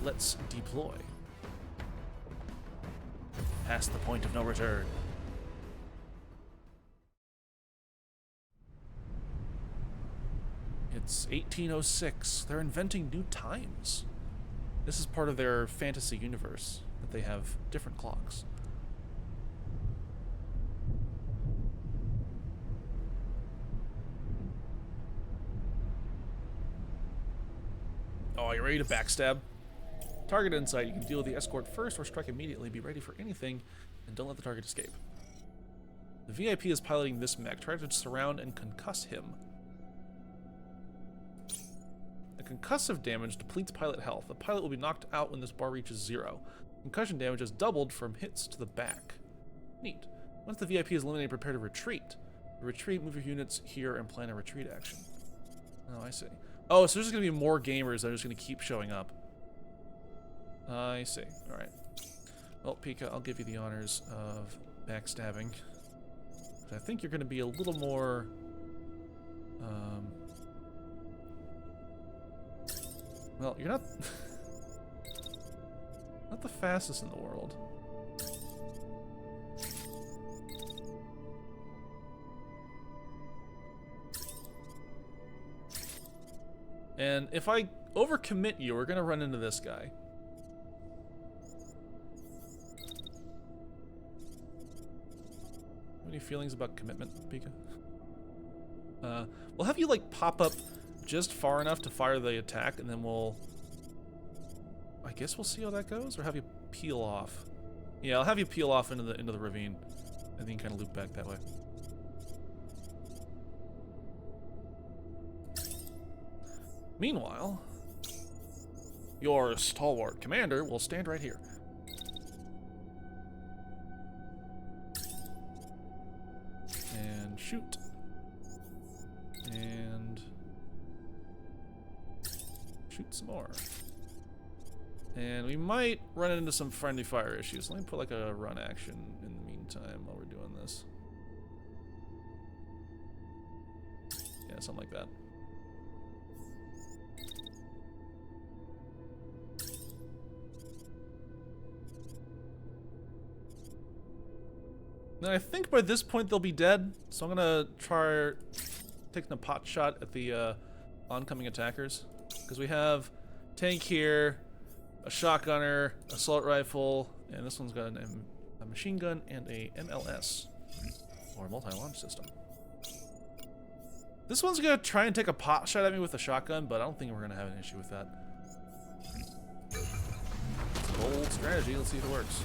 Let's deploy. Past the point of no return. It's 1806. They're inventing new times. This is part of their fantasy universe, that they have different clocks. Oh, are you ready to backstab? Target insight. You can deal with the escort first or strike immediately. Be ready for anything, and don't let the target escape. The VIP is piloting this mech. Try to surround and concuss him. The concussive damage depletes pilot health. The pilot will be knocked out when this bar reaches 0. Concussion damage is doubled from hits to the back. Neat. Once the VIP is eliminated, prepare to retreat. Retreat, move your units here, and plan a retreat action. Oh, I see. Oh, so there's just going to be more gamers that are just going to keep showing up. I see. Alright. Well, Pika, I'll give you the honors of backstabbing. But I think you're going to be a little more... Well, you're not... not the fastest in the world. And if I overcommit you, we're going to run into this guy. Any feelings about commitment, Pika? We'll have you like pop up just far enough to fire the attack, and then we'll... I guess we'll see how that goes, or have you peel off? Yeah, I'll have you peel off into the ravine, and then kind of loop back that way. Meanwhile, your stalwart commander will stand right here. And shoot. And shoot some more. And we might run into some friendly fire issues. Let me put like a run action in the meantime while we're doing this. Yeah, something like that. Now I think by this point they'll be dead, so I'm gonna try taking a pot shot at the oncoming attackers. Because we have tank here, a shotgunner, assault rifle, and this one's got a machine gun and a MLS, or multi-launch system. This one's gonna try and take a pot shot at me with a shotgun, but I don't think we're gonna have an issue with that. It's a bold strategy, let's see if it works.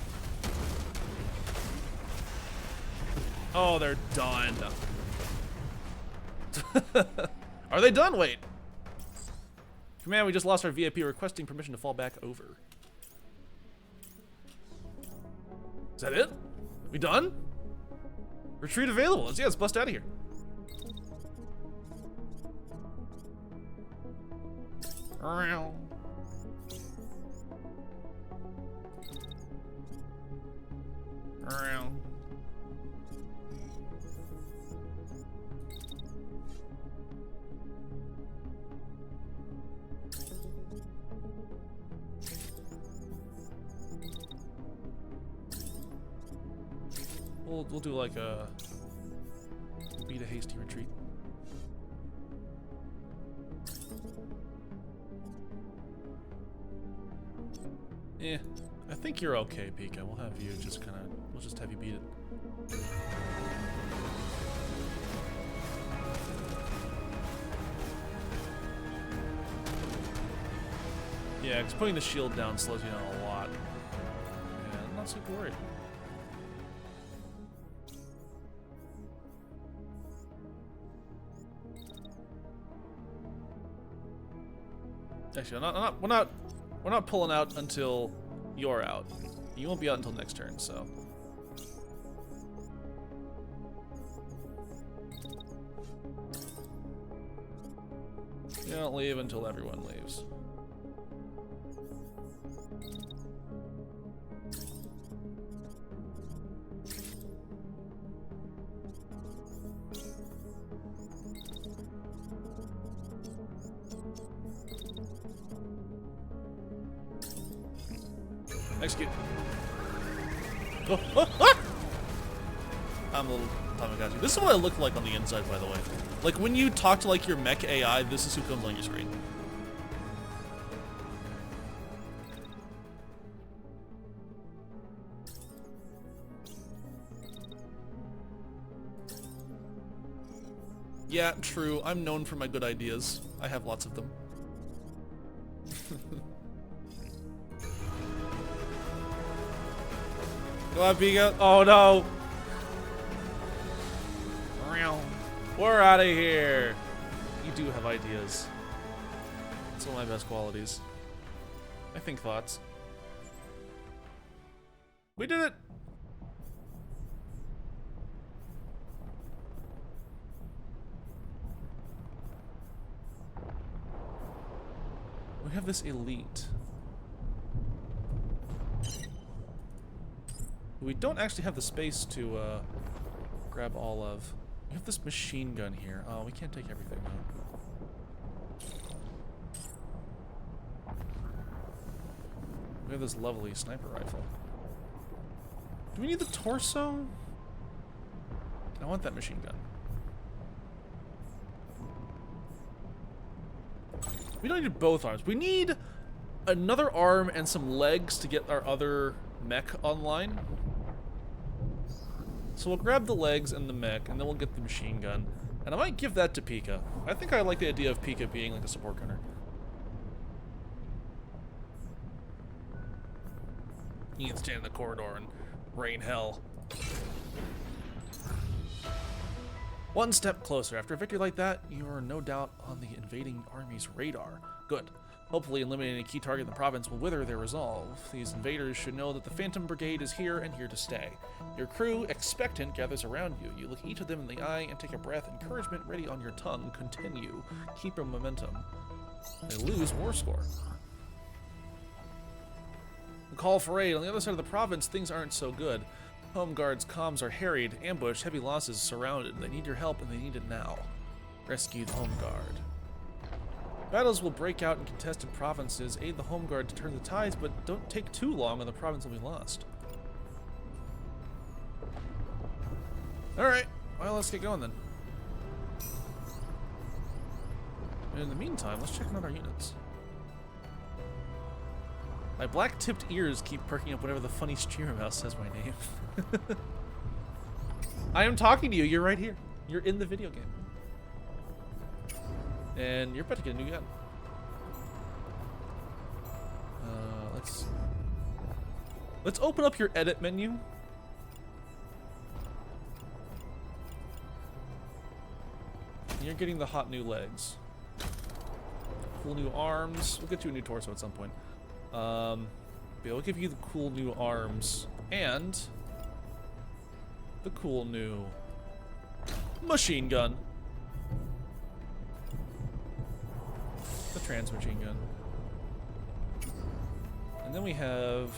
Oh, they're done. Are they done? Wait. Command, we just lost our VIP requesting permission to fall back over. Is that it? We done? Retreat available. Let's bust out of here. We'll do like a beat a hasty retreat. Eh, I think you're okay, Pika. We'll have you just kind of, we'll just have you beat it. Yeah, because putting the shield down slows you down a lot. Yeah, I'm not super worried. Actually, we're not pulling out until you're out. You won't be out until next turn, so. You don't leave until everyone leaves. Execute. Oh, oh, ah! I'm a little Tamagotchi. This is what I look like on the inside, by the way. Like, when you talk to, like, your mech AI, this is who comes on your screen. Yeah, true. I'm known for my good ideas. I have lots of them. Go on, Pika. Oh no! We're out of here! You do have ideas. It's one of my best qualities. I think thoughts. We did it! We have this elite. We don't actually have the space to grab all of. We have this machine gun here. Oh, we can't take everything though. We have this lovely sniper rifle. Do we need the torso? I want that machine gun. We don't need both arms. We need another arm and some legs to get our other mech online. So we'll grab the legs and the mech, and then we'll get the machine gun. And I might give that to Pika. I think I like the idea of Pika being like a support gunner. You can stand in the corridor and rain hell. One step closer. After a victory like that, you are no doubt on the invading army's radar. Good. Hopefully eliminating a key target in the province will wither their resolve. These invaders should know that the Phantom Brigade is here and here to stay. Your crew, expectant, gathers around you. You look each of them in the eye and take a breath, encouragement ready on your tongue. Continue. Keep your momentum. They lose war score. The call for aid. On the other side of the province, things aren't so good. Home Guard's comms are harried, ambushed, heavy losses, surrounded. They need your help and they need it now. Rescue the Home Guard. Battles will break out in contested provinces. Aid the Home Guard to turn the tides, but don't take too long or the province will be lost. Alright, well, let's get going then. And in the meantime, let's check out our units. My black-tipped ears keep perking up whenever the funny streamer mouse says my name. I am talking to you, you're right here. You're in the video game. And you're about to get a new gun. Let's open up your edit menu. You're getting the hot new legs. Cool new arms. We'll get you a new torso at some point. But we'll give you the cool new arms and the cool new machine gun. The trans machine gun. And then we have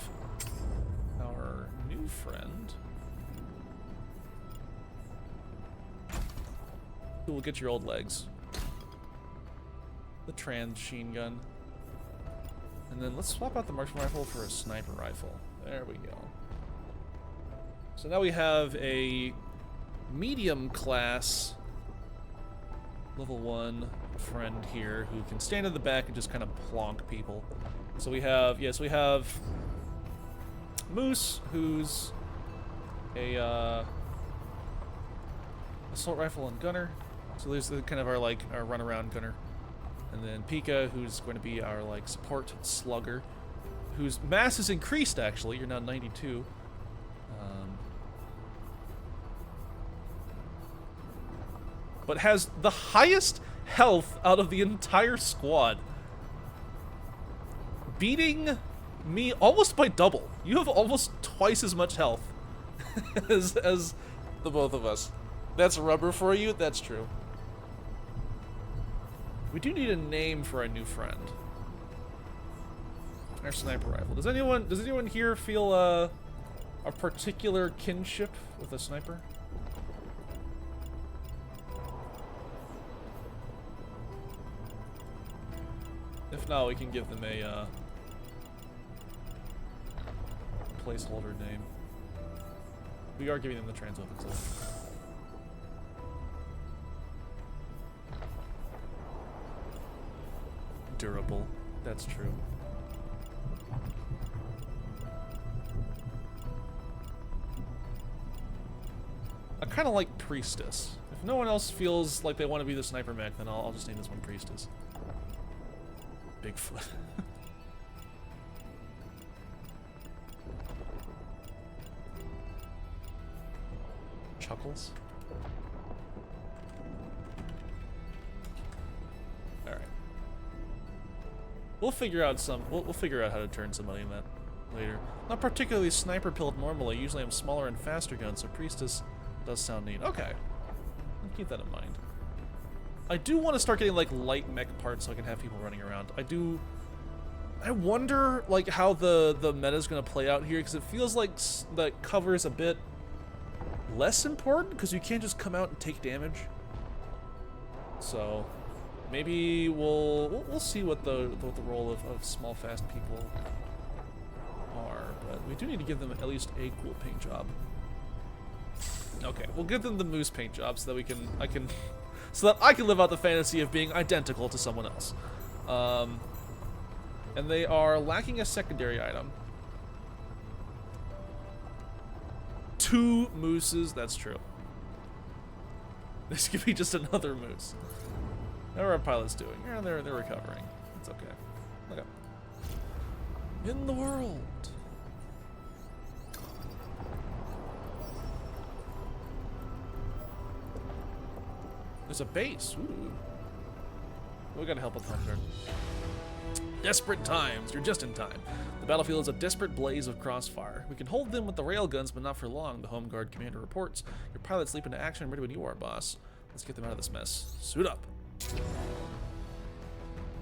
our new friend who will get your old legs. The trans machine gun. And then let's swap out the marksman rifle for a sniper rifle. There we go. So now we have a medium class level 1 friend here who can stand in the back and just kind of plonk people. So we have, yes, we have Moose, who's a assault rifle and gunner. So there's kind of our like our runaround gunner, and then Pika, who's going to be our like support slugger, whose mass is increased. Actually, you're now 92. But has the highest health out of the entire squad, beating me almost by double. You have almost twice as much health as the both of us. That's rubber for you. That's true. We do need a name for our new friend. Our sniper rifle. Does anyone here feel a particular kinship with a sniper? If not, we can give them a placeholder name. We are giving them the Transophix. Durable. That's true. I kind of like Priestess. If no one else feels like they want to be the sniper mech, then I'll just name this one Priestess. Bigfoot. Chuckles. All right. We'll figure out we'll figure out how to turn somebody in that later. Not particularly sniper pilled normally. Usually I'm smaller and faster guns, so Priestess does sound neat. Okay. I'll keep that in mind. I do want to start getting like light mech parts so I can have people running around. I wonder like how the meta is going to play out here, because it feels like that cover is a bit less important because you can't just come out and take damage. So maybe we'll see what the role of small fast people are, but we do need to give them at least a cool paint job. Okay, we'll give them the moose paint job so that so that I can live out the fantasy of being identical to someone else. And they are lacking a secondary item. 2 mooses, that's true. This could be just another moose. How are our pilots doing? Yeah, they're recovering. It's okay. Okay. In the world. There's a base. Ooh. We gotta help with the Hunter. Desperate times. You're just in time. The battlefield is a desperate blaze of crossfire. We can hold them with the railguns, but not for long. The Home Guard commander reports. Your pilots leap into action. Ready when you are, boss. Let's get them out of this mess. Suit up.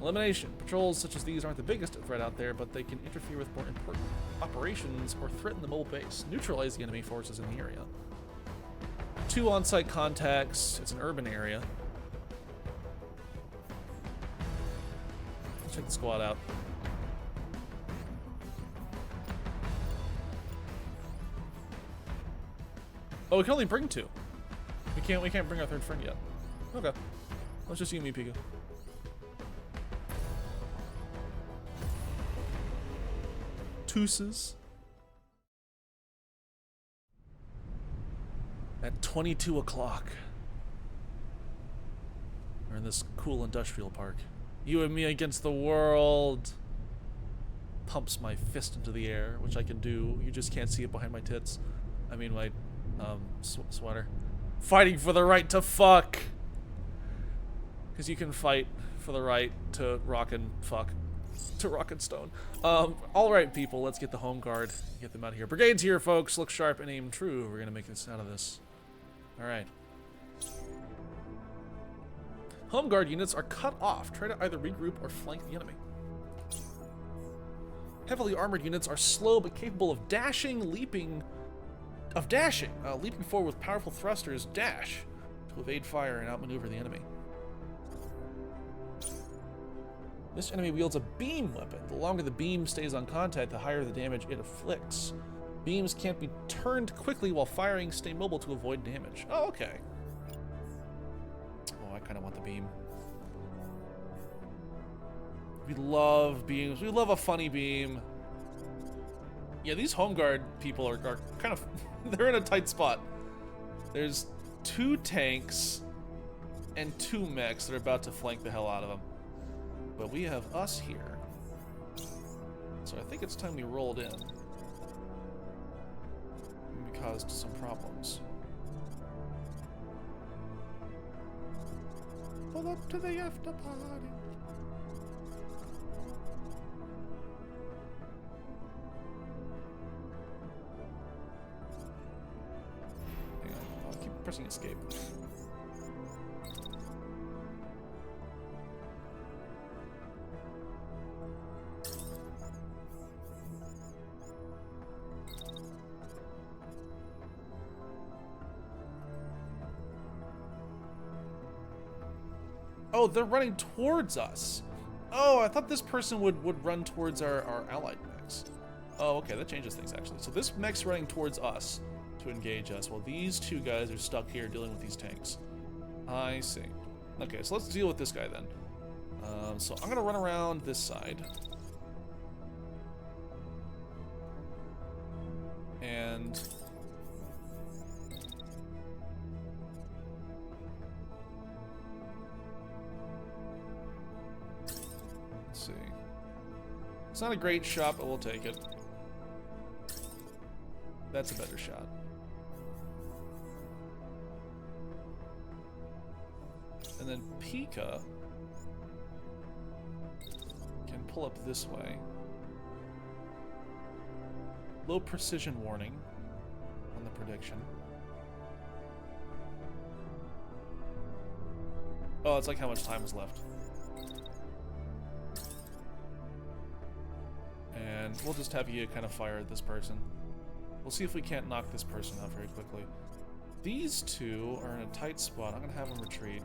Elimination. Patrols such as these aren't the biggest threat out there, but they can interfere with more important operations or threaten the mobile base. Neutralize the enemy forces in the area. 2 on-site contacts. It's an urban area. Let's check the squad out. Oh, we can only bring 2. We can't bring our 3rd friend yet. Okay. Let's just you and me, Pika. Tooses. At 22 o'clock. We're in this cool industrial park. You and me against the world. Pumps my fist into the air, which I can do. You just can't see it behind my tits. I mean my sweater. Fighting for the right to fuck. Because you can fight for the right to rock and fuck. To rock and stone. Alright people, let's get the Home Guard. Get them out of here. Brigade's here, folks. Look sharp and aim true. We're gonna make this out of this. Alright. Home Guard units are cut off. Try to either regroup or flank the enemy. Heavily armored units are slow but capable of leaping forward with powerful thrusters, dash, to evade fire and outmaneuver the enemy. This enemy wields a beam weapon. The longer the beam stays on contact, the higher the damage it afflicts. Beams can't be turned quickly while firing. Stay mobile to avoid damage. Oh, okay. Oh, I kind of want the beam. We love beams. We love a funny beam. Yeah, these home guard people are kind of they're in a tight spot. There's 2 tanks and 2 mechs that are about to flank the hell out of them. But we have us here. So I think it's time we rolled in. We caused some problems. Pull up to the after party. Hang on, I'll keep pressing escape. Oh, they're running towards us. Oh, I thought this person would run towards our allied mechs. Oh, okay, that changes things actually. So this mech's running towards us to engage us, while these 2 guys are stuck here dealing with these tanks. I see. Okay, so let's deal with this guy then. So I'm gonna run around this side. And see. It's not a great shot, but we'll take it. That's a better shot. And then Pika can pull up this way. Low precision warning on the prediction. Oh, it's like how much time is left. And we'll just have you kind of fire at this person. We'll see if we can't knock this person out very quickly. These 2 are in a tight spot. I'm gonna have them retreat.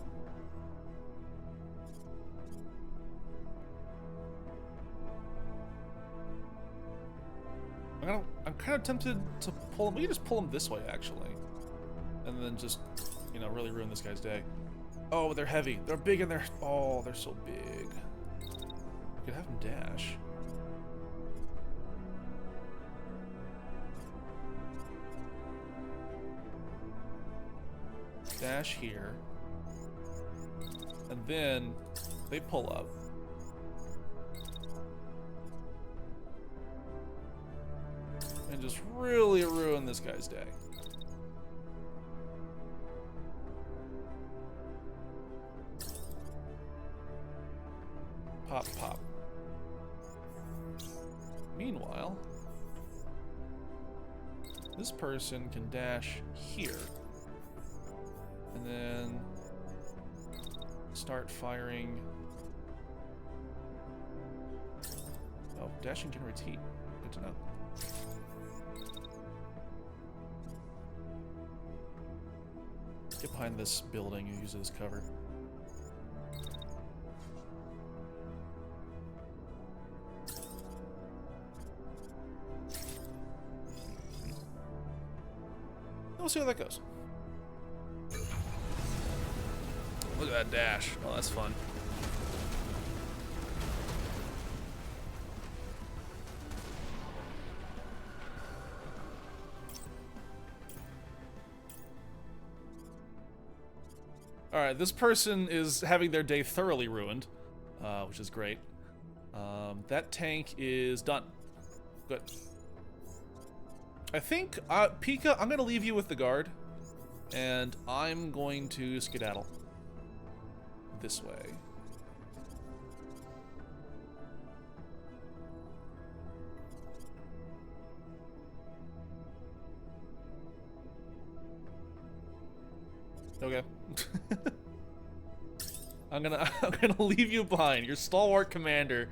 I'm kind of tempted to pull them. We can just pull them this way, actually. And then just, you know, really ruin this guy's day. Oh, they're heavy. They're big and they're... Oh, they're so big. We could have them dash. Dash here. And then they pull up. And just really ruin this guy's day. Pop, pop. Meanwhile, this person can dash here. And then start firing. Oh, dashing can retreat. Good to know. Get behind this building and use it as cover. We'll see how that goes. Look at that dash. Oh, that's fun. Alright, this person is having their day thoroughly ruined, which is great. That tank is done. Good. I think, Pika, I'm going to leave you with the guard, and I'm going to skedaddle this way. Okay. I'm gonna leave you behind. Your stalwart commander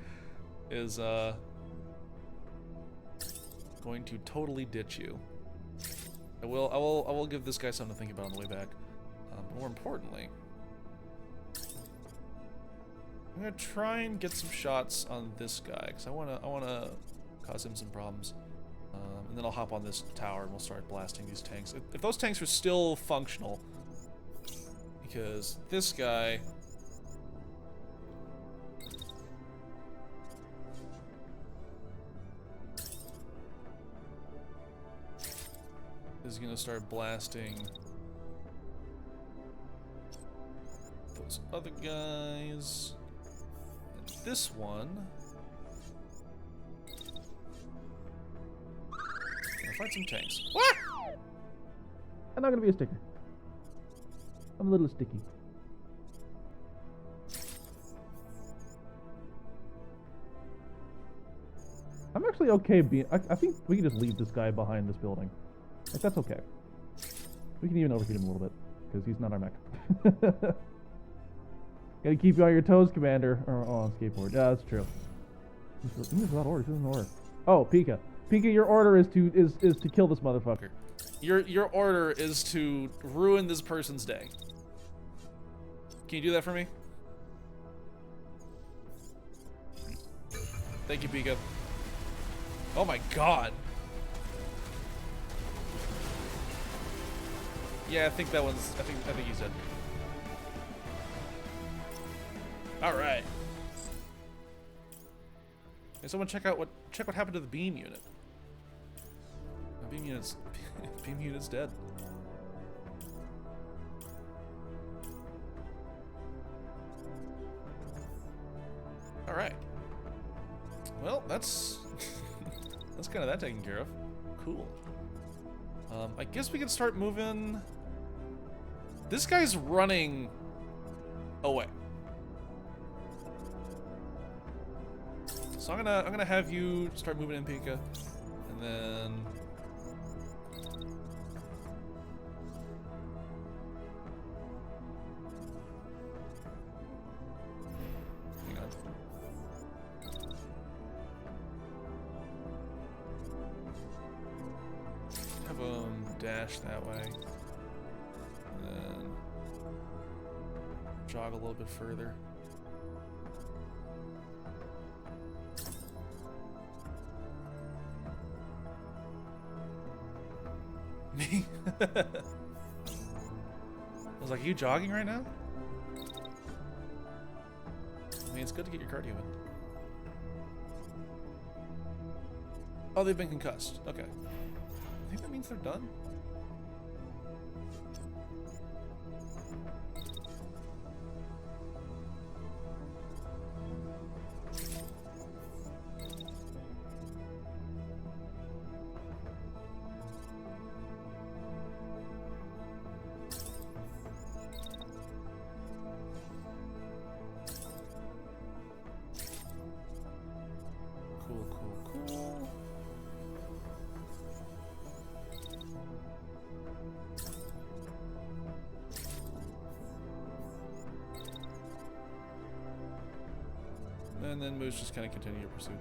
is going to totally ditch you. I will give this guy something to think about on the way back. But more importantly, I'm gonna try and get some shots on this guy because I wanna cause him some problems. And then I'll hop on this tower and we'll start blasting these tanks. If those tanks are still functional, because this guy. is gonna start blasting those other guys. And this one. I'll fight some tanks. What? I'm not gonna be a sticker. I'm a little sticky. I'm actually okay being. I think we can just leave this guy behind this building. Like, that's okay. We can even overheat him a little bit, because he's not our mech. Gotta keep you on your toes, Commander. Or on skateboard. Yeah, that's true. He's without orders. He doesn't order. Oh, Pika. Pika, your order is to kill this motherfucker. Your order is to ruin this person's day. Can you do that for me? Thank you, Pika. Oh my god. Yeah, I think that one's. I think he's dead. All right. Hey, someone check what happened to the beam unit. The beam unit's dead. All right. Well, that's that's kind of that taken care of. Cool. I guess we can start moving. This guy's running away. So I'm gonna have you start moving in, Pika, and then hang on. Have him dash that way, and then jog a little bit further. Me? I was like, are you jogging right now? I mean, it's good to get your cardio in. Oh, they've been concussed. Okay. I think that means they're done. And then Moose just kind of continue your pursuit.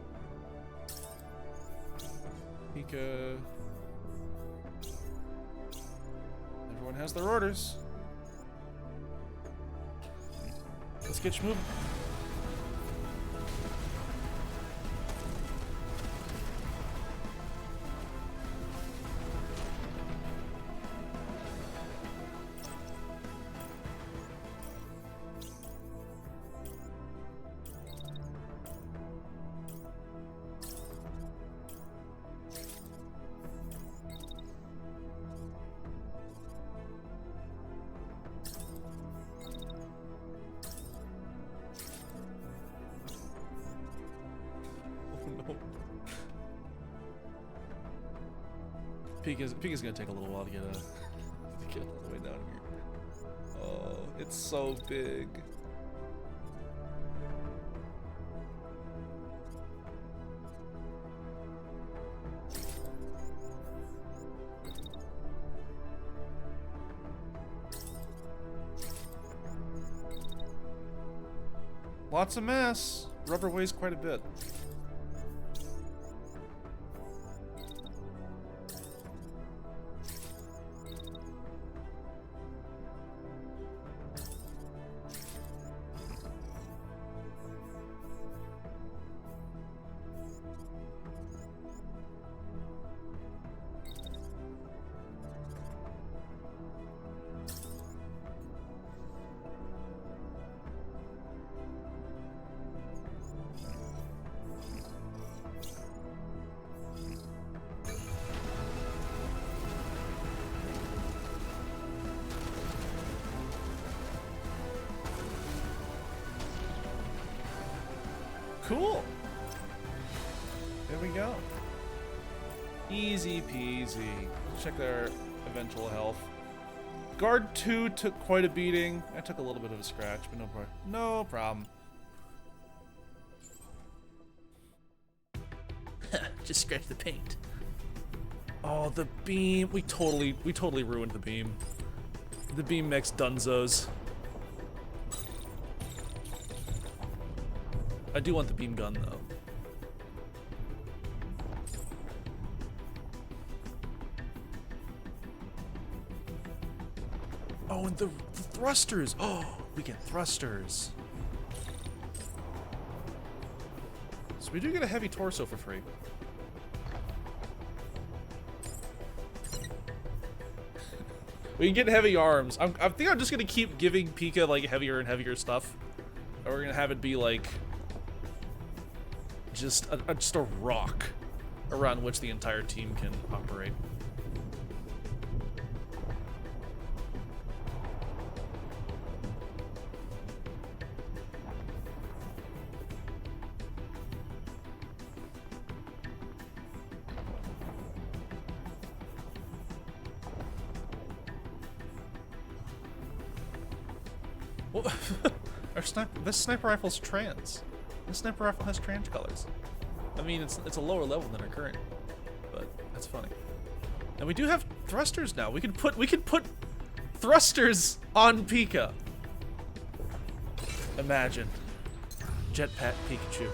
Pika. Everyone has their orders. Let's get you moving. Pika's gonna take a little while to get all the way down here. Oh, it's so big. Lots of mass. Rubber weighs quite a bit. Cool. There we go. Easy peasy. Check their eventual health. Guard 2 took quite a beating. I took a little bit of a scratch, but no problem. Just scratch the paint. Oh, the beam. We totally ruined the beam. The beam mech's dunzos. I do want the beam gun though. Oh, and the thrusters. Oh, we get thrusters. So we do get a heavy torso for free. We can get heavy arms. I think I'm just gonna keep giving Pika like heavier and heavier stuff. And we're gonna have it be like just a rock around which the entire team can operate. Well, this sniper rifle's trans. This sniper rifle has trans colors. I mean, it's a lower level than our current, but that's funny. And we do have thrusters now. We can put thrusters on Pika. Imagine. Jetpack Pikachu.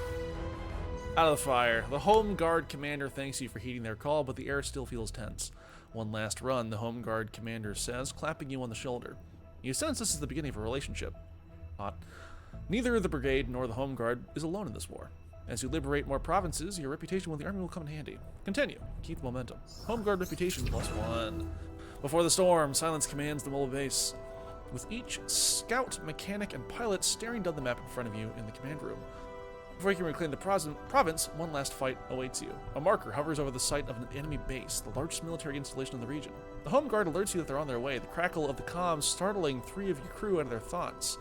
Out of the fire. The Home Guard commander thanks you for heeding their call, but the air still feels tense. One last run, the Home Guard commander says, clapping you on the shoulder. You sense this is the beginning of a relationship. Hot. Neither the brigade nor the Home Guard is alone in this war. As you liberate more provinces, your reputation with the army will come in handy. Continue. Keep the momentum. Home Guard reputation +1. Before the storm, silence commands the mobile base, with each scout, mechanic, and pilot staring down the map in front of you in the command room. Before you can reclaim the province, one last fight awaits you. A marker hovers over the site of an enemy base, the largest military installation in the region. The Home Guard alerts you that they're on their way, the crackle of the comms startling 3 of your crew out of their thoughts.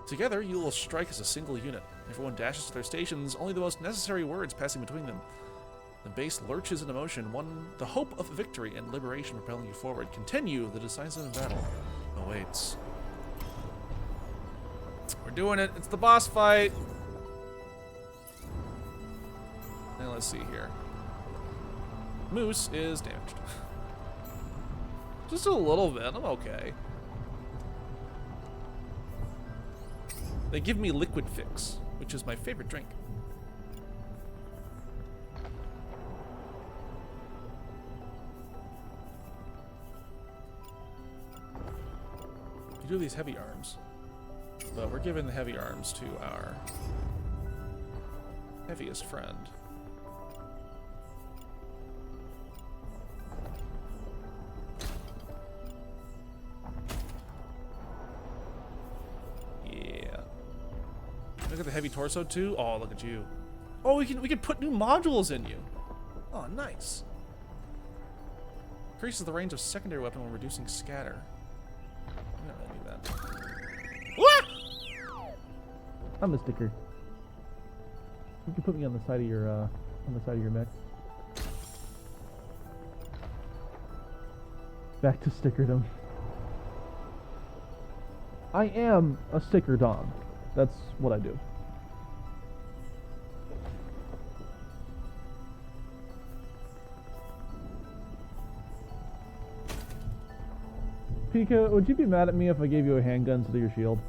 Together, you will strike as a single unit. Everyone dashes to their stations, only the most necessary words passing between them. The base lurches into motion, the hope of victory and liberation propelling you forward. Continue, the decisive battle awaits. We're doing it, it's the boss fight! Now let's see here. Moose is damaged. Just a little bit, I'm okay. They give me Liquid Fix, which is my favorite drink. You do these heavy arms, but we're giving the heavy arms to our heaviest friend. Look at the heavy torso too. Oh, look at you. Oh, we can put new modules in you. Oh, nice. Increases the range of secondary weapon while reducing scatter. I'm not gonna do that. What? I'm a sticker. You can put me on the side of your mech. Back to stickerdom. I am a sticker dog. That's what I do. Pika, would you be mad at me if I gave you a handgun instead of your shield?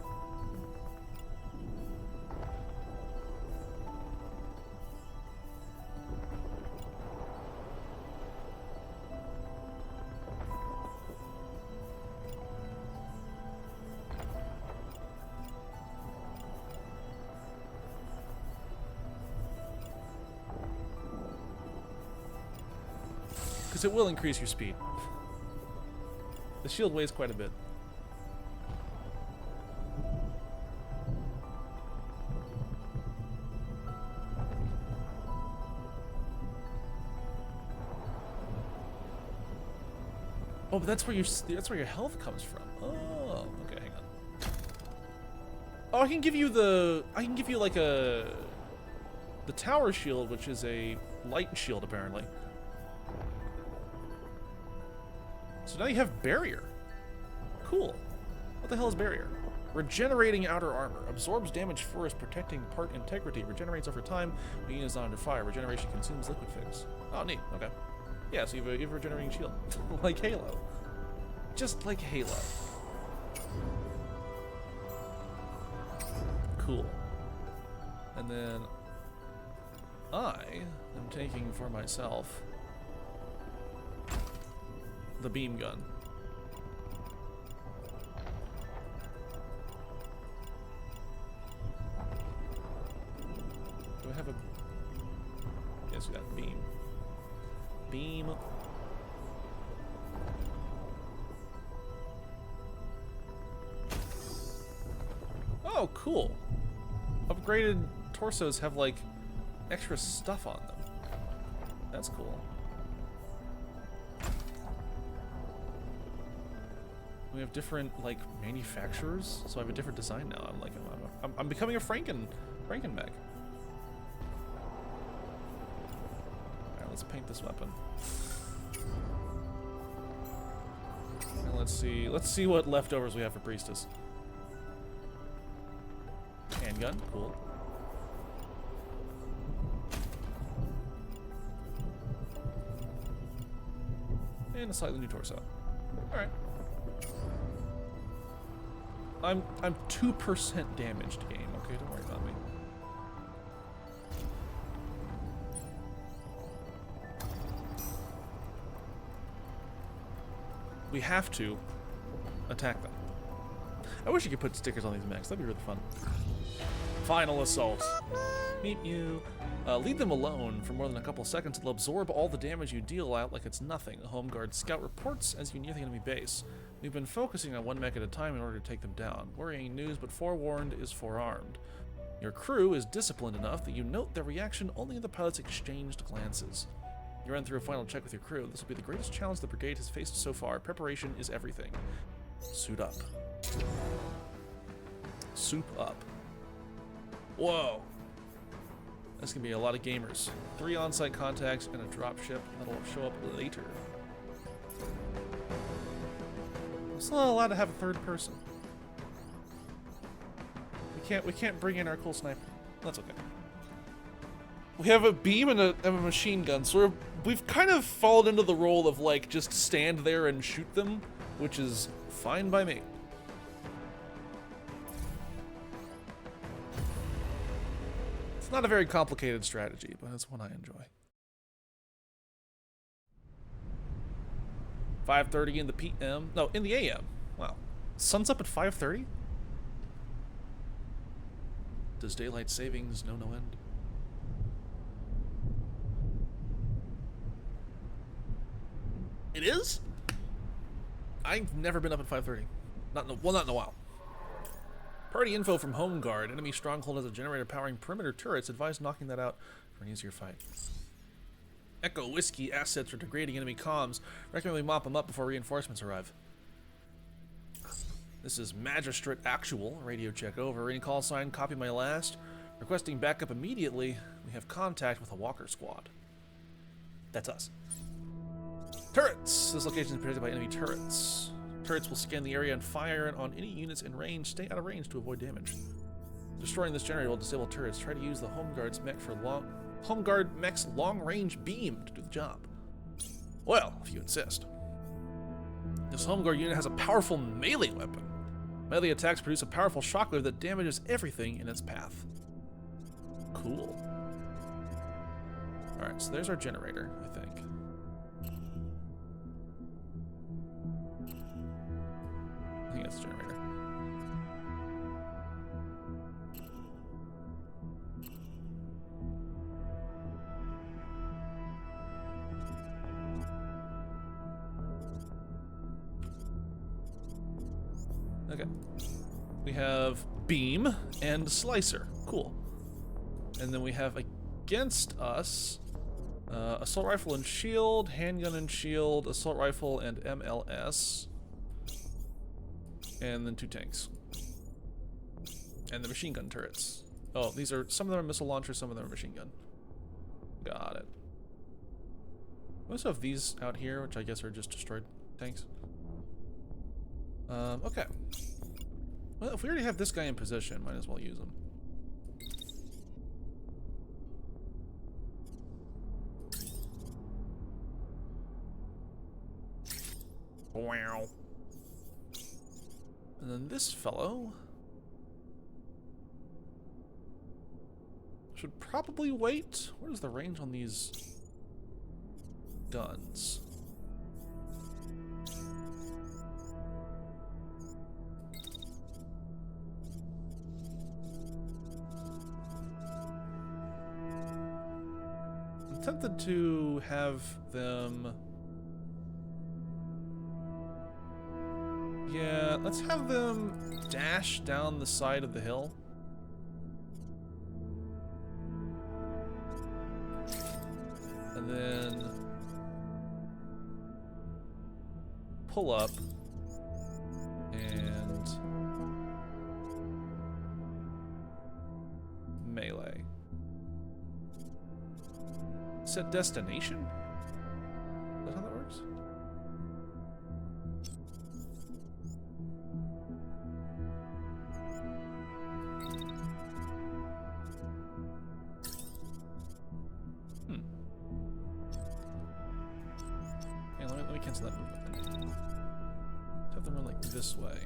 Because it will increase your speed. The shield weighs quite a bit. Oh, but that's where your health comes from. Oh, okay, hang on. Oh, I can give you like a the tower shield, which is a light shield, apparently. So now you have barrier. Cool. What the hell is barrier? Regenerating outer armor. Absorbs damage first, protecting part integrity. Regenerates over time when the unit is not under fire. Regeneration consumes liquid phase. Oh, neat. Okay. Yeah, so you have a regenerating shield. Like Halo. Just like Halo. Cool. And then I am taking for myself the beam gun. Do I have a... Yes, we got beam. Beam. Oh, cool. Upgraded torsos have, like, extra stuff on them. That's cool. We have different, like, manufacturers, so I have a different design now. I'm like, I'm becoming a Franken mech. Alright, let's paint this weapon. And let's see what leftovers we have for Priestess. Handgun, cool. And a slightly new torso. Alright. I'm 2% damaged, game, okay? Don't worry about me. We have to attack them. I wish you could put stickers on these mechs. That'd be really fun. Final assault. Meet you. Leave them alone for more than a couple seconds. They'll absorb all the damage you deal out like it's nothing. A home guard scout reports as you near the enemy base. We've been focusing on one mech at a time in order to take them down. Worrying news, but forewarned is forearmed. Your crew is disciplined enough that you note their reaction only in the pilot's exchanged glances. You run through a final check with your crew. This will be the greatest challenge the brigade has faced so far. Preparation is everything. Suit up. Soup up. Whoa. That's gonna be a lot of gamers. 3 on-site contacts and a dropship that'll show up later. It's not allowed to have a third person. We can't bring in our cool sniper. That's okay. We have a beam and a machine gun, so we've kind of fallen into the role of like just stand there and shoot them, which is fine by me. It's not a very complicated strategy, but it's one I enjoy. 5:30 in the PM. No, in the AM. Wow. Sun's up at 5:30? Does daylight savings know no end? It is? I've never been up at 5:30. Not in a while. Party info from Home Guard. Enemy stronghold has a generator powering perimeter turrets. Advise knocking that out for an easier fight. Echo Whiskey assets are degrading enemy comms. Recommend we mop them up before reinforcements arrive. This is Magistrate Actual. Radio check over. Any call sign, copy my last. Requesting backup immediately. We have contact with a walker squad. That's us. Turrets. This location is protected by enemy turrets. Turrets will scan the area and fire on any units in range. Stay out of range to avoid damage. Destroying this generator will disable turrets. Try to use the Home Guard's mech for Home Guard mech's long-range beam to do the job. Well, if you insist. This Home Guard unit has a powerful melee weapon. Melee attacks produce a powerful shockwave that damages everything in its path. Cool. Alright, so there's our generator, I think. I think that's the generator. Okay. We have beam and slicer. Cool. And then we have against us assault rifle and shield, handgun and shield, assault rifle and MLS. And then 2 tanks. And the machine gun turrets. Oh, these are, some of them are missile launchers, some of them are machine gun. Got it. We also have these out here, which I guess are just destroyed tanks. Okay. Well, if we already have this guy in position, might as well use him. Wow. And then this fellow should probably wait. What is the range on these guns? I'm tempted to have them... Yeah, let's have them dash down the side of the hill. And then pull up and melee. Set destination? Is that how that works? Yeah, let me cancel that movement then. Let's have them run like this way.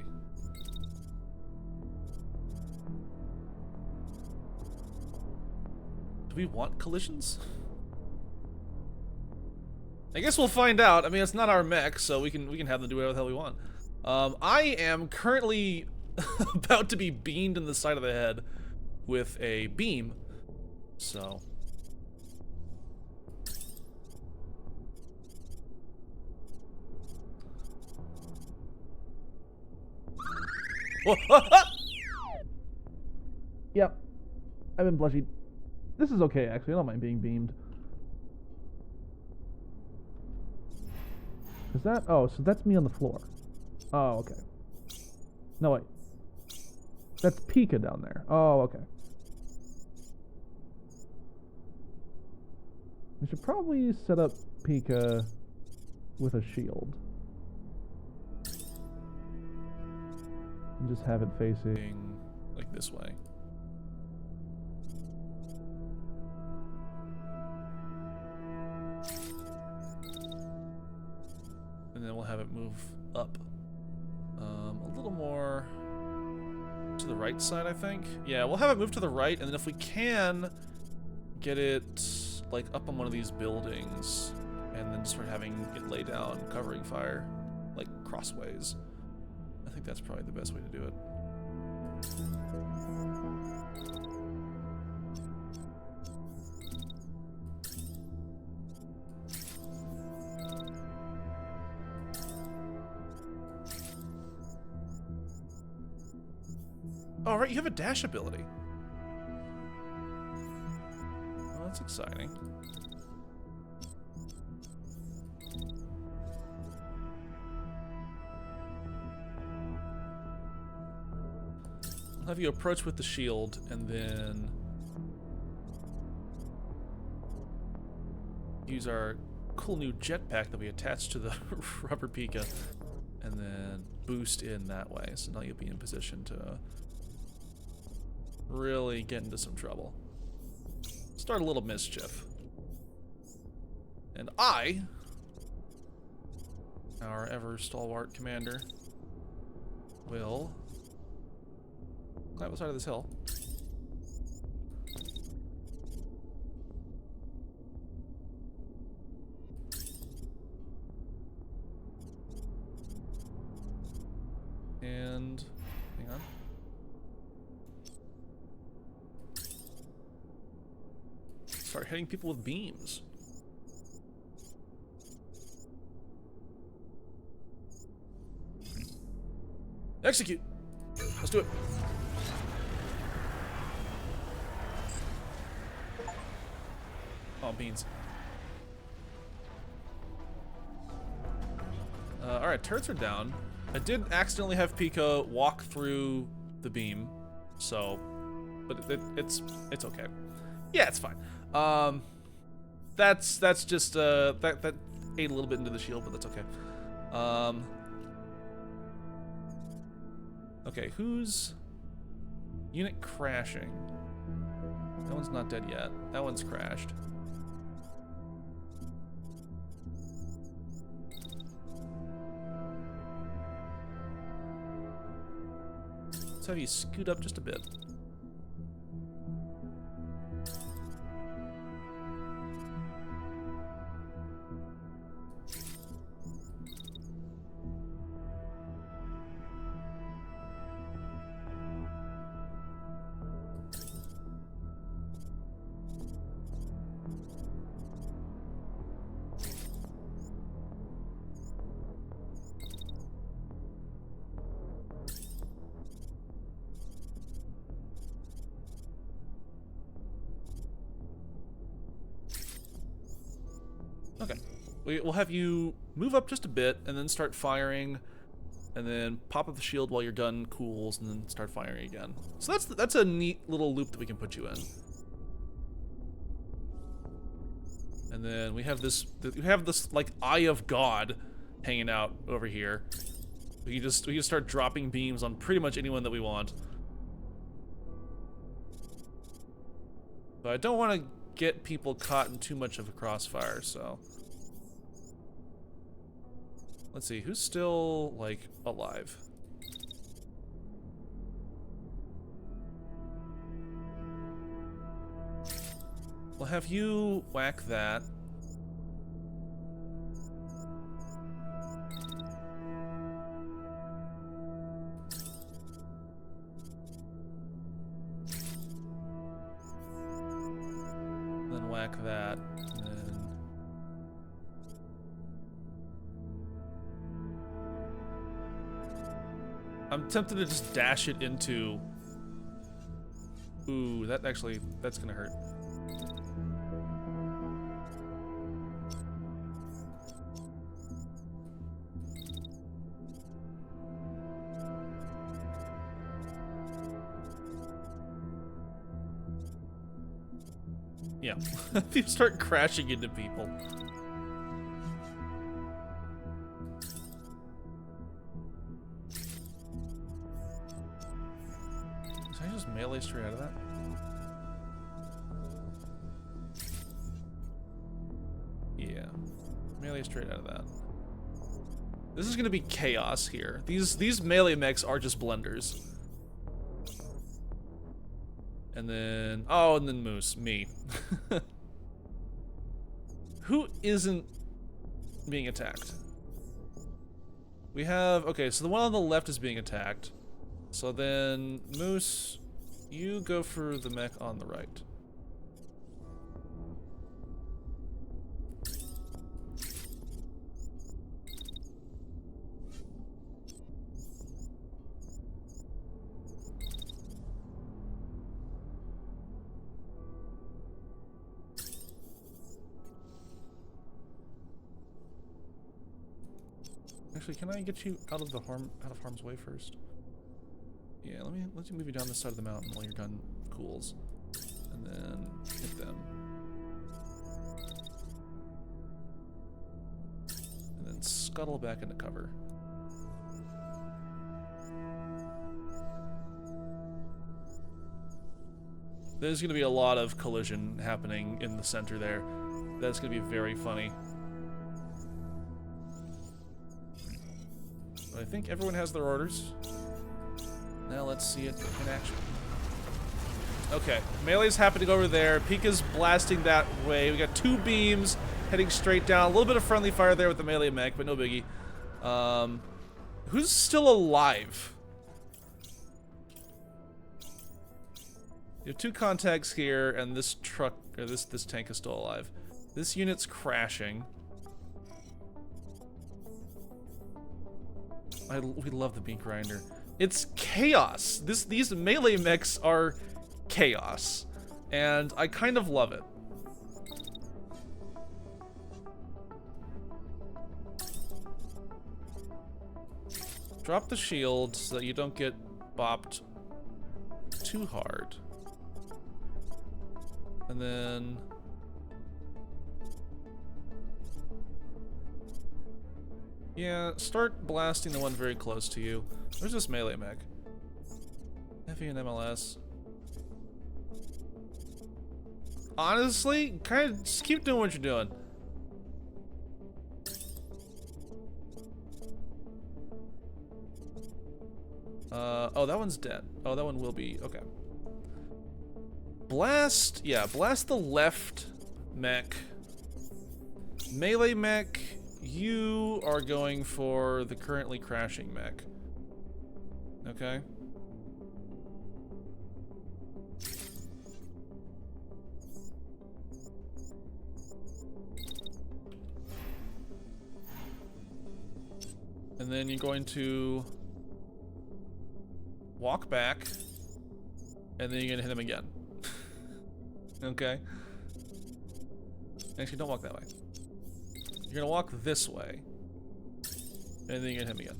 Do we want collisions? I guess we'll find out. I mean, it's not our mech, so we can have them do whatever the hell we want. I am currently about to be beamed in the side of the head with a beam, so. Yep. I've been blushy. This is okay, actually. I don't mind being beamed. Is that? Oh, so that's me on the floor. Oh, okay. No, wait. That's Pika down there. Oh, okay. We should probably set up Pika with a shield. And just have it facing like this way. And then we'll have it move up a little more to the right side, I think. Yeah, we'll have it move to the right, and then if we can get it like up on one of these buildings, and then start having it lay down, covering fire, like crossways. I think that's probably the best way to do it. Oh, right, you have a dash ability. Oh, that's exciting. I'll have you approach with the shield, and then use our cool new jetpack that we attached to the rubber Pika, and then boost in that way. So now you'll be in position to really get into some trouble. Start a little mischief. And I, our ever stalwart commander, will climb the side of this hill. And hang on. Start hitting people with beams. Execute. Let's do it. Oh, beans. Alright, turrets are down. I did accidentally have Pico walk through the beam, so but it's okay. Yeah, it's fine. That's just that ate a little bit into the shield, but that's okay. Okay, who's unit crashing? That one's not dead yet. That one's crashed. Let's have you scoot up just a bit. Okay, we'll have you move up just a bit and then start firing, and then pop up the shield while your gun cools, and then start firing again. So that's a neat little loop that we can put you in. And then we have this like Eye of God hanging out over here. We can start dropping beams on pretty much anyone that we want. But I don't want to get people caught in too much of a crossfire, so let's see who's still like alive. We'll have you whack that. Then whack that. And then I'm tempted to just dash it into. Ooh, that's gonna hurt. Yeah, if you start crashing into people. Can I just melee straight out of that? Yeah, melee straight out of that. This is gonna be chaos here. These melee mechs are just blenders. And then, oh, and then Moose, me. Who isn't being attacked? We have, okay, so the one on the left is being attacked. So then, Moose, you go for the mech on the right. Actually, can I get you out of harm's way first? Yeah, let me move you down this side of the mountain while your gun cools, and then hit them, and then scuttle back into cover. There's going to be a lot of collision happening in the center there. That's going to be very funny. I think everyone has their orders. Now let's see it in action. Okay, melee's happening over there. Pika's blasting that way. We got two beams heading straight down. A little bit of friendly fire there with the melee mech, but no biggie. Who's still alive? You have two contacts here, and this truck, or this tank is still alive. This unit's crashing. We love the beat grinder. It's chaos. These melee mechs are chaos, and I kind of love it. Drop the shield so that you don't get bopped too hard. And then... yeah, start blasting the one very close to you. Where's this melee mech? Heavy and MLS. Honestly, kind of just keep doing what you're doing. Oh, that one's dead. Oh, that one will be, okay. Blast, yeah, blast the left mech. Melee mech, you are going for the currently crashing mech. Okay. And then you're going to walk back, and then you're gonna hit him again. Okay? Actually, don't walk that way. You're gonna walk this way, and then you're gonna hit him again.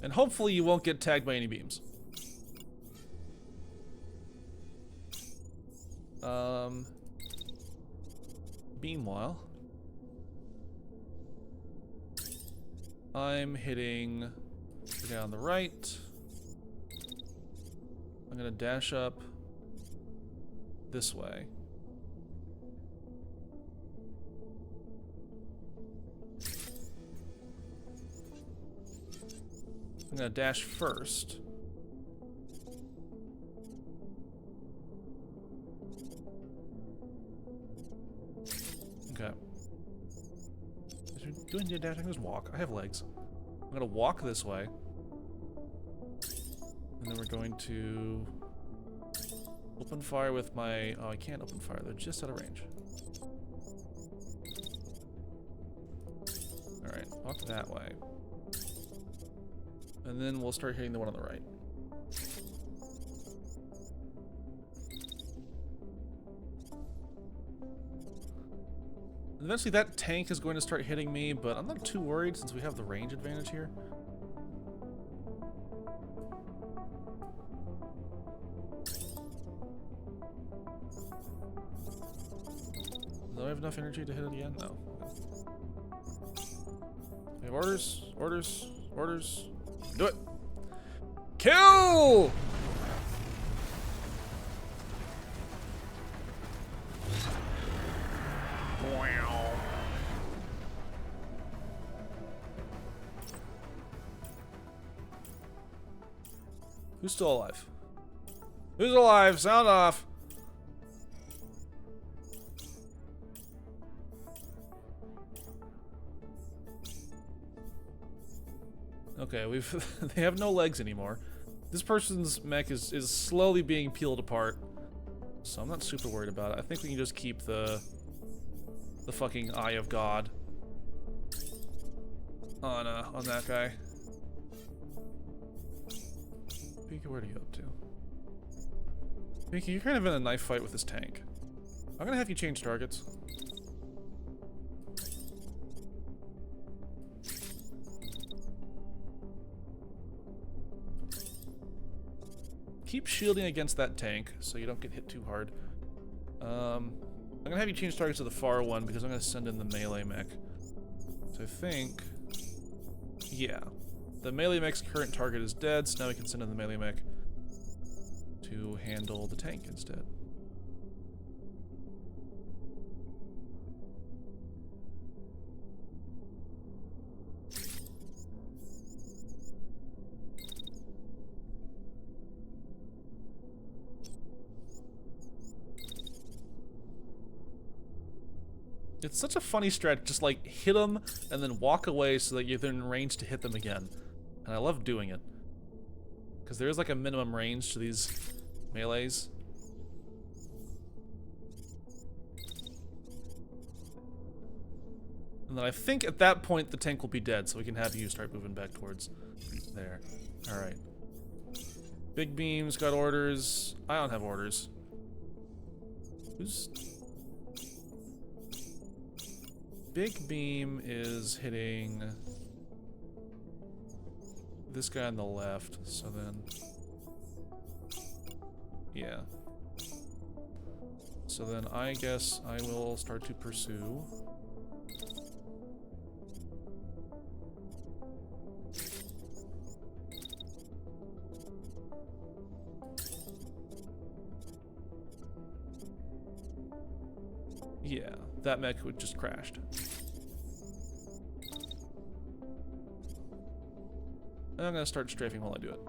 And hopefully you won't get tagged by any beams. Meanwhile, I'm hitting the guy on the right. I'm gonna dash up this way. I'm gonna dash first. Okay. Doing your dash, I can just walk. I have legs. I'm gonna walk this way. And then we're going to open fire with my... oh, I can't open fire. They're just out of range. Alright, walk that way. And then we'll start hitting the one on the right. Eventually that tank is going to start hitting me, but I'm not too worried since we have the range advantage here. Do I have enough energy to hit it again? No. We have orders, orders, orders. Do it! Kill! Who's still alive? Who's alive? Sound off. Okay, they have no legs anymore. This person's mech is slowly being peeled apart. So I'm not super worried about it. I think we can just keep the fucking Eye of God on that guy. Pinky, where are you up to? Pinky, you're kind of in a knife fight with this tank. I'm gonna have you change targets. Keep shielding against that tank so you don't get hit too hard. I'm gonna have you change targets to the far one because I'm gonna send in the melee mech. So I think, yeah, the melee mech's current target is dead, so now we can send in the melee mech to handle the tank instead. It's such a funny stretch, just like hit them and then walk away so that you're in range to hit them again. And I love doing it. Because there is like a minimum range to these melees. And then I think at that point the tank will be dead, so we can have you start moving back towards there. Alright. Big Beam's got orders. I don't have orders. Who's... Big Beam is hitting this guy on the left, so then... Yeah. So then I guess I will start to pursue. Yeah, that mech would just crashed. And I'm gonna start strafing while I do it.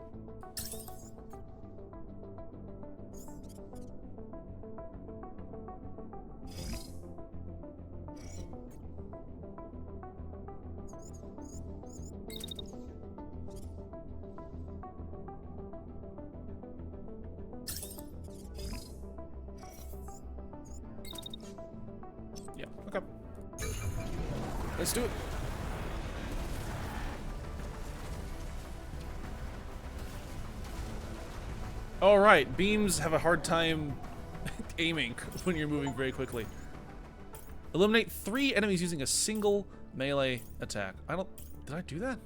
Yeah, okay. Let's do it. All right, beams have a hard time aiming when you're moving very quickly. Eliminate 3 enemies using a single melee attack. Did I do that?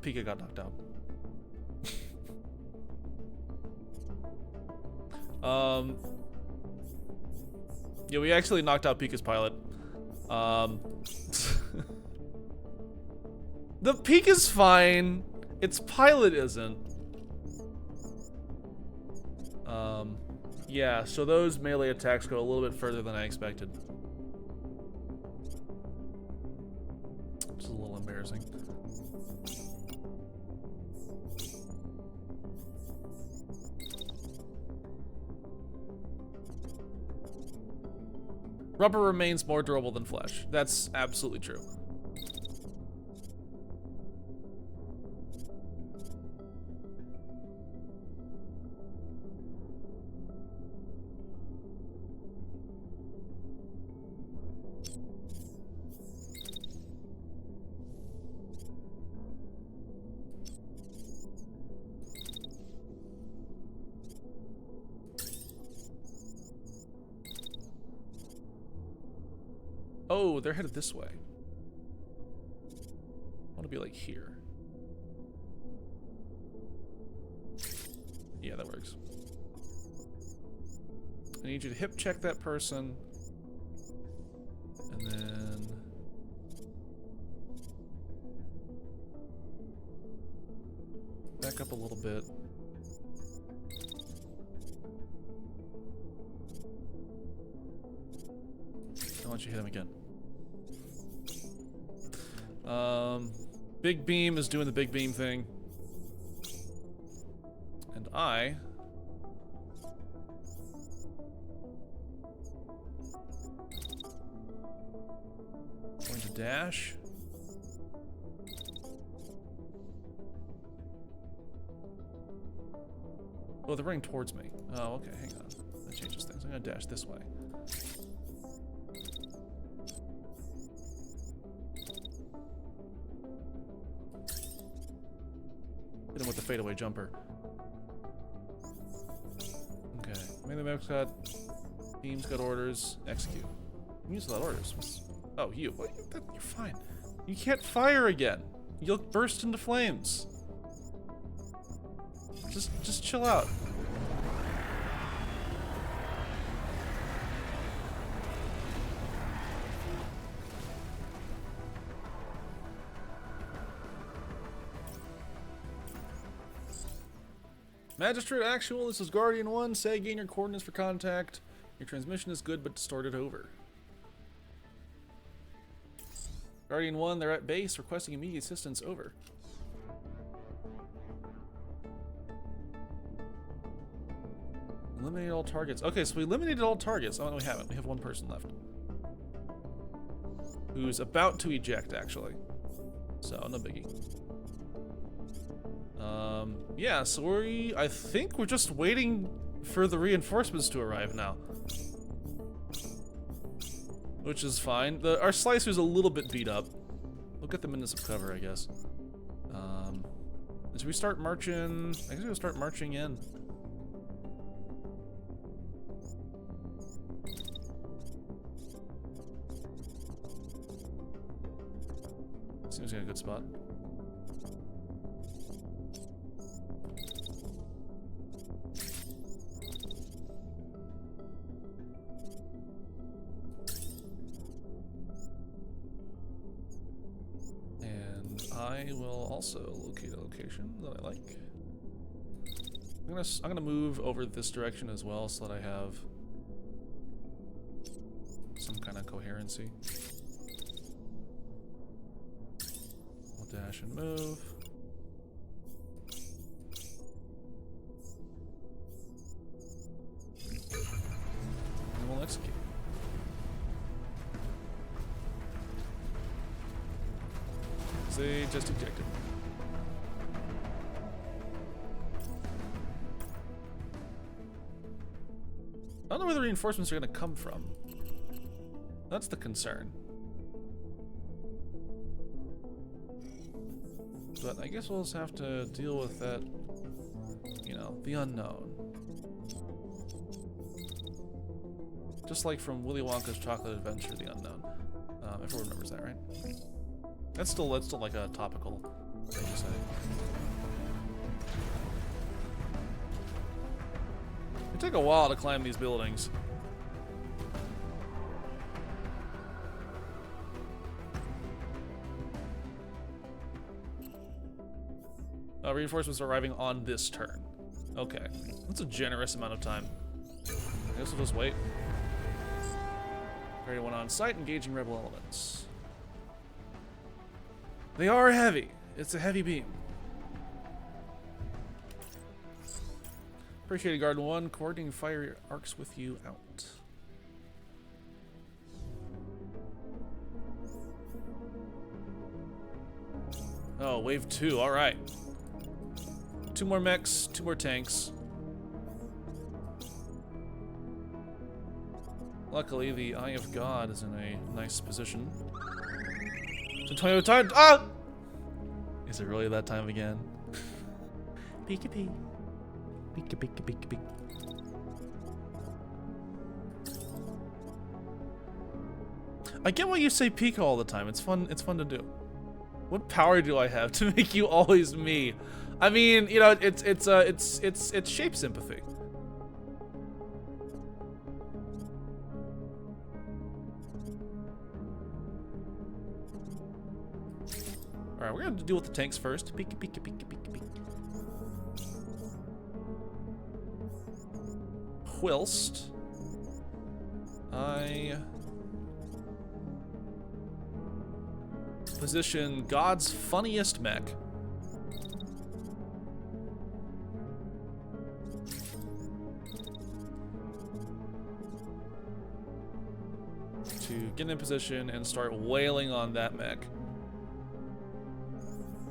Pika got knocked out. Yeah, we actually knocked out Pika's pilot. The Pika's fine. Its pilot isn't. Yeah, so those melee attacks go a little bit further than I expected. It's a little embarrassing. Rubber remains more durable than flesh. That's absolutely true. Oh, they're headed this way. I want to be like here. Yeah, that works. I need you to hip check that person. And then... back up a little bit. I'll let you hit him again. Big beam is doing the big beam thing. And I... going to dash. Oh, they're running towards me. Oh, okay, hang on. That changes things. I'm gonna dash this way. Hit him with the fadeaway jumper. Okay. Melee mech's got... Team's got orders. Execute. Use without orders. Oh, you. What? You're fine. You can't fire again. You'll burst into flames. Just chill out. Magistrate Actual, this is Guardian 1. Say gain your coordinates for contact. Your transmission is good, but distorted over. Guardian 1, they're at base, requesting immediate assistance, over. Eliminate all targets. Okay, so we eliminated all targets. Oh, no, we haven't. We have one person left. Who's about to eject, actually. So, no biggie. Yeah, so I think we're just waiting for the reinforcements to arrive now. Which is fine. Our slicer's a little bit beat up. We'll get them into some cover, I guess. As we start marching... I guess we'll start marching in. Seems like a good spot. And I will also locate a location that I like. I'm gonna move over this direction as well so that I have some kind of coherency. We'll dash and move. And we'll execute. They just ejected. I don't know where the reinforcements are going to come from. That's the concern. But I guess we'll just have to deal with that, you know, the unknown. Just like from Willy Wonka's Chocolate Adventure, the unknown. Everyone remembers that, right? That's still like a topical thing to say. It took a while to climb these buildings. Reinforcements are arriving on this turn. Okay. That's a generous amount of time. I guess we'll just wait. Everyone on site, engaging rebel elements. They are heavy. It's a heavy beam. Appreciate it, Guard 1. Coordinating fire arcs with you out. Oh, wave 2. Alright. 2 more mechs, 2 more tanks. Luckily, the Eye of God is in a nice position. To 20 time. Ah! Is it really that time again? Peek-a pee. Peek-a peek-a peek-a peek. I get why you say peek all the time. It's fun to do. What power do I have to make you always me? I mean, you know, it's shape sympathy. All right, we're gonna deal with the tanks first. Peek, peek, peek, peek, peek. Whilst I position God's funniest mech to get in position and start wailing on that mech.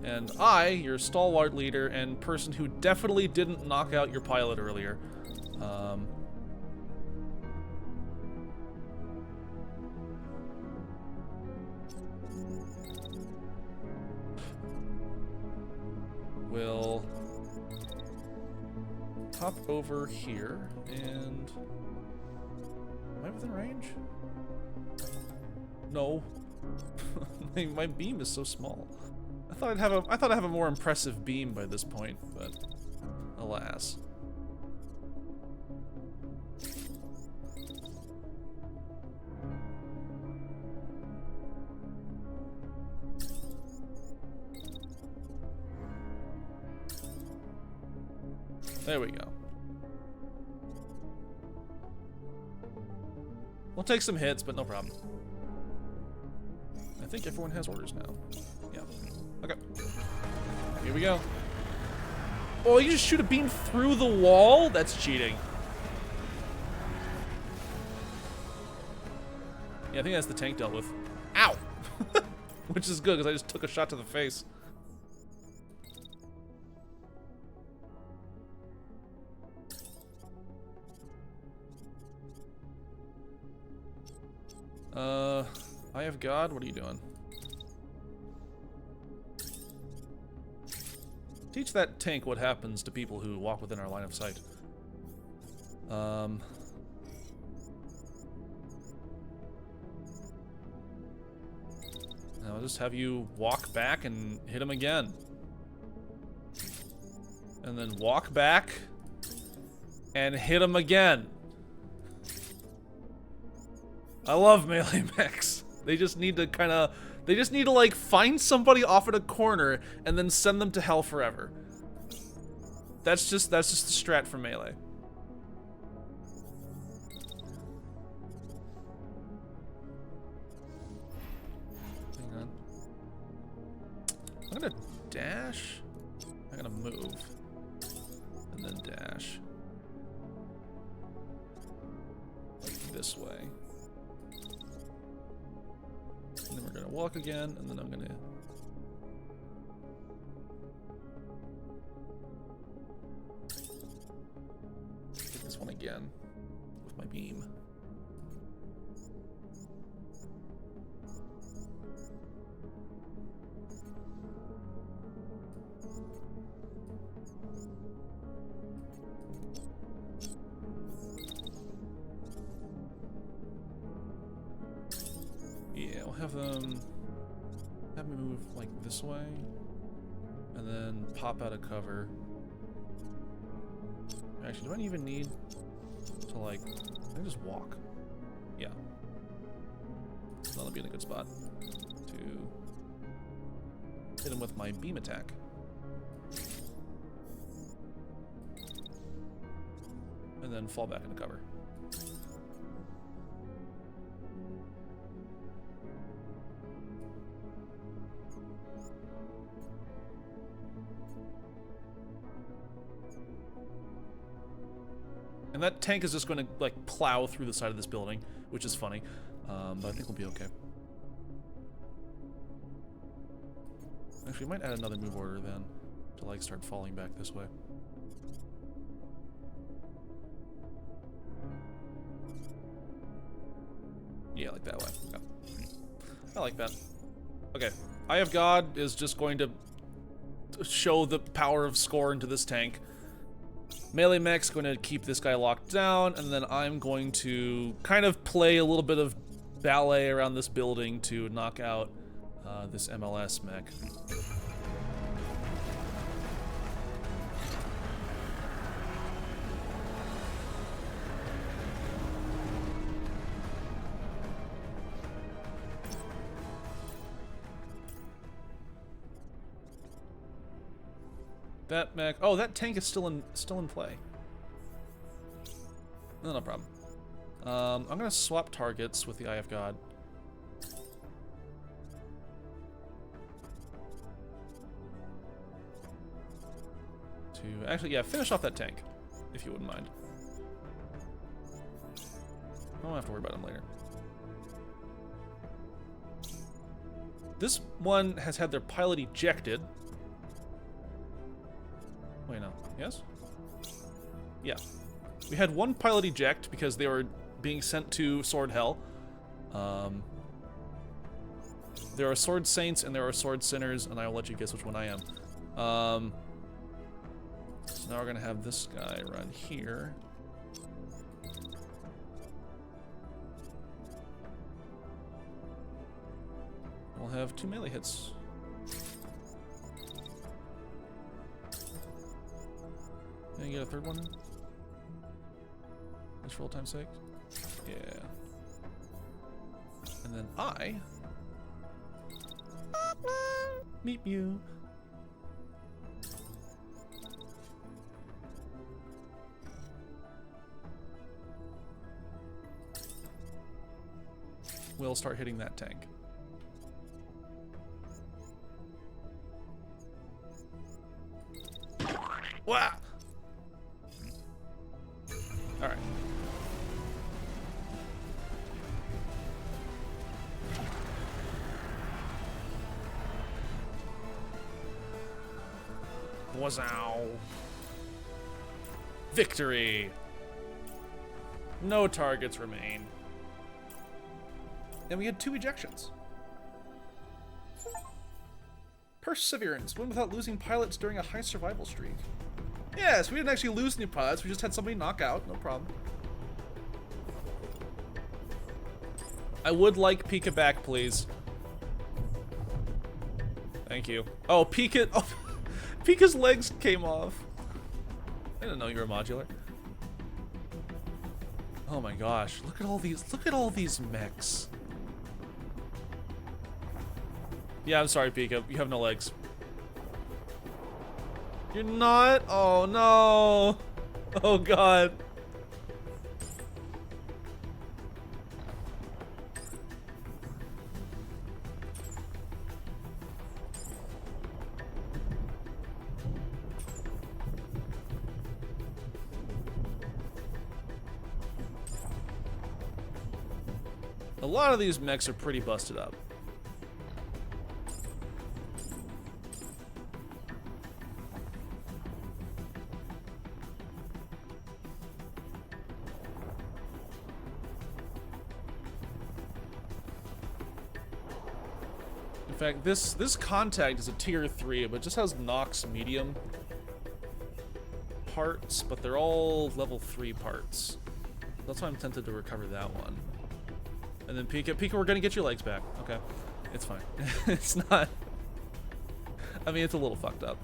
And I, your stalwart leader and person who definitely didn't knock out your pilot earlier, will hop over here and... Am I within range? No. my beam is so small. I thought I'd have a more impressive beam by this point, but alas. There we go. We'll take some hits, but no problem. I think everyone has orders now. Yeah. Okay. Here we go. Oh, you just shoot a beam through the wall? That's cheating. Yeah, I think that's the tank dealt with. Ow! Which is good, because I just took a shot to the face. Eye of God, what are you doing? Teach that tank what happens to people who walk within our line of sight. Now just have you walk back and hit him again. And then walk back and hit him again. I love melee mechs. They just need to kind of, they just need to like find somebody off at a corner and then send them to hell forever. That's just the strat for melee. Hang on. I'm gonna dash. I'm gonna move. And then dash. Like this way. And then we're gonna walk again, and then I'm gonna... hit this one again with my beam. Yeah, we'll have me move like this way, and then pop out of cover. Actually, do I even need to like, I can just walk. Yeah. That'll be in a good spot to hit him with my beam attack. And then fall back into cover. And that tank is just going to like plow through the side of this building, which is funny, but I think we'll be okay. Actually, we might add another move order then to like start falling back this way. Yeah, like that way. Yeah. I like that. Okay, Eye of God is just going to show the power of Scorn to this tank. Melee mech's going to keep this guy locked down, and then I'm going to kind of play a little bit of ballet around this building to knock out this MLS mech. That mech. Oh, that tank is still in play. No problem. I'm gonna swap targets with the Eye of God. To actually, yeah, finish off that tank, if you wouldn't mind. I don't have to worry about him later. This one has had their pilot ejected. Wait, no. Yes? Yeah. We had one pilot eject because they were being sent to Sword Hell. There are Sword Saints and there are Sword Sinners, and I will let you guess which one I am. So now we're going to have this guy run here. We'll have 2 melee hits. Can you get a third one? Just for old time's sake? Yeah. And then I... meet you. We'll start hitting that tank. Wow! Alright. Wazow! Victory! No targets remain. And we had 2 ejections. Perseverance. Win without losing pilots during a high survival streak. Yes, we didn't actually lose any pilots. We just had somebody knock out. No problem. I would like Pika back, please. Thank you. Oh, Pika. Oh, Pika's legs came off. I didn't know you were modular. Oh my gosh! Look at all these. Look at all these mechs. Yeah, I'm sorry, Pika. You have no legs. You're not? Oh no! Oh god. A lot of these mechs are pretty busted up. In fact, this contact is a tier 3, but it just has Nox medium parts, but they're all level 3 parts. That's why I'm tempted to recover that one. And then Pika, we're gonna get your legs back. Okay, it's fine. It's not. I mean, it's a little fucked up.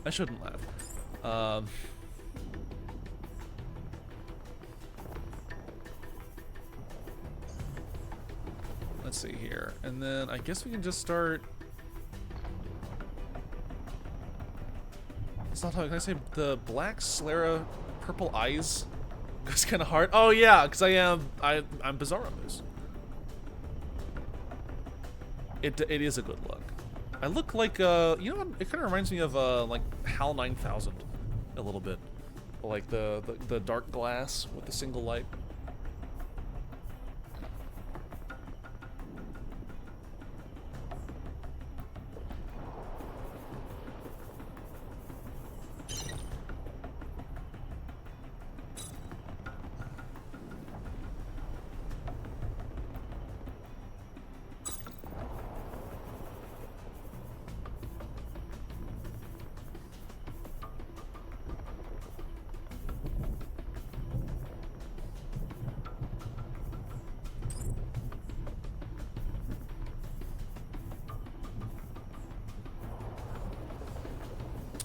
I shouldn't laugh. Let's see here, and then I guess we can just start. It's not how can I say the black Slera, purple eyes. It's kind of hard. Oh yeah, because I'm Bizarro Moose. It is a good look. I look like you know what? It kind of reminds me of like HAL 9000 a little bit, like the dark glass with the single light.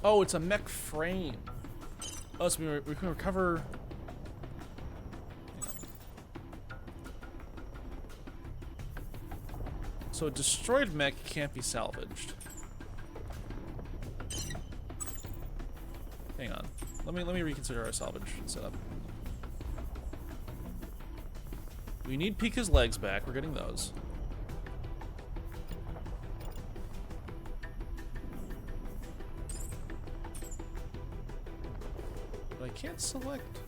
Oh, it's a mech frame. Oh, so we can recover. So a destroyed mech can't be salvaged. Hang on. Let me reconsider our salvage setup. We need Pika's legs back. We're getting those. But I can't select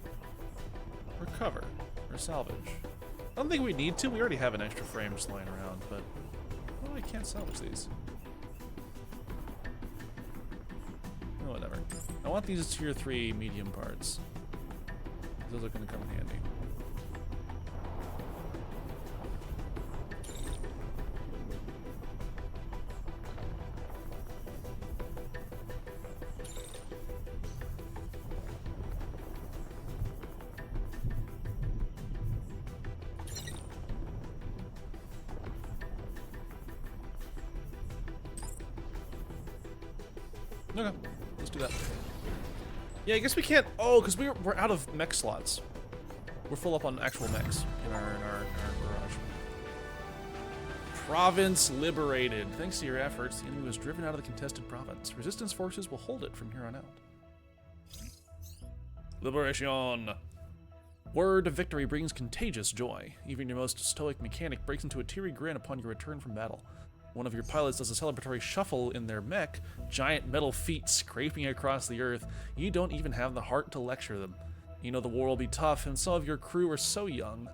recover or salvage. I don't think we need to. We already have an extra frame just lying around, but oh, I can't salvage these. Oh, whatever. I want these tier 3 medium parts. Those are going to come in handy. Okay, let's do that. Yeah, I guess we can't. Oh, because we're out of mech slots. We're full up on actual mechs in our garage. Province liberated. Thanks to your efforts, the enemy was driven out of the contested province. Resistance forces will hold it from here on out. Liberation. Word of victory brings contagious joy. Even your most stoic mechanic breaks into a teary grin upon your return from battle. One of your pilots does a celebratory shuffle in their mech, giant metal feet scraping across the earth. You don't even have the heart to lecture them. You know the war will be tough, and some of your crew are so young.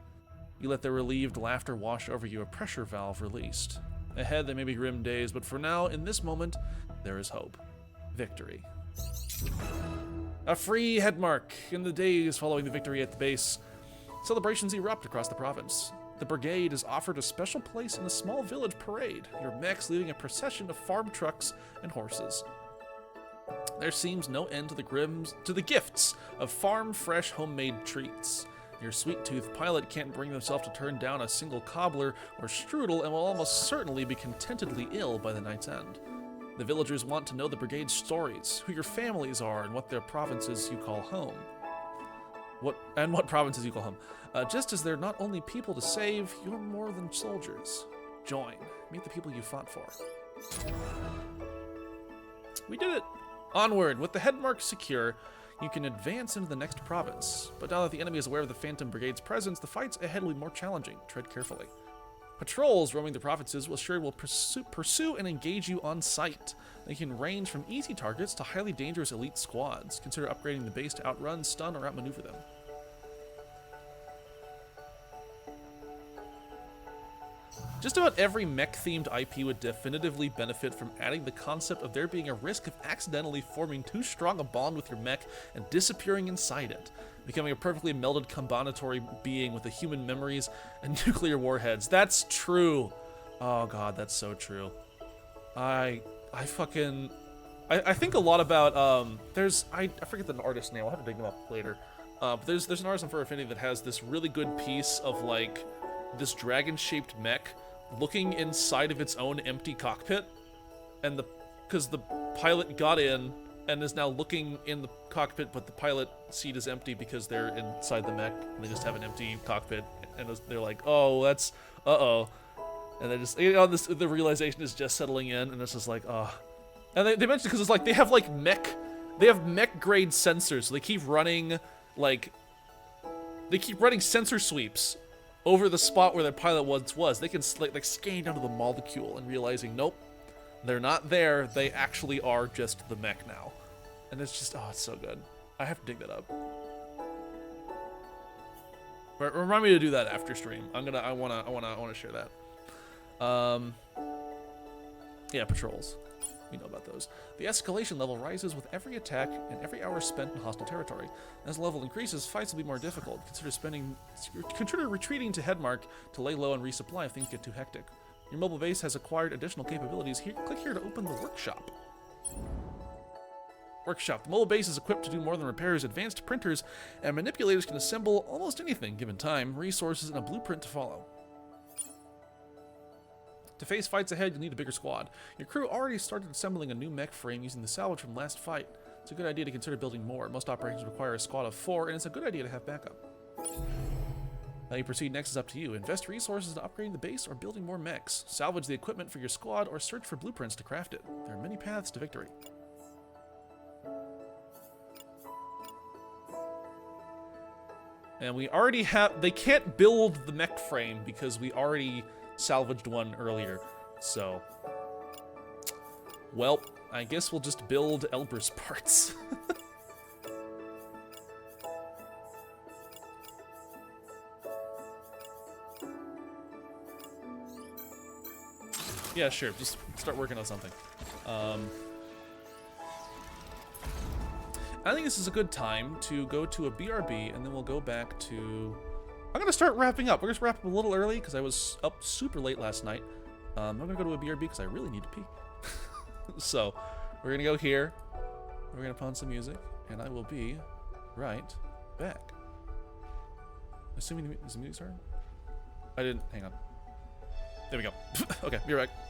You let their relieved laughter wash over you, a pressure valve released. Ahead there may be grim days, but for now, in this moment, there is hope. Victory. A free headmark. In the days following the victory at the base, celebrations erupt across the province. The brigade is offered a special place in a small village parade, your mechs leading a procession of farm trucks and horses. There seems no end to the gifts of farm-fresh homemade treats. Your sweet-toothed pilot can't bring himself to turn down a single cobbler or strudel and will almost certainly be contentedly ill by the night's end. The villagers want to know the brigade's stories, who your families are, and what their provinces you call home. What provinces you call home. Just as they're not only people to save, you're more than soldiers. Join. Meet the people you fought for. We did it! Onward! With the headmark secure, you can advance into the next province. But now that the enemy is aware of the Phantom Brigade's presence, the fights ahead will be more challenging. Tread carefully. Patrols roaming the provinces will pursue and engage you on sight. They can range from easy targets to highly dangerous elite squads. Consider upgrading the base to outrun, stun, or outmaneuver them. Just about every mech-themed IP would definitively benefit from adding the concept of there being a risk of accidentally forming too strong a bond with your mech and disappearing inside it, becoming a perfectly melded combinatory being with the human memories and nuclear warheads. That's true. Oh god, that's so true. I think a lot about I forget the artist's name. I'll have to dig them up later. But there's an artist on Fur Affinity that has this really good piece of like this dragon-shaped mech looking inside of its own empty cockpit, and because the pilot got in and is now looking in the cockpit, but the pilot seat is empty because they're inside the mech and they just have an empty cockpit, and they're like, oh, that's and they just, you know, the realization is just settling in, and it's just like, oh. And they mentioned because it's like they have mech grade sensors, so they keep running sensor sweeps over the spot where the pilot once was. They can like scan down to the molecule and realizing, nope, they're not there. They actually are just the mech now. And it's just, oh, it's so good. I have to dig that up. Remind me to do that after stream. I wanna share that. Yeah, patrols. We know about those. The escalation level rises with every attack and every hour spent in hostile territory. As the level increases, fights will be more difficult. Consider retreating to Headmark to lay low and resupply if things get too hectic. Your mobile base has acquired additional capabilities. Click here to open the workshop. Workshop. The mobile base is equipped to do more than repairs. Advanced printers and manipulators can assemble almost anything given time, resources, and a blueprint to follow. To face fights ahead, you'll need a bigger squad. Your crew already started assembling a new mech frame using the salvage from last fight. It's a good idea to consider building more. Most operations require a squad of 4, and it's a good idea to have backup. How you proceed next is up to you. Invest resources in upgrading the base or building more mechs. Salvage the equipment for your squad or search for blueprints to craft it. There are many paths to victory. And we already have... They can't build the mech frame because we already salvaged one earlier, so... Well, I guess we'll just build Elber's parts. Yeah, sure, just start working on something. I think this is a good time to go to a BRB, and then we'll go back to... I'm gonna start wrapping up. We're gonna wrap up a little early because I was up super late last night. I'm gonna go to a BRB because I really need to pee. So we're gonna go here. We're gonna put on some music, and I will be right back. Assuming the music started? I didn't. Hang on. There we go. Okay, be right back.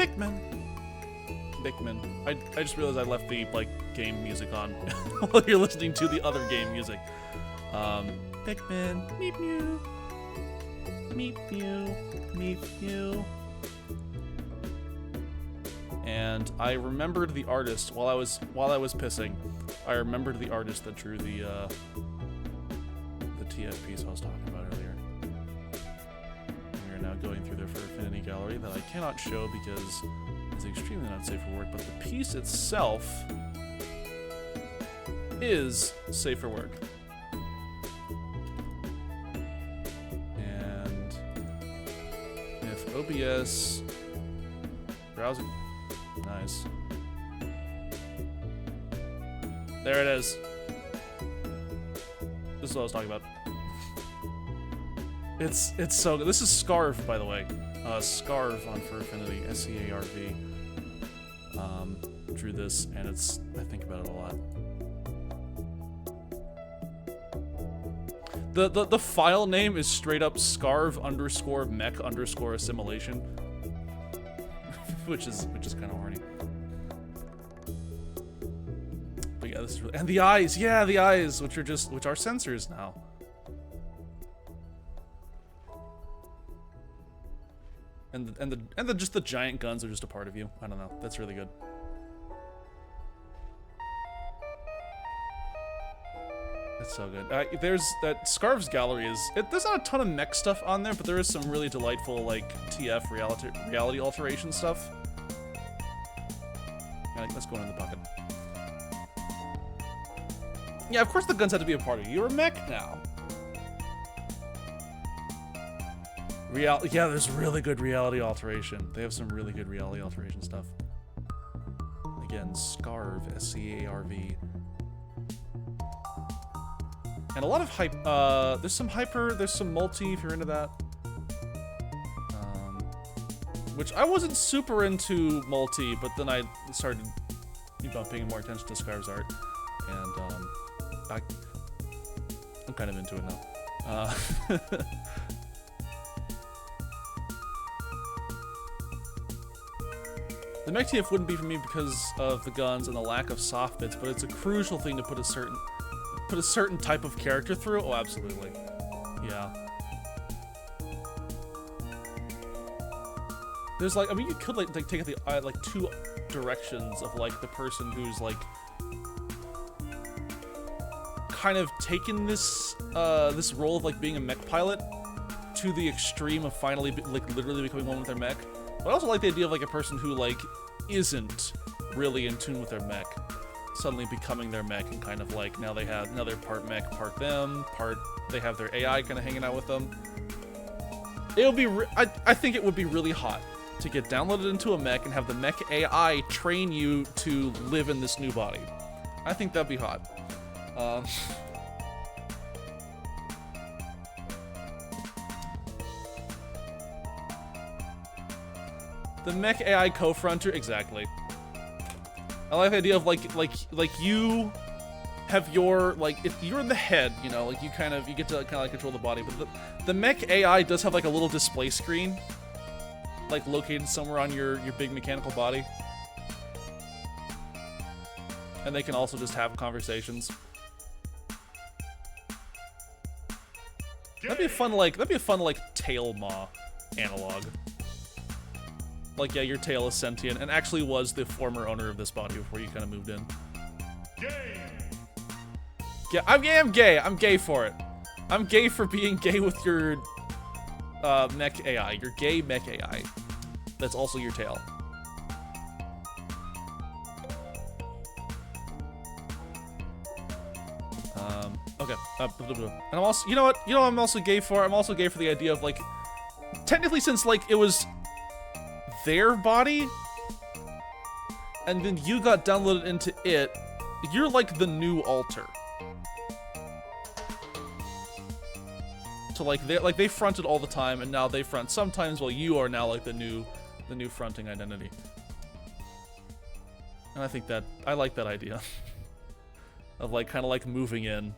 Pikmin. Pikmin. I just realized I left the like game music on while you're listening to the other game music. Pikmin. Meep mew. Meep mew. Meep mew. And I remembered the artist while I was pissing. I remembered the artist that drew the TF piece I was talking about earlier. We are now going through their Affinity gallery that I cannot show because it's extremely not safe for work, but the piece itself is safe for work. And if OBS browsing, nice. There it is. This is what I was talking about. It's so good. This is Scarve, by the way. Scarve on Fur Affinity, SCARV. Drew this, and I think about it a lot. The file name is straight up scarve_mech_assimilation, which is kind of horny. But yeah, this is really, and the eyes, yeah, the eyes, which are sensors now. And just the giant guns are just a part of you. I don't know. That's really good. That's so good. There's that Scarves gallery is. There's not a ton of mech stuff on there, but there is some really delightful like TF reality alteration stuff. Let's go in the bucket. Yeah, of course the guns have to be a part of you. You're a mech now. Yeah, there's really good reality alteration. They have some really good reality alteration stuff. Again, Scarve, SCARV. And a lot of hype, there's some hyper, there's some multi if you're into that. Which I wasn't super into multi, but then I started paying more attention to Scarve's art. And I'm kind of into it now. The mech TF wouldn't be for me because of the guns and the lack of soft bits, but it's a crucial thing to put a certain type of character through. Oh, absolutely. Yeah. There's like, I mean, you could like take it the like two directions of like the person who's like kind of taken this this role of like being a mech pilot to the extreme of finally literally becoming one with their mech. But I also like the idea of like a person who like isn't really in tune with their mech suddenly becoming their mech and kind of like now they're part mech, part them, part they have their AI kind of hanging out with them. It'll be I think it would be really hot to get downloaded into a mech and have the mech AI train you to live in this new body. I think that'd be hot. The mech AI co-fronter, exactly. I like the idea of like you have your if you're the head, you know, like you get to kind of like control the body, but the mech AI does have like a little display screen, like located somewhere on your big mechanical body, and they can also just have conversations. That'd be a fun tail maw analog. Like, yeah, your tail is sentient and actually was the former owner of this body before you kind of moved in. Gay. Yeah, I'm gay. I'm gay for it. I'm gay for being gay with your mech AI. Your gay mech AI. That's also your tail. Okay. And I'm also, you know what? You know what I'm also gay for? I'm also gay for the idea of like, technically since like it was their body, and then you got downloaded into it, you're like the new alter. So like they fronted all the time, and now they front sometimes, while you are now like the new fronting identity. And I think that I like that idea of like kind of like moving in.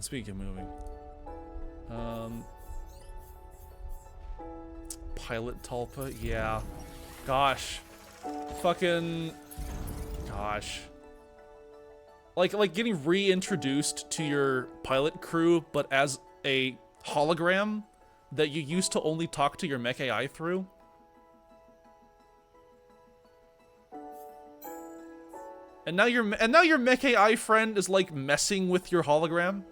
Speaking of moving. Pilot Tulpa, yeah. Gosh. Fucking... Gosh. Like getting reintroduced to your pilot crew, but as a hologram that you used to only talk to your mech AI through. And now your mech AI friend is like messing with your hologram.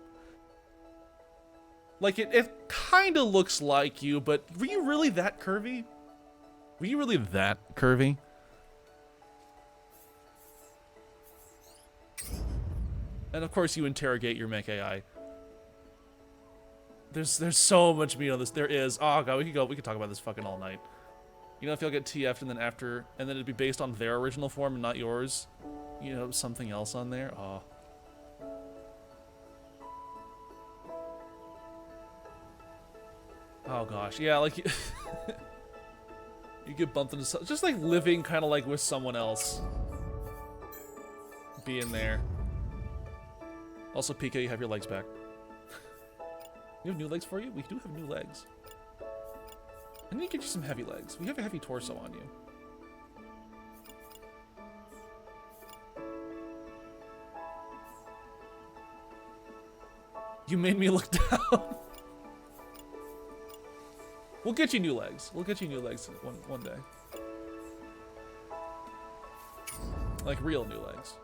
Like it kind of looks like you, but were you really that curvy? Were you really that curvy? And of course you interrogate your mech AI. There's so much meat on this. There is. Oh god, we could talk about this fucking all night. You know, if you'll get TF'd and then it'd be based on their original form and not yours. You know, something else on there. Oh. Oh gosh, yeah, like you get bumped into just like living kind of like with someone else. Being there. Also, Pika, you have your legs back. We have new legs for you? We do have new legs. I need to get you some heavy legs. We have a heavy torso on you. You made me look down. We'll get you new legs. We'll get you new legs one day. Like real new legs.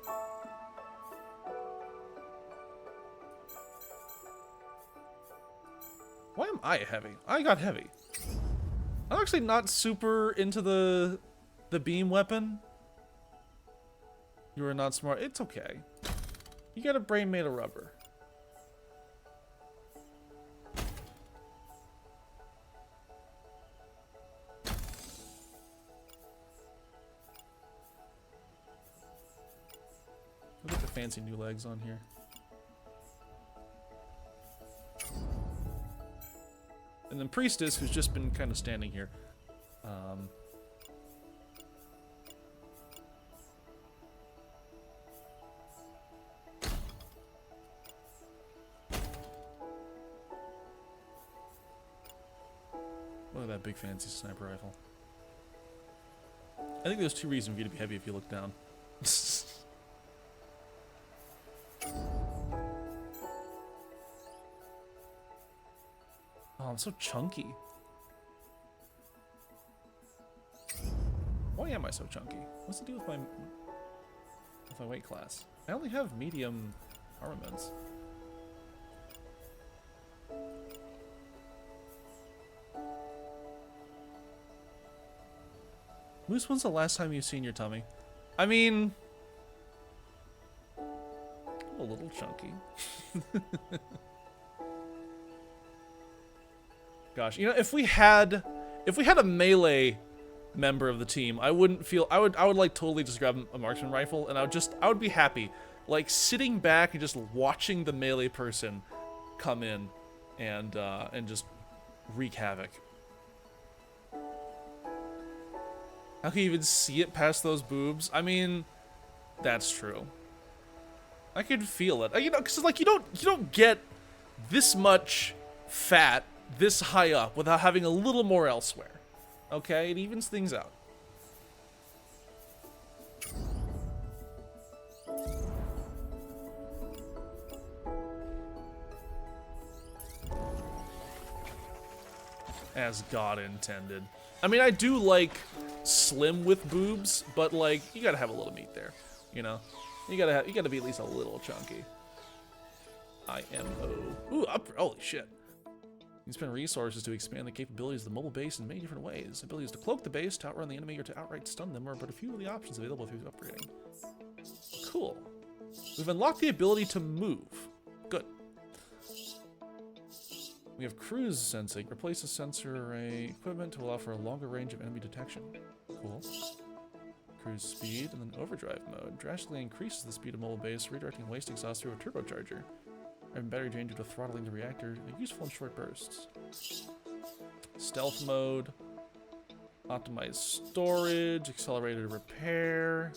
Why am I heavy? I got heavy. I'm actually not super into the beam weapon. You are not smart. It's okay. You got a brain made of rubber. Look at the fancy new legs on here. And then Priestess, who's just been kind of standing here. Look at that big fancy sniper rifle. I think there's two reasons for you to be heavy if you look down. Oh, I'm so chunky. Why am I so chunky? What's the deal with my weight class? I only have medium armaments. Moose, when's the last time you've seen your tummy? I mean, a little chunky. Gosh, you know, if we had a melee member of the team, I wouldn't feel I would like totally just grab a marksman rifle and I would be happy, like sitting back and just watching the melee person come in and just wreak havoc. How can you even see it past those boobs? I mean, that's true. I could feel it. You know, cause like you don't get this much fat this high up without having a little more elsewhere. Okay, it evens things out. As God intended. I mean, I do like slim with boobs, but like you gotta have a little meat there, you know. You gotta be at least a little chunky. IMO. Ooh, holy shit. You can spend resources to expand the capabilities of the mobile base in many different ways. Abilities to cloak the base, to outrun the enemy, or to outright stun them are but a few of the options available through upgrading. Cool. We've unlocked the ability to move. Good. We have cruise sensing. Replace the sensor array equipment to allow for a longer range of enemy detection. Cool. Cruise speed, and then overdrive mode. Drastically increases the speed of mobile base, redirecting waste exhaust through a turbocharger. And battery drain due to throttling the reactor, useful in short bursts. Stealth mode, optimized storage, accelerated repair.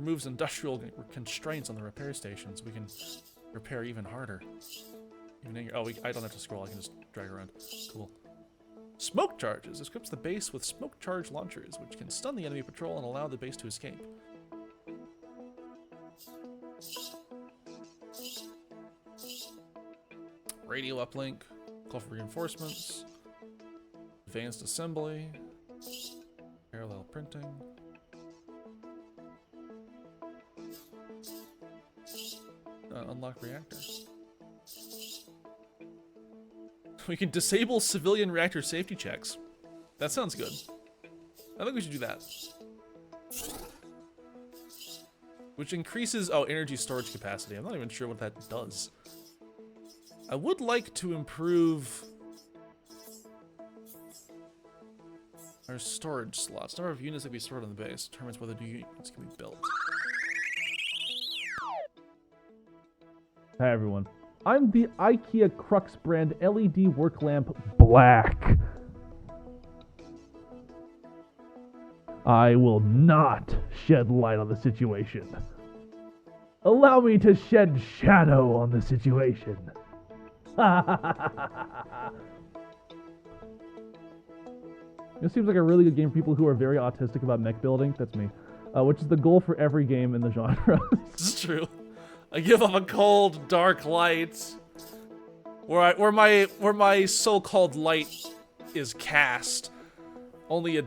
Removes industrial constraints on the repair stations. We can repair even harder. I don't have to scroll. I can just drag around. Cool. Smoke charges. Equips the base with smoke charge launchers, which can stun the enemy patrol and allow the base to escape. Radio uplink. Call for reinforcements. Advanced assembly. Parallel printing. Unlock reactor. We can disable civilian reactor safety checks. That sounds good. I think we should do that. Which increases, energy storage capacity. I'm not even sure what that does. I would like to improve our storage slots. Number of units that can be stored on the base determines whether new units can be built. Hi everyone. I'm the IKEA Crux brand LED work lamp black. I will not shed light on the situation. Allow me to shed shadow on the situation. This seems like a really good game for people who are very autistic about mech building. That's me. Which is the goal for every game in the genre. This is true. I give off a cold, dark light. Where my so-called light is cast. Only a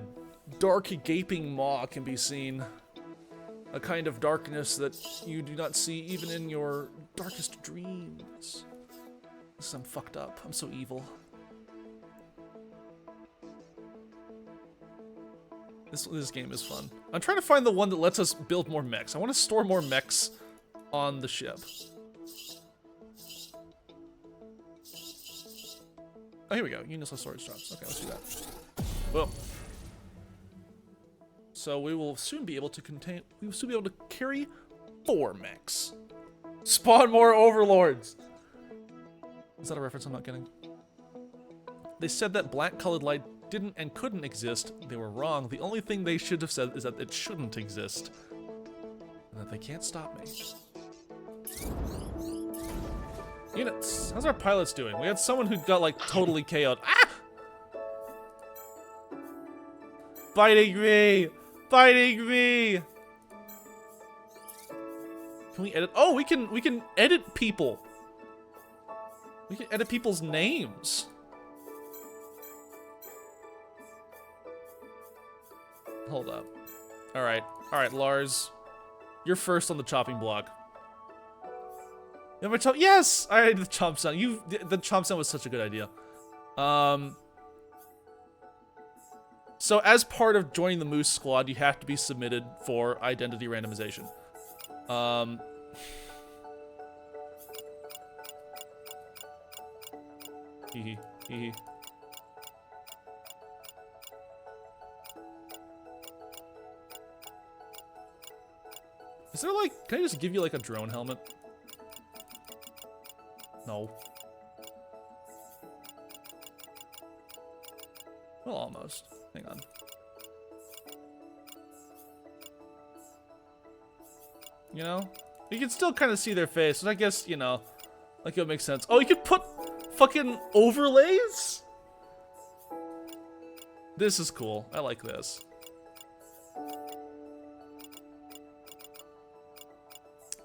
dark, gaping maw can be seen. A kind of darkness that you do not see even in your darkest dreams. I'm fucked up. I'm so evil. This game is fun. I'm trying to find the one that lets us build more mechs. I want to store more mechs on the ship. Oh, here we go. Universal storage drops. Okay, let's do that. Boom. So we will soon be able to carry 4 mechs. Spawn more overlords. Is that a reference I'm not getting? They said that black-colored light didn't and couldn't exist. They were wrong. The only thing they should have said is that it shouldn't exist. And that they can't stop me. Units. How's our pilots doing? We had someone who got, like, totally KO'd. Ah! Fighting me! Fighting me! Can we edit? Oh, we can edit people. We can edit people's names. Hold up. Alright, Lars. You're first on the chopping block. You have a chomp? Yes! Alright, the chomp sound. The chomp sound was such a good idea. So as part of joining the Moose Squad, you have to be submitted for identity randomization. Hee hee. Is there like, can I just give you like a drone helmet? No. Well, almost. Hang on. You know? You can still kind of see their face, and I guess, you know, like it would make sense. Oh, you could put fucking overlays? This is cool. I like this.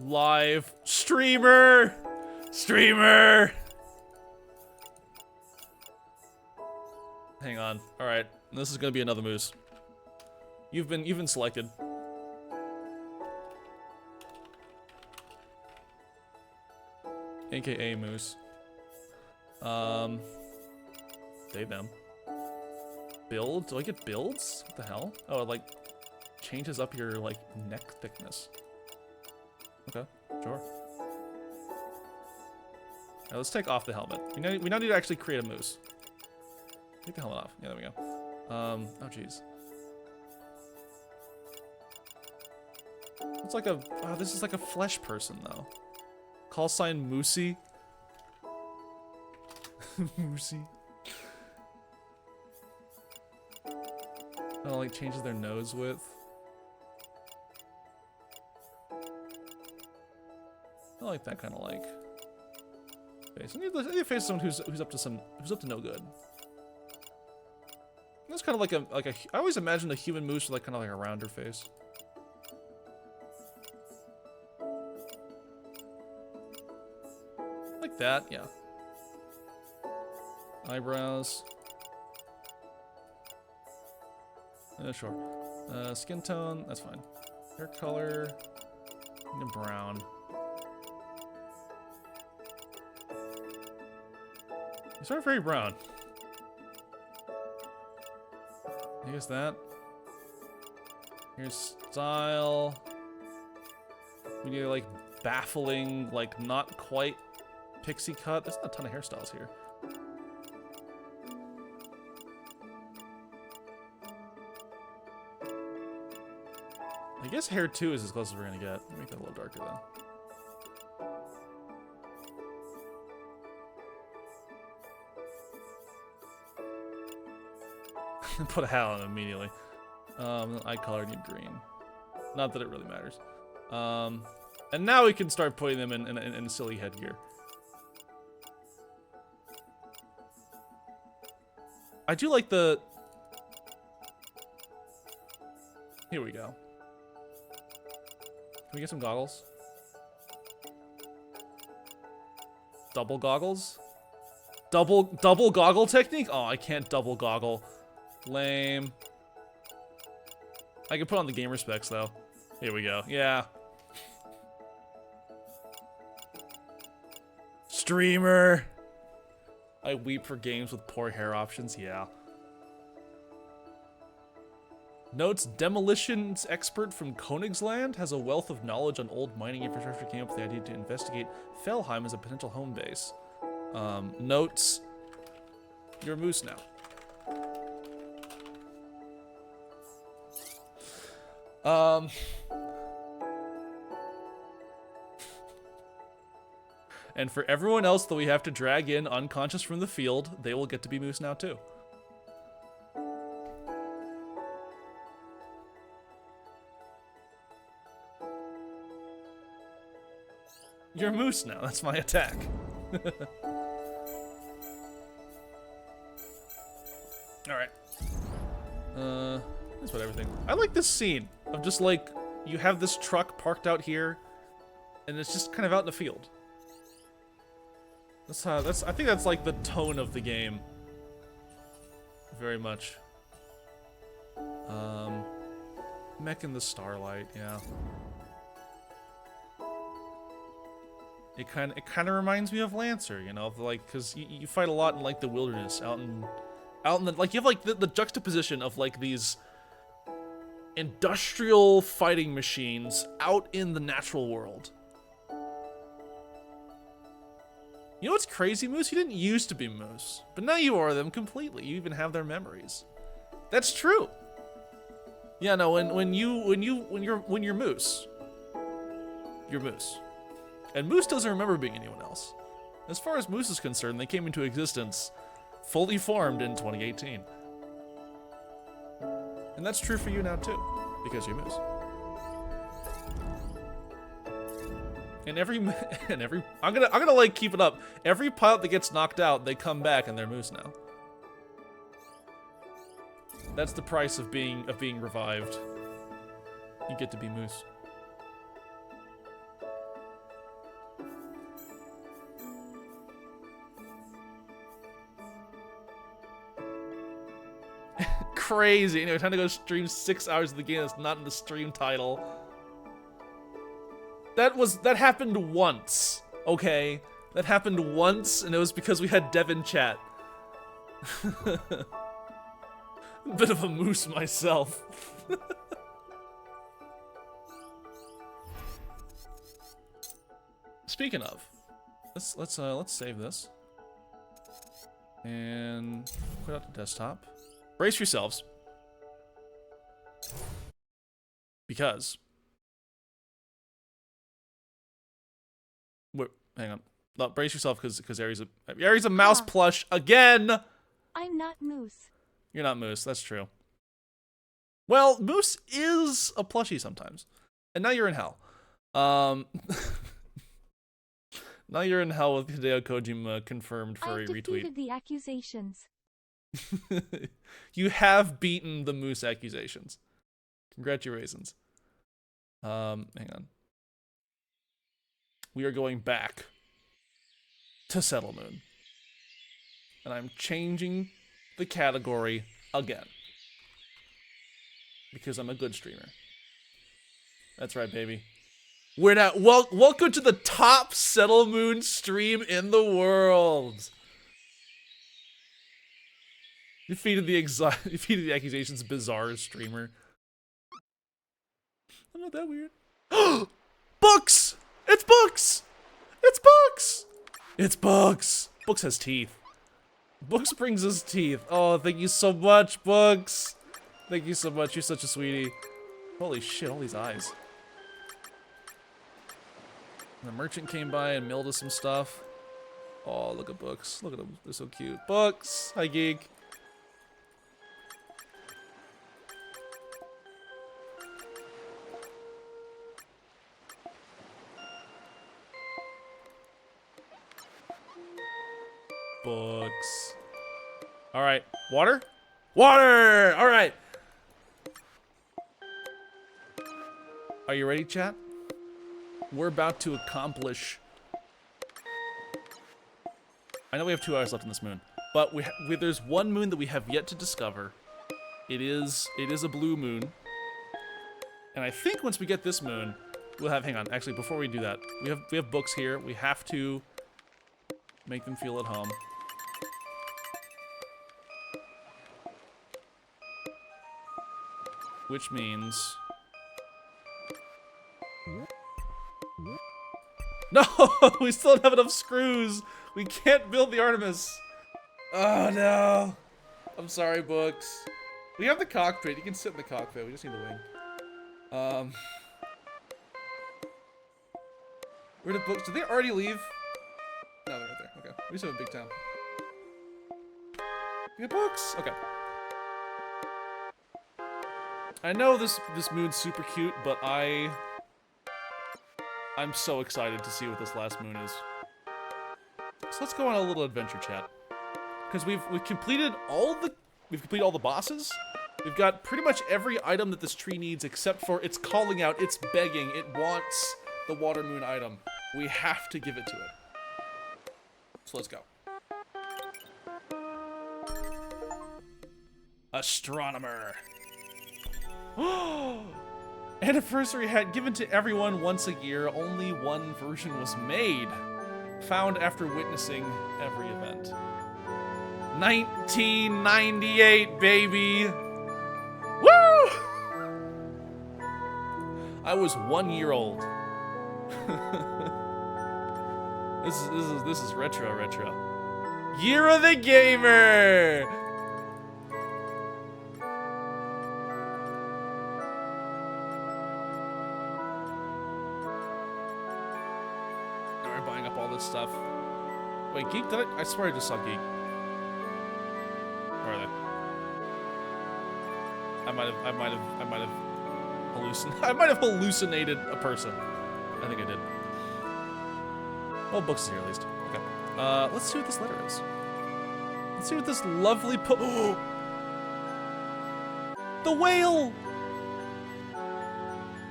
Live streamer! Streamer! Hang on. Alright. This is gonna be another moose. You've been selected. AKA moose. They them. Build? Do I get builds? What the hell? Oh, it like changes up your like neck thickness. Okay, sure. Now let's take off the helmet. We now need to actually create a moose. Take the helmet off. Yeah, there we go. Oh jeez. It's like a, this is like a flesh person though. Call sign Moosey. Moosey. Oh, like changes their nose width. like that kind of like face. I need a face of someone who's up to no good. That's kind of like a. I always imagined a human moose with like kind of like a rounder face. Like that, yeah. Eyebrows. Sure. Skin tone, that's fine. Hair color, brown. These aren't very brown. I guess that. Here's style. We need like baffling, like not quite pixie cut. There's not a ton of hairstyles here. I guess hair 2 is as close as we're gonna get. Make that a little darker though. Put a hat on immediately. Eye color need green. Not that it really matters. And now we can start putting them in silly headgear. I do like the... Here we go. Can we get some goggles? Double goggles? Double goggle technique? Oh, I can't double goggle. Lame. I can put on the gamer specs though. Here we go. Yeah. Streamer. I weep for games with poor hair options. Yeah. Notes, demolitions expert from Königsland has a wealth of knowledge on old mining infrastructure. Came up with the idea to investigate Fellheim as a potential home base. Notes, you're a moose now. And for everyone else that we have to drag in unconscious from the field, they will get to be moose now too. You're a moose now, that's my attack. Alright. That's about everything. I like this scene of just like, you have this truck parked out here, and it's just kind of out in the field. I think that's like the tone of the game. Very much. Mech in the starlight, yeah. It kind of reminds me of Lancer, you know, like, cause you fight a lot in like the wilderness, out in the, like, you have like the juxtaposition of like these industrial fighting machines out in the natural world. You know what's crazy, Moose? You didn't used to be Moose, but now you are them completely. You even have their memories. That's true. Yeah, no, when you're Moose, you're Moose. And Moose doesn't remember being anyone else. As far as Moose is concerned, they came into existence fully formed in 2018. And that's true for you now too, because you're Moose. And I'm gonna like keep it up. Every pilot that gets knocked out, they come back and they're Moose now. That's the price of being revived. You get to be Moose. Crazy. Anyway, time to go stream 6 hours of the game that's not in the stream title. That happened once, okay? That happened once, and it was because we had Dev in chat. Bit of a moose myself. Speaking of, let's save this and put out the desktop. Brace yourselves, because hang on. No, brace yourself because Ari's a mouse plush again. I'm not Moose. You're not Moose. That's true. Well, Moose is a plushie sometimes, and now you're in hell. Now you're in hell with Hideo Kojima confirmed for a I've retweet. defeated the accusations. You have beaten the moose accusations. Congratulations. Hang on. We are going back to Settle Moon. And I'm changing the category again. Because I'm a good streamer. That's right, baby. We're now welcome to the top Settle Moon stream in the world. Defeated the accusations, bizarre streamer. I'm not that weird. Books! It's Books! It's Books! It's Books! Books has teeth. Books brings us teeth. Oh, thank you so much, Books. Thank you so much. You're such a sweetie. Holy shit, all these eyes. The merchant came by and mailed us some stuff. Oh, look at Books. Look at them. They're so cute. Books! Hi, Geek. Books. Alright. Water? Water! Alright. Are you ready, chat? We're about to accomplish... I know we have 2 hours left on this moon, but there's one moon that we have yet to discover. It is a blue moon. And I think once we get this moon, we'll have... Hang on. Actually, before we do that, we have Books here. We have to make them feel at home. Which means... No! We still don't have enough screws! We can't build the Artemis! Oh no! I'm sorry, Books. We have the cockpit. You can sit in the cockpit. We just need the wing. Where did Books... Did they already leave? No, they're right there. Okay. We just have a big town. We have Books! Okay. I know this moon's super cute, but I'm so excited to see what this last moon is. So let's go on a little adventure, chat. Because we've completed all the bosses. We've got pretty much every item that this tree needs except for it's calling out, it's begging, it wants the water moon item. We have to give it to it. So let's go. Astronomer. Anniversary hat given to everyone once a year. Only one version was made. Found after witnessing every event. 1998, baby! Woo! I was 1 year old. This is retro. Year of the Gamer! Stuff. Wait, Geek? Did I swear I just saw Geek. Where are they? I might have hallucinated a person. I think I did. Well, Books is here at least. Okay. Let's see what this letter is. Let's see what this lovely The whale!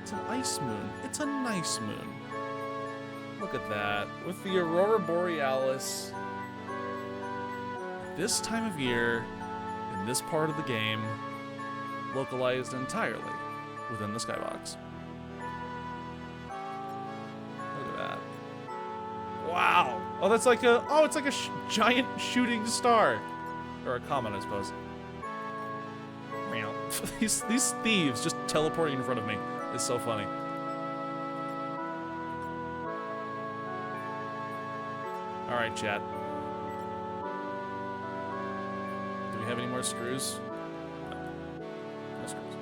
It's an ice moon. It's a nice moon. Look at that. With the Aurora Borealis. This time of year, in this part of the game, localized entirely within the skybox. Look at that. Wow. Oh, that's like a... Oh, it's like a giant shooting star. Or a comet, I suppose. Meow. These thieves just teleporting in front of me is so funny. Alright, chat. Do we have any more screws? No. No screws.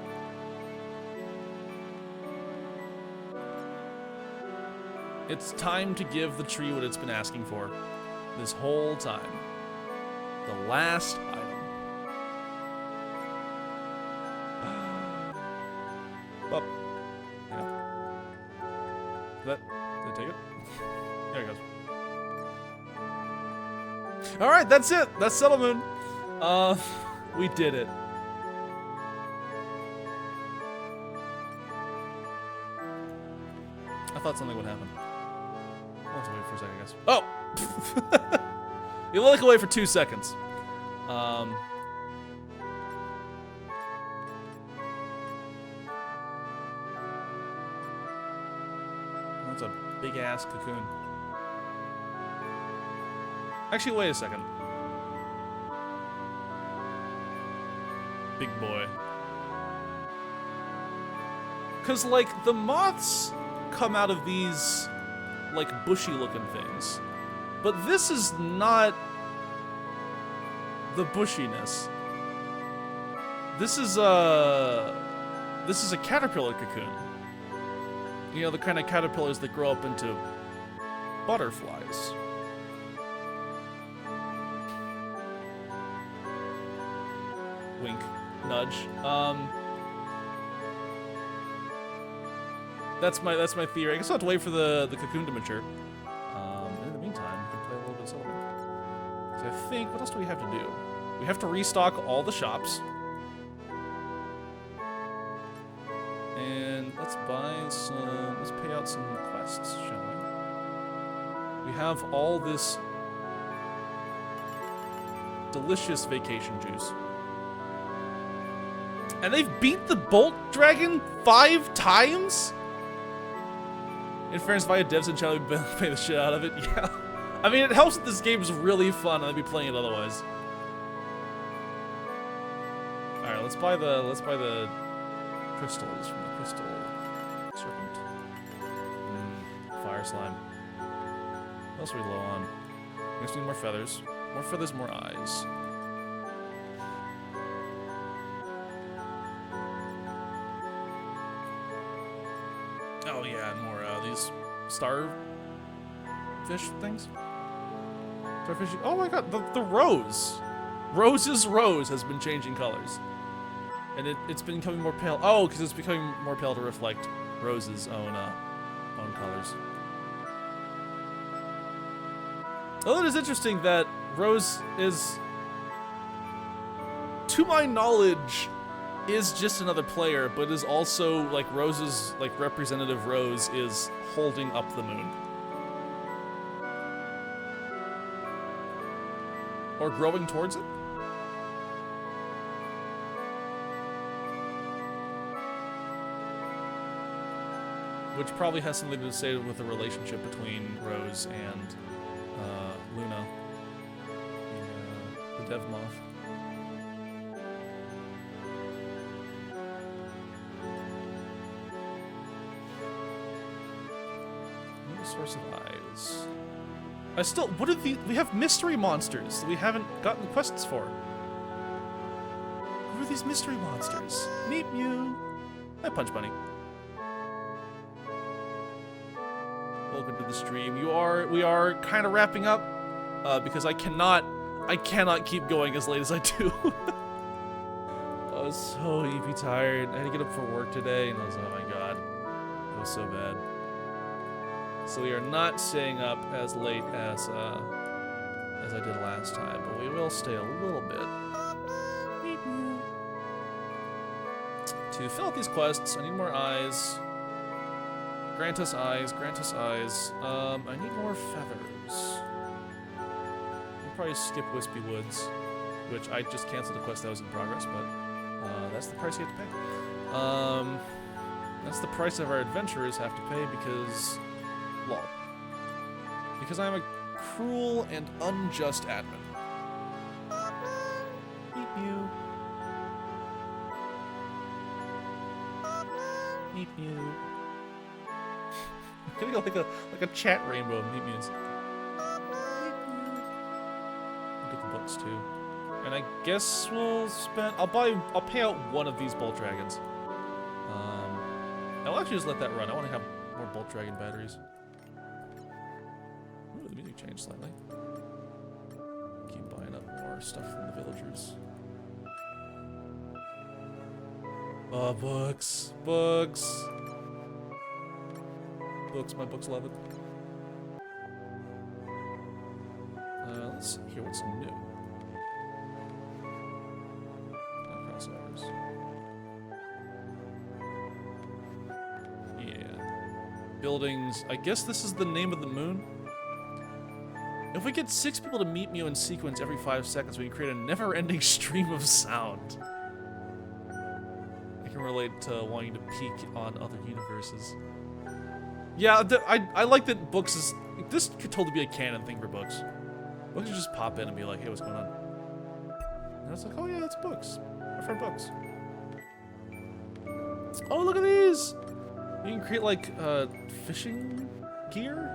It's time to give the tree what it's been asking for this whole time. The last item. Up. Yeah. Did I take it? There it goes. All right, that's it. That's Settlement. We did it. I thought something would happen. I'll have to wait for a second, I guess. Oh! You look away for 2 seconds. That's a big ass cocoon. Actually, wait a second. Big boy. Cause like the moths come out of these like bushy looking things. But this is not the bushiness. This is a caterpillar cocoon. You know, the kind of caterpillars that grow up into butterflies. Wink, nudge. That's my theory. I guess I'll have to wait for the cocoon to mature. In the meantime, we can play a little bit of Settlement. So I think, what else do we have to do? We have to restock all the shops. And let's pay out some quests, shall we? We have all this delicious vacation juice. And they've beat the Bolt Dragon 5 times? In fairness, if I had devs in chat, I'd play the shit out of it. Yeah. I mean, it helps that this game is really fun, and I'd be playing it otherwise. Alright, let's buy the crystals from the crystal serpent. Fire slime. What else are we low on? We just need more feathers. More feathers, more eyes. Oh yeah, and more these starfish things. Starfish. Oh my god, the rose. Rose's rose has been changing colors. And it's been becoming more pale. Oh, because it's becoming more pale to reflect Rose's own colors. Oh, it is interesting that Rose is, to my knowledge, is just another player, but is also, like, Rose's, like, representative Rose is holding up the moon. Or growing towards it? Which probably has something to say with the relationship between Rose and Luna, the dev moth. New source of eyes. What are the, we have mystery monsters that we haven't gotten quests for. Who are these mystery monsters? Meet Mew. Hi, Punch Bunny. Welcome to the stream. We are kind of wrapping up because I cannot keep going as late as I do. I was so EP tired. I had to get up for work today, and I was, oh my god, it was so bad. So we are not staying up as late as I did last time, but we will stay a little bit. To fill out these quests, I need more eyes. Grant us eyes, grant us eyes. I need more feathers. We'll probably skip Wispy Woods, which I just canceled a quest that was in progress, but that's the price you have to pay. That's the price of our adventurers have to pay because, lol. Because I'm a cruel and unjust admin. Meep Mew. Meep Mew. I'm gonna go like a chat rainbow of Meep Mews. Get the books too. And I guess we'll spend I'll pay out one of these Bolt Dragons. I'll actually just let that run. I wanna have more Bolt Dragon batteries. Ooh, the music changed slightly. Keep buying up more stuff from the villagers. Oh, books. Books. Books, my books love it. Let's hear what's new. No crossovers. Yeah. Buildings. I guess this is the name of the moon. If we get 6 people to meet me in sequence every 5 seconds, we can create a never-ending stream of sound. I can relate to wanting to peek on other universes. Yeah, I like that books is... This could totally be a canon thing for books. Books just pop in and be like, hey, what's going on? And it's like, oh yeah, that's books. My friend books. Oh, look at these! You can create, like, fishing gear?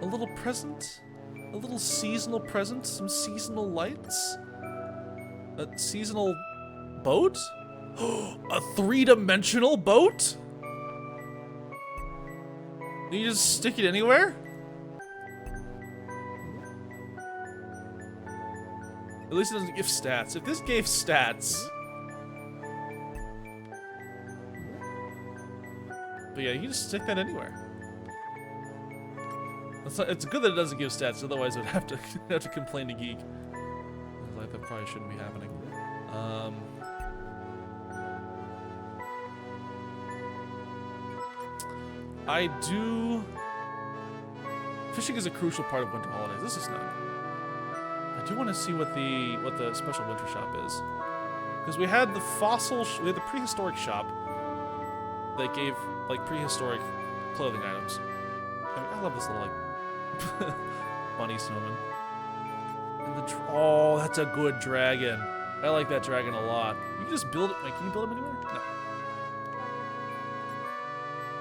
A little present? A little seasonal present? Some seasonal lights? A seasonal boat? A 3-dimensional boat? You just stick it anywhere? At least it doesn't give stats. If this gave stats... But yeah, you can just stick that anywhere. It's good that it doesn't give stats, otherwise I'd have to complain to Geek. I was like, that probably shouldn't be happening. I do... Fishing is a crucial part of winter holidays. This is not. I do want to see what the special winter shop is, because we had the we had the prehistoric shop that gave like prehistoric clothing items. I love this little like bunny snowman. And oh, that's a good dragon. I like that dragon a lot. You can just build it. Like, can you build him anywhere? No.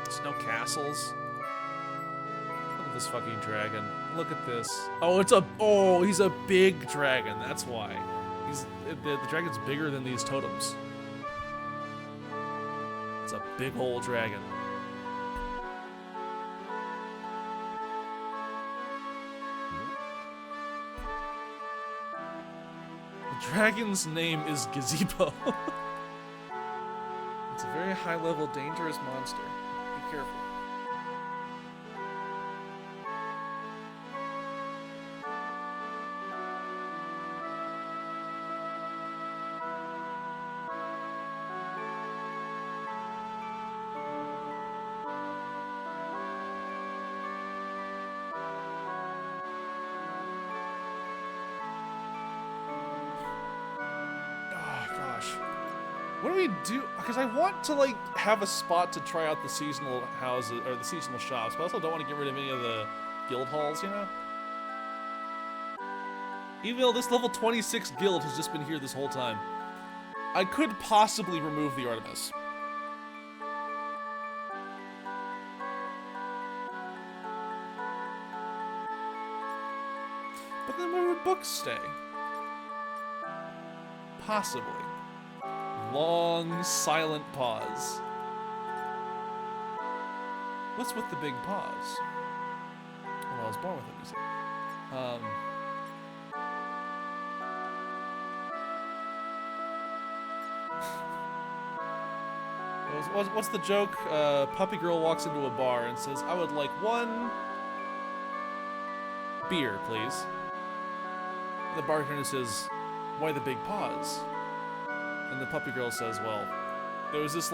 There's no castles. Look at this fucking dragon. Look at this. Oh, he's a big dragon. That's why. The dragon's bigger than these totems. It's a big old dragon. The dragon's name is Gazebo. It's a very high-level, dangerous monster. Be careful. What do we do? Because I want to like have a spot to try out the seasonal houses or the seasonal shops, but I also don't want to get rid of any of the guild halls, you know? Even though this level 26 guild has just been here this whole time, I could possibly remove the Artemis. But then where would books stay? Possibly. Long, silent pause. What's with the big pause? Well, I was born with it, you see. What's the joke? Puppy girl walks into a bar and says, "I would like 1 beer, please." And the bartender says, "Why the big pause?" And the puppy girl says, "Well, there was this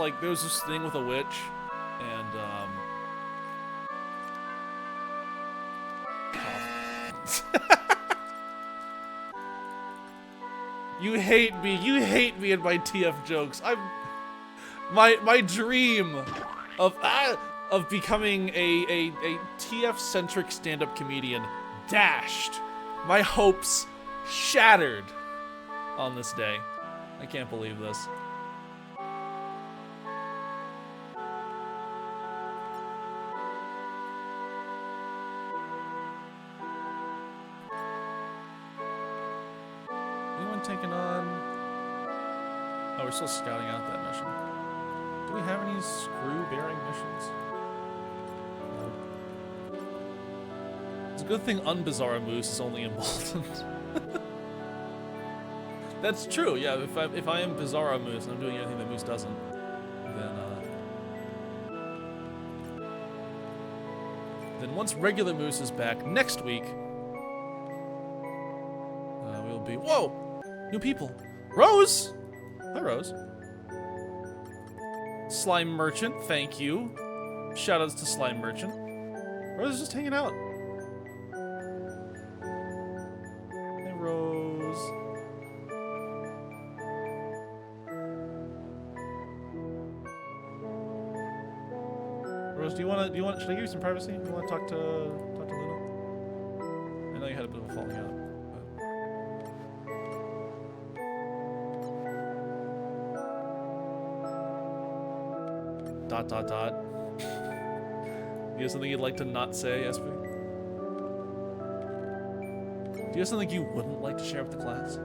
thing with a witch, and You hate me and my TF jokes. My dream of becoming a TF-centric stand-up comedian dashed. My hopes shattered on this day. I can't believe this. Anyone taking on... Oh, we're still scouting out that mission. Do we have any screw-bearing missions? No. It's a good thing Unbizarro Moose is only emboldened. That's true, yeah. If I am Bizarro Moose and I'm doing anything that Moose doesn't, then once regular Moose is back next week, would be. Whoa! New people. Rose! Hi, Rose. Slime Merchant, thank you. Shoutouts to Slime Merchant. Rose is just hanging out. Hey, Rose. Rose, should I give you some privacy? You wanna talk to Luna? I know you had a bit of a falling out. Dot dot dot. You have something you'd like to not say, Esper? Do you have something you wouldn't like to share with the class?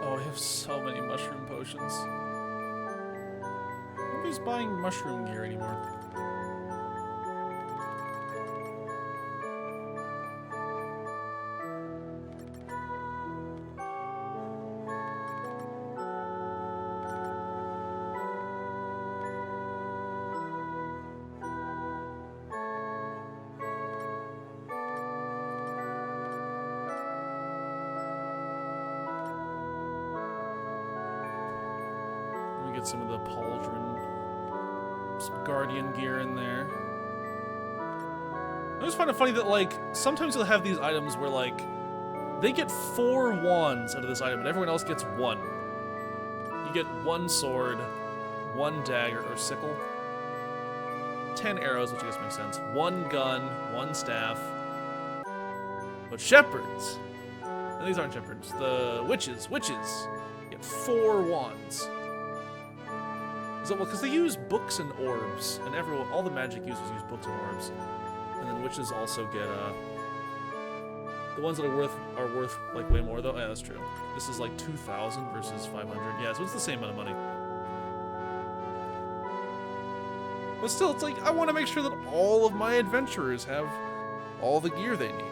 Oh, I have so many mushroom potions. Nobody's buying mushroom gear anymore. Get some of the pauldron, some guardian gear in there. I just find it funny that, like, sometimes you'll have these items where, like, they get 4 wands out of this item and everyone else gets 1. You get 1 sword, 1 dagger or sickle, 10 arrows, which I guess makes sense, 1 gun, 1 staff. But shepherds, and these aren't shepherds, the witches get 4 wands. So, well, because they use books and orbs, and all the magic users use books and orbs, and then witches also get the ones that are worth like way more though. Yeah, that's true. This is like 2,000 versus 500. Yeah, so it's the same amount of money. But still, it's like I want to make sure that all of my adventurers have all the gear they need.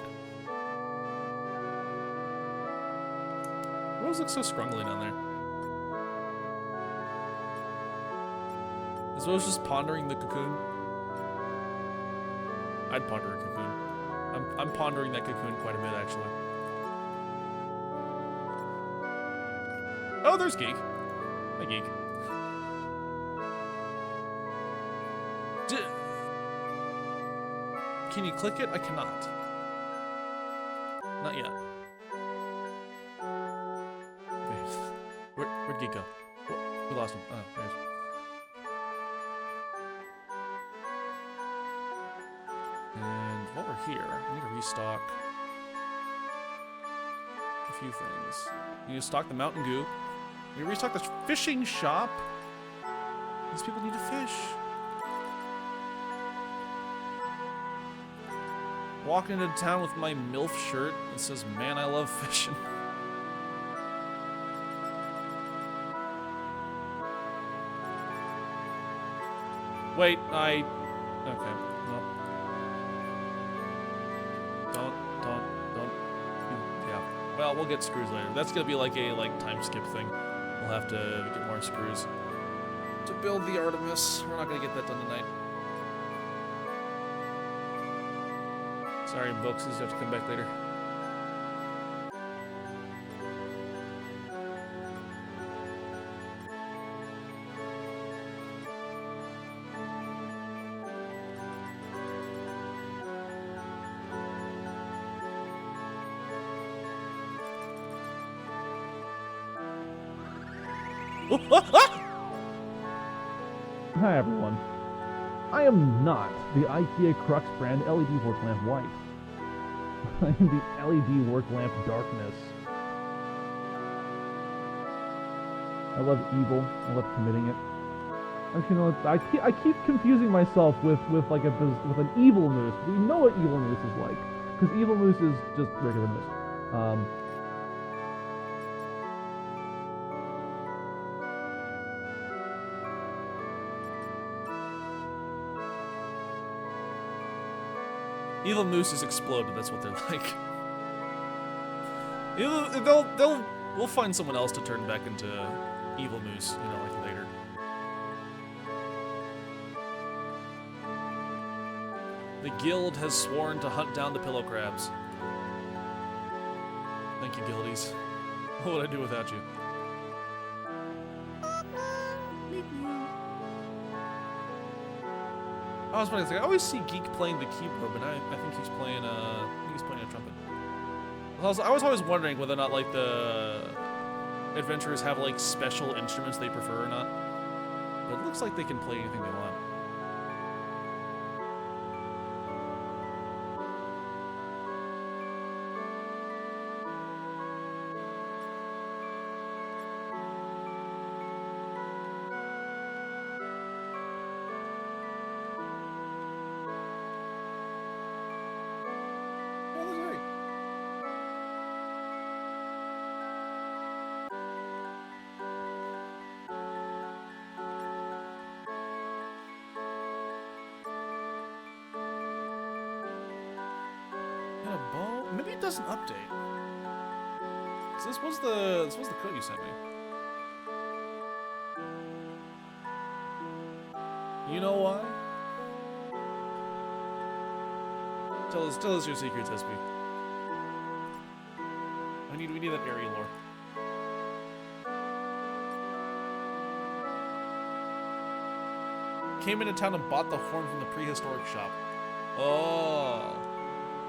Rose looks so scrungly down there. Is Rose just pondering the cocoon? I'd ponder a cocoon. I'm pondering that cocoon quite a bit, actually. Oh, there's Geek. Hi, Geek. Can you click it? I cannot. Not yet. Okay. Where'd Geek go? We lost him. Oh, there he is. And while we're here, I need to restock a few things. I need to stock the Mountain Goo. I need to restock the fishing shop. These people need to fish. Walking into town with my MILF shirt that says, "Man, I love fishing." Wait, okay, well. Don't. Yeah. Well, we'll get screws later. That's gonna be like a time skip thing. We'll have to get more screws to build the Artemis. We're not gonna get that done tonight. Sorry, books. You have to come back later. Hi everyone. I am not the IKEA Crux brand LED work lamp white. I am the LED work lamp darkness. I love evil. I love committing it. Actually, no, I keep confusing myself with an evil moose. We know what evil moose is like, because evil moose is just regular moose. Evil mooses exploded. That's what they're like. We'll find someone else to turn back into evil moose. You know, like later. The guild has sworn to hunt down the pillow crabs. Thank you, guildies. What would I do without you? I was wondering, I always see Geek playing the keyboard, but I think he's playing a trumpet. I was always wondering whether or not like the adventurers have like special instruments they prefer or not. But it looks like they can play anything they want. Maybe it doesn't update. So this was the code you sent me. You know why? Tell us your secrets, SP. We need that area lore. Came into town and bought the horn from the prehistoric shop. Oh.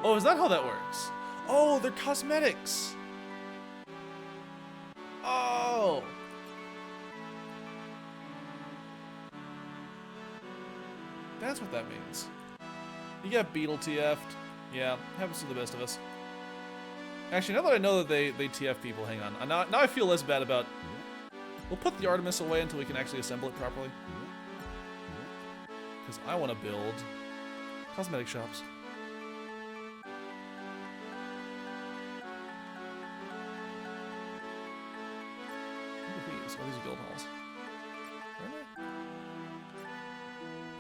Oh, is that how that works? Oh, they're cosmetics. Oh. That's what that means. You got Beetle TF'd. Yeah, happens to the best of us. Actually, now that I know that they TF people, hang on. Now I feel less bad about... We'll put the Artemis away until we can actually assemble it properly. Because I want to build cosmetic shops. Oh, these are guild halls. Are they?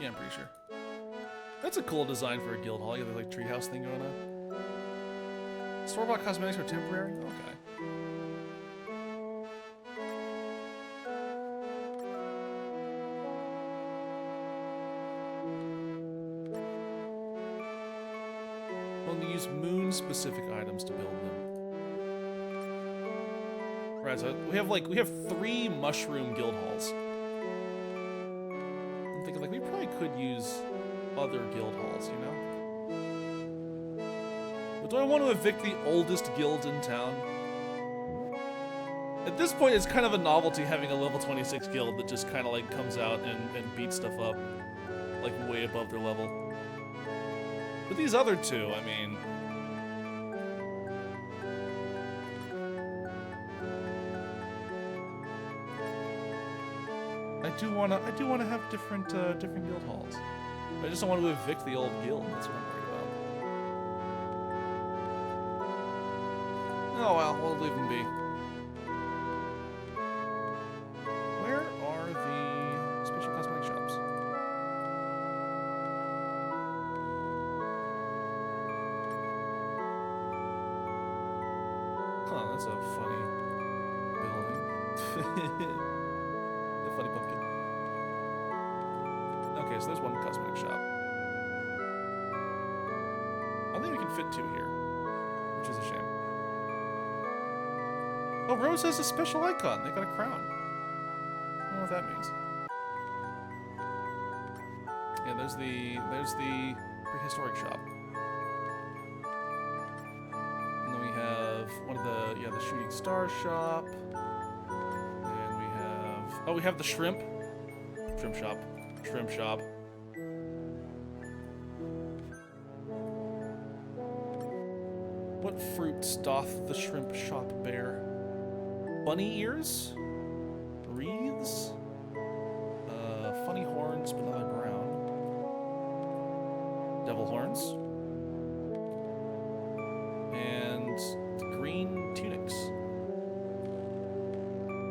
Yeah, I'm pretty sure. That's a cool design for a guild hall. You have the like treehouse thing going on. Store-bought cosmetics are temporary? Okay. We'll use moon-specific items to build them. Right, so we have 3 mushroom guild halls. I'm thinking like we probably could use other guild halls, you know? But do I want to evict the oldest guild in town? At this point, it's kind of a novelty having a level 26 guild that just kind of like comes out and beats stuff up, like way above their level. But these other two, I mean... I do wanna have different guild halls. I just don't want to evict the old guild. That's what I'm worried about. Oh well, we'll leave them be. Where are the special cosmetic shops? Huh, that's a funny building. The funny pumpkin. Okay, so there's one cosmetic shop. I don't think we can fit 2 here, which is a shame. Oh, Rose has a special icon. They got a crown. I don't know what that means. Yeah, there's the prehistoric shop. And then we have one of the shooting star shop. And we have we have the shrimp shop. Shrimp shop. What fruits doth the shrimp shop bear? Bunny ears? Wreaths? Funny horns, but not brown. Devil horns. And green tunics.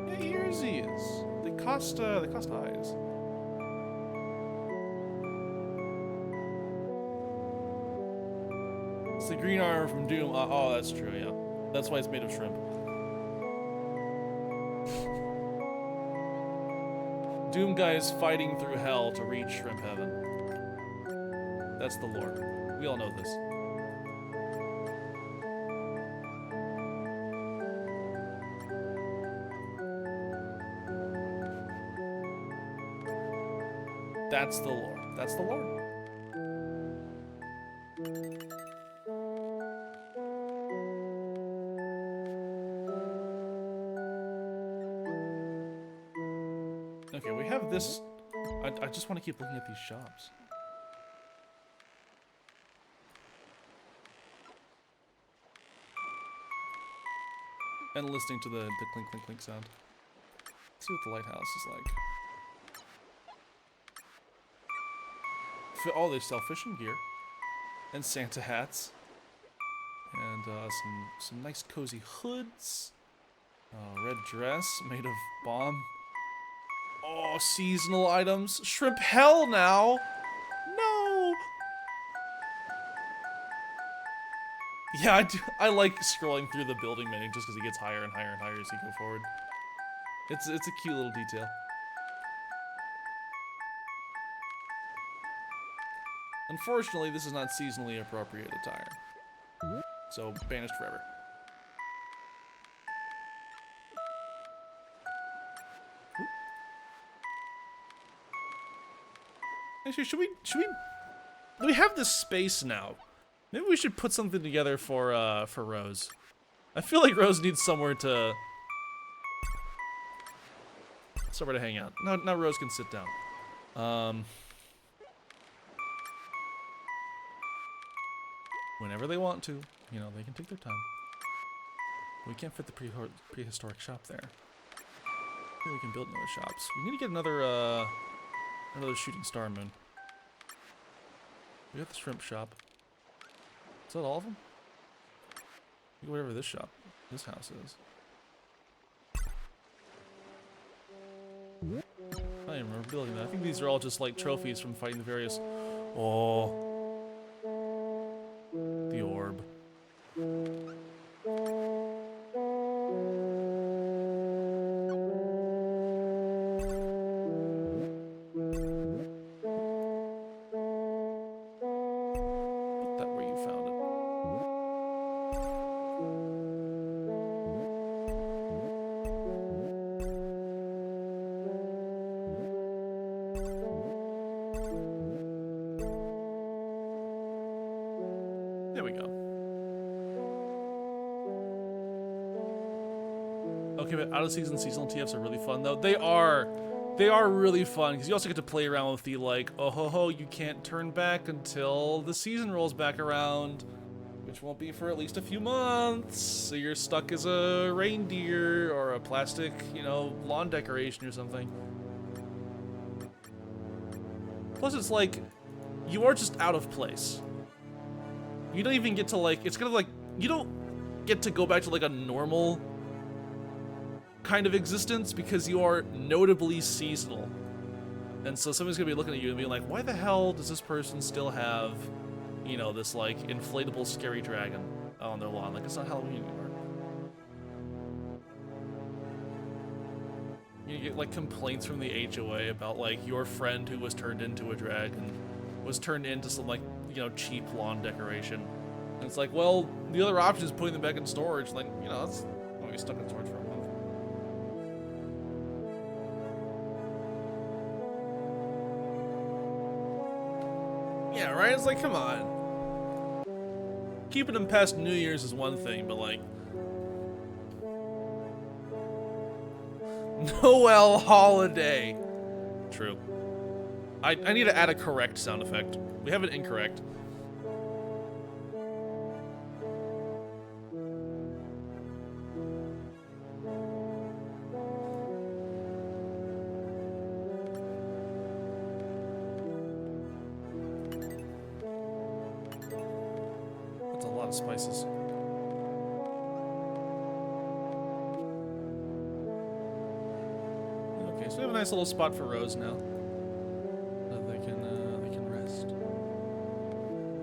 Yeah, earsies. They cost eyes. It's the green armor from Doom. Oh, that's true, yeah. That's why it's made of shrimp. Doom guy is fighting through hell to reach shrimp heaven. That's the lore. We all know this. That's the lore. That's the lore. Okay, we have this. I just want to keep looking at these shops. And listening to the clink clink clink sound. Let's see what the lighthouse is like. Oh, they sell fishing gear and Santa hats and some nice cozy hoods. Red dress made of bomb. Oh, seasonal items. Shrimp hell now. No. Yeah, I like scrolling through the building menu just because it gets higher and higher and higher as you go forward. It's a cute little detail. Unfortunately, this is not seasonally appropriate attire. So, banished forever. Actually, should we have this space now? Maybe we should put something together for Rose. I feel like Rose needs somewhere to hang out. Now Rose can sit down. Whenever they want to, you know, they can take their time. We can't fit the prehistoric shop there. Maybe we can build another shops. We need to get another shooting star moon. We got the shrimp shop. Is that all of them? Whatever this house is. I don't even remember building that. I think these are all just like trophies from fighting the various. Oh. The orb. Put that where you found it. There we go. Okay, but out of season seasonal TFs are really fun though. They are really fun because you also get to play around with the like, oh ho ho, you can't turn back until the season rolls back around, which won't be for at least a few months. So you're stuck as a reindeer or a plastic, you know, lawn decoration or something. Plus, it's like you are just out of place. You don't even get to like, it's kind of like, you don't get to go back to like a normal kind of existence because you are notably seasonal. And so somebody's gonna be looking at you and being like, why the hell does this person still have, you know, this like inflatable scary dragon on their lawn? Like, it's not Halloween anymore. You get like complaints from the HOA about like your friend who was turned into a dragon was turned into some like, you know, cheap lawn decoration. And it's like, well, the other option is putting them back in storage. Like, you know, that's gonna be stuck in storage for a month. Yeah, right? It's like, come on. Keeping them past New Year's is one thing, but like, Noel holiday. True. I need to add a correct sound effect. We have it incorrect. That's a lot of spices. Okay, so we have a nice little spot for Rose now. They can rest.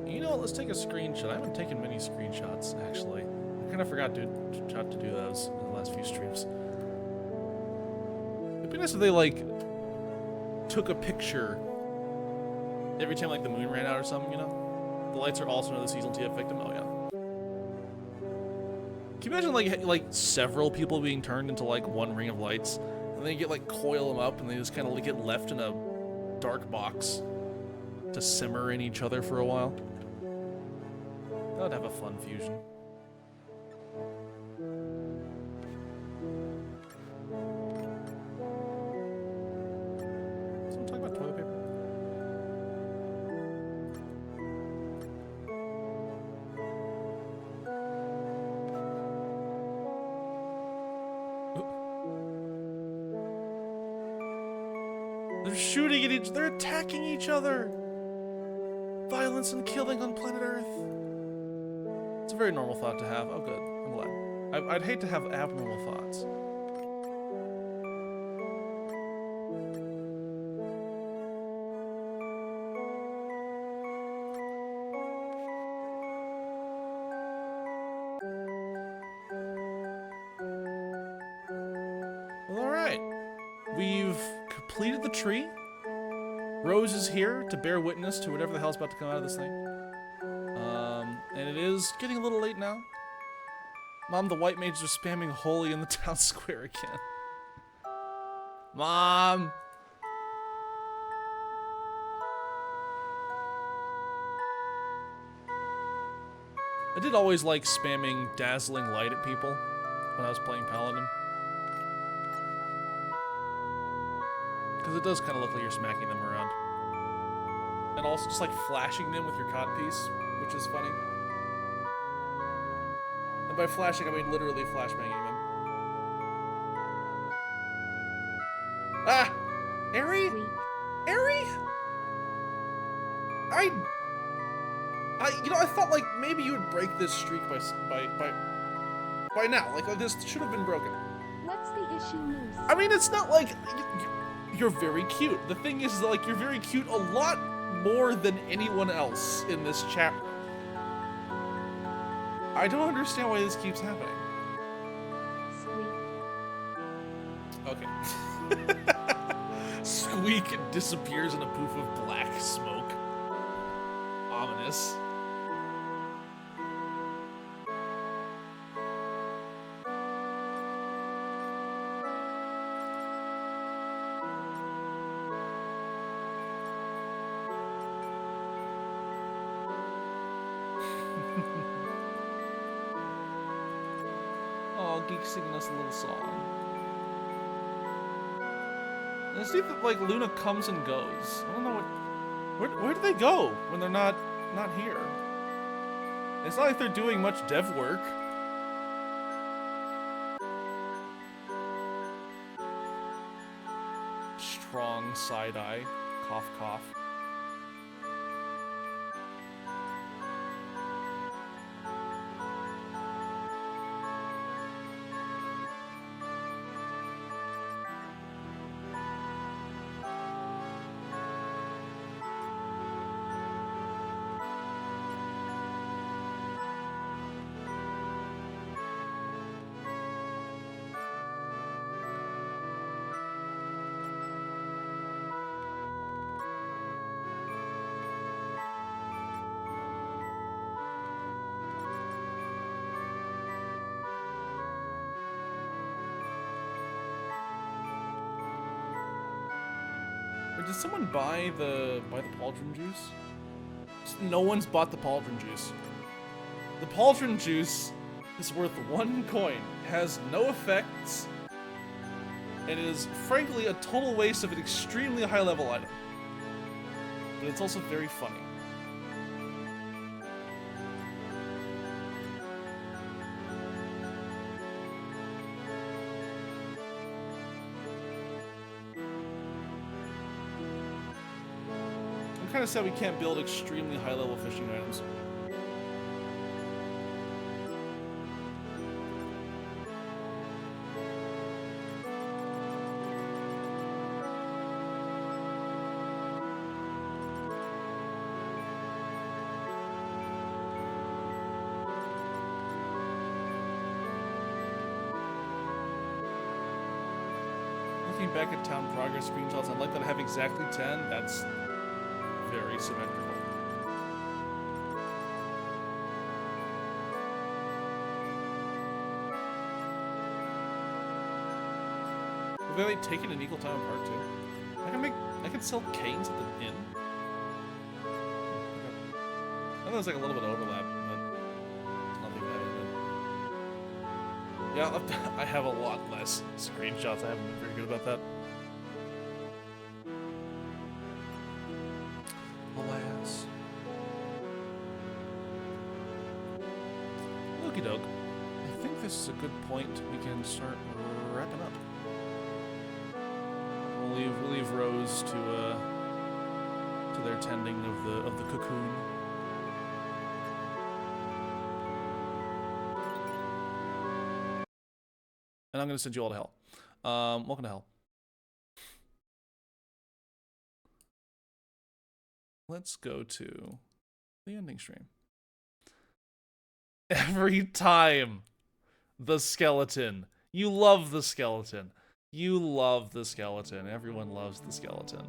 You know know what? Let's take a screenshot. I haven't taken many screenshots, actually. I kind of forgot to do those in the last few streams. It'd be nice if they, like, took a picture every time, like, the moon ran out or something, you know? The lights are also another seasonal TF victim. Oh, yeah. Can you imagine, like several people being turned into, like, one ring of lights? And they get, like, coil them up, and they just kind of get left in a dark box to simmer in each other for a while. That would have a fun fusion. Someone talking about toilet paper? They're shooting at each. They're attacking each other. Violence and killing on planet Earth. It's a very normal thought to have. Oh, good. I'm glad. I'd hate to have abnormal thoughts. Well, all right. We've completed the tree. Rose is here to bear witness to whatever the hell's about to come out of this thing. And it is getting a little late now. Mom, the white mages are spamming holy in the town square again. Mom! I did always like spamming dazzling light at people when I was playing Paladin. Because it does kind of look like you're smacking them around. And also just like flashing them with your codpiece, which is funny. And by flashing, I mean literally flashbanging them. Ah! Ari? Ari? You know, I thought like maybe you would break this streak by now. Like this should have been broken. What's the issue, Moose? I mean, it's not like you're very cute. The thing is, like, you're very cute a lot more than anyone else in this chat room. I don't understand why this keeps happening. Squeak. Okay. Squeak disappears in a poof of black smoke. Ominous. Oh, Geek's singing us a little song. And I see that like Luna comes and goes. I don't know where do they go when they're not here? It's not like they're doing much dev work. Strong side eye, cough cough. Wait, did someone buy the pauldron juice? No one's bought the pauldron juice. The pauldron juice is worth 1 coin, has no effects, and is frankly a total waste of an extremely high level item. But it's also very funny. I'm kind of sad we can't build extremely high level fishing items. looking back at town progress screenshots, I'd like that I have exactly 10. That's very symmetrical. Have they like taken an equal time apart too? I can sell canes at the inn. I know there's like a little bit of overlap, but it's nothing that bad. Yeah, I have a lot less screenshots. I haven't been very good about that. Alas. Okie doke. I think this is a good point. We can start wrapping up. We'll leave Rose to their tending of the cocoon. And I'm gonna send you all to hell. Welcome to hell. Let's go to the ending stream. Every time the skeleton. You love the skeleton. You love the skeleton. Everyone loves the skeleton.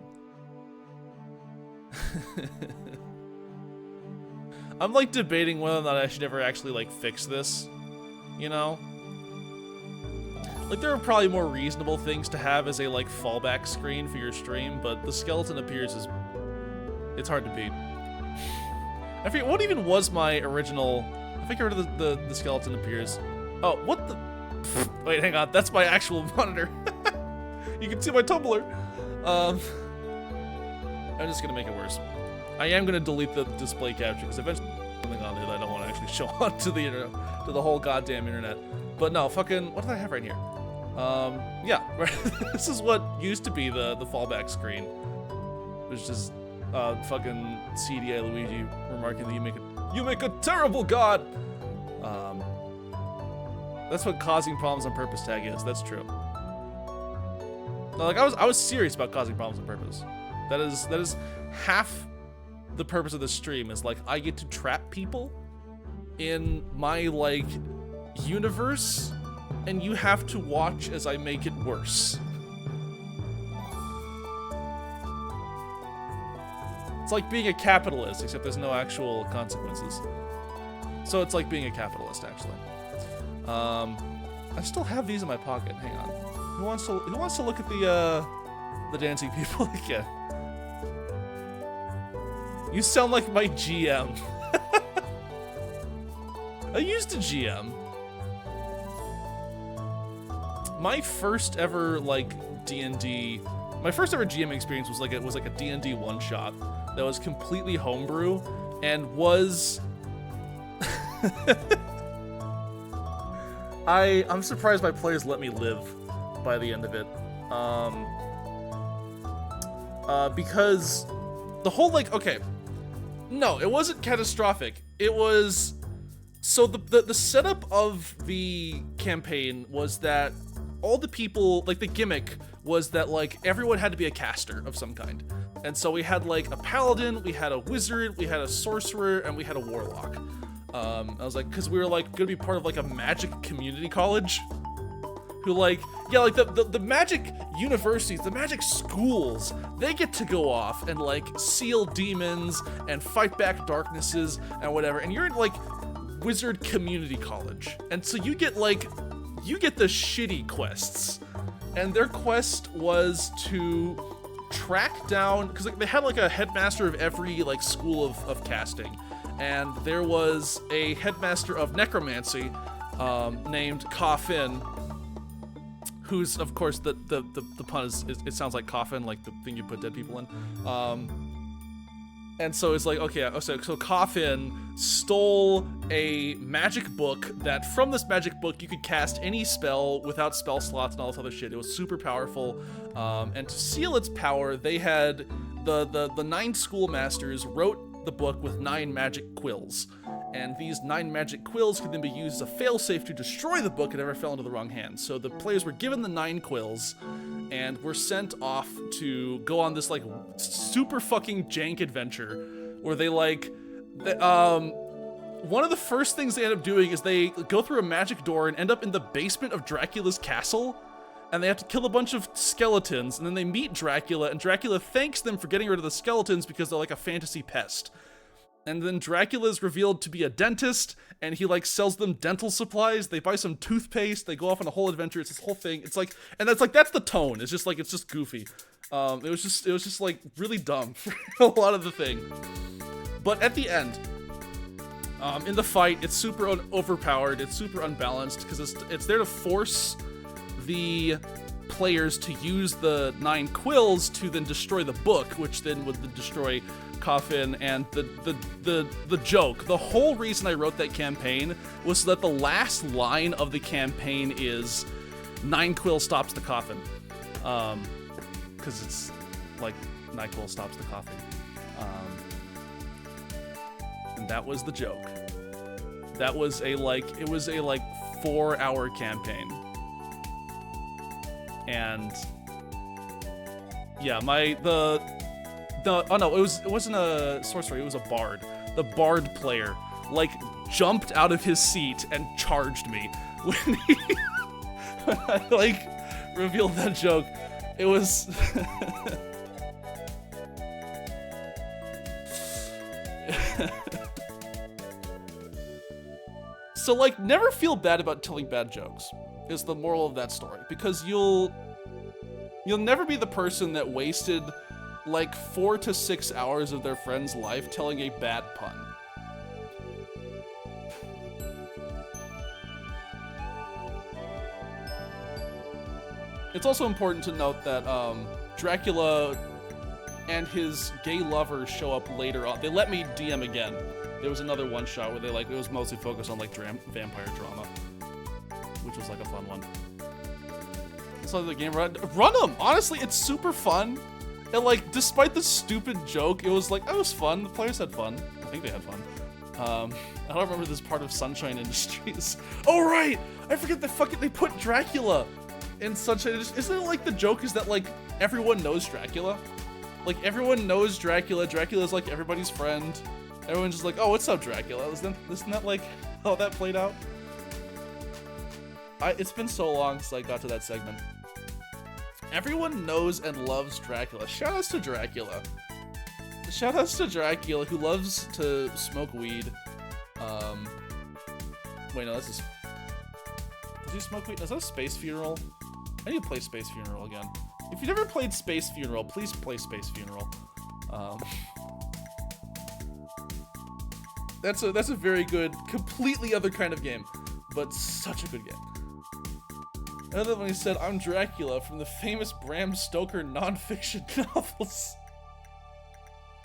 I'm like debating whether or not I should ever actually like fix this. You know? Like there are probably more reasonable things to have as a like fallback screen for your stream, but the skeleton appears as it's hard to beat. I forget what even was my original. I think I heard the skeleton appears. Oh, what the? Wait, hang on. That's my actual monitor. You can see my Tumblr. I'm just gonna make it worse. I am gonna delete the display capture because eventually there's something on there that I don't want to actually show onto the internet, to the whole goddamn internet. But no, fucking, what did I have right here? Yeah, this is what used to be the fallback screen, which is fucking CDA Luigi remarking that you make a terrible god. That's what causing problems on purpose tag is. That's true. No, like I was serious about causing problems on purpose. That is half the purpose of this stream is like I get to trap people in my like universe, and you have to watch as I make it worse. It's like being a capitalist, except there's no actual consequences. So it's like being a capitalist, actually. I still have these in my pocket. Hang on. Who wants to look at the dancing people again? You sound like my GM. I used a GM. My first ever like D&D, my first ever GM experience was like a D&D one shot that was completely homebrew and was. I'm surprised my players let me live by the end of it. Because the whole like, okay, no, it wasn't catastrophic. It was, so the setup of the campaign was that all the people, like the gimmick was that like everyone had to be a caster of some kind. And so we had like a paladin, we had a wizard, we had a sorcerer, and we had a warlock. I was like, cause we were like gonna be part of like a magic community college who like, yeah, like the magic universities, the magic schools, they get to go off and like seal demons and fight back darknesses and whatever. And you're in like wizard community college. And so you get the shitty quests. And their quest was to track down, because like, they had like a headmaster of every like school of casting. And there was a headmaster of necromancy named Coffin, who's, of course, the pun is, it sounds like coffin, like the thing you put dead people in. And so it's like, okay, so Coffin stole a magic book that from this magic book you could cast any spell without spell slots and all this other shit. It was super powerful. And to seal its power, they had the 9 schoolmasters wrote the book with 9 magic quills. And these 9 magic quills could then be used as a failsafe to destroy the book if it ever fell into the wrong hands. So the players were given the 9 quills and were sent off to go on this like super fucking jank adventure where they like, one of the first things they end up doing is they go through a magic door and end up in the basement of Dracula's castle. and they have to kill a bunch of skeletons, and then they meet Dracula, and Dracula thanks them for getting rid of the skeletons because they're like a fantasy pest. And then Dracula is revealed to be a dentist, and he like sells them dental supplies. They buy some toothpaste. They go off on a whole adventure. It's this whole thing. It's like, and that's the tone. It's just goofy. It was just like really dumb for a lot of the thing. But at the end, in the fight, it's super overpowered. It's super unbalanced because it's there to force the players to use the 9 quills to then destroy the book, which then would destroy Coffin. And the joke, the whole reason I wrote that campaign was so that the last line of the campaign is 9 quill stops the coffin, because it's like 9 quill stops the coffin, and that was the joke. That was it was a 4-hour campaign. And yeah, it wasn't a sorcerer, it was a bard. The bard player like jumped out of his seat and charged me when I like revealed that joke. It was so like never feel bad about telling bad jokes is the moral of that story, because you'll never be the person that wasted like 4 to 6 hours of their friend's life telling a bad pun. It's also important to note that Dracula and his gay lover show up later on. They let me DM again. There was another one shot where it was mostly focused on like vampire drama, which was like a fun one. So the game run them. Honestly, it's super fun. And like, despite the stupid joke, it was fun. The players had fun. I think they had fun. I don't remember this part of Sunshine Industries. Oh right, I forget they put Dracula in Sunshine Industries. Isn't it like the joke is that like everyone knows Dracula? Like everyone knows Dracula. Dracula's like everybody's friend. Everyone's just like, oh, what's up, Dracula? Isn't that like how that played out? It's been so long since I got to that segment. Everyone knows and loves Dracula. Shoutouts to Dracula. Shoutouts to Dracula, who loves to smoke weed. Wait, no, does he smoke weed? Is that a Space Funeral? I need to play Space Funeral again. If you've never played Space Funeral, please play Space Funeral. That's a very good, completely other kind of game, but such a good game. Another one he said, I'm Dracula from the famous Bram Stoker nonfiction novels.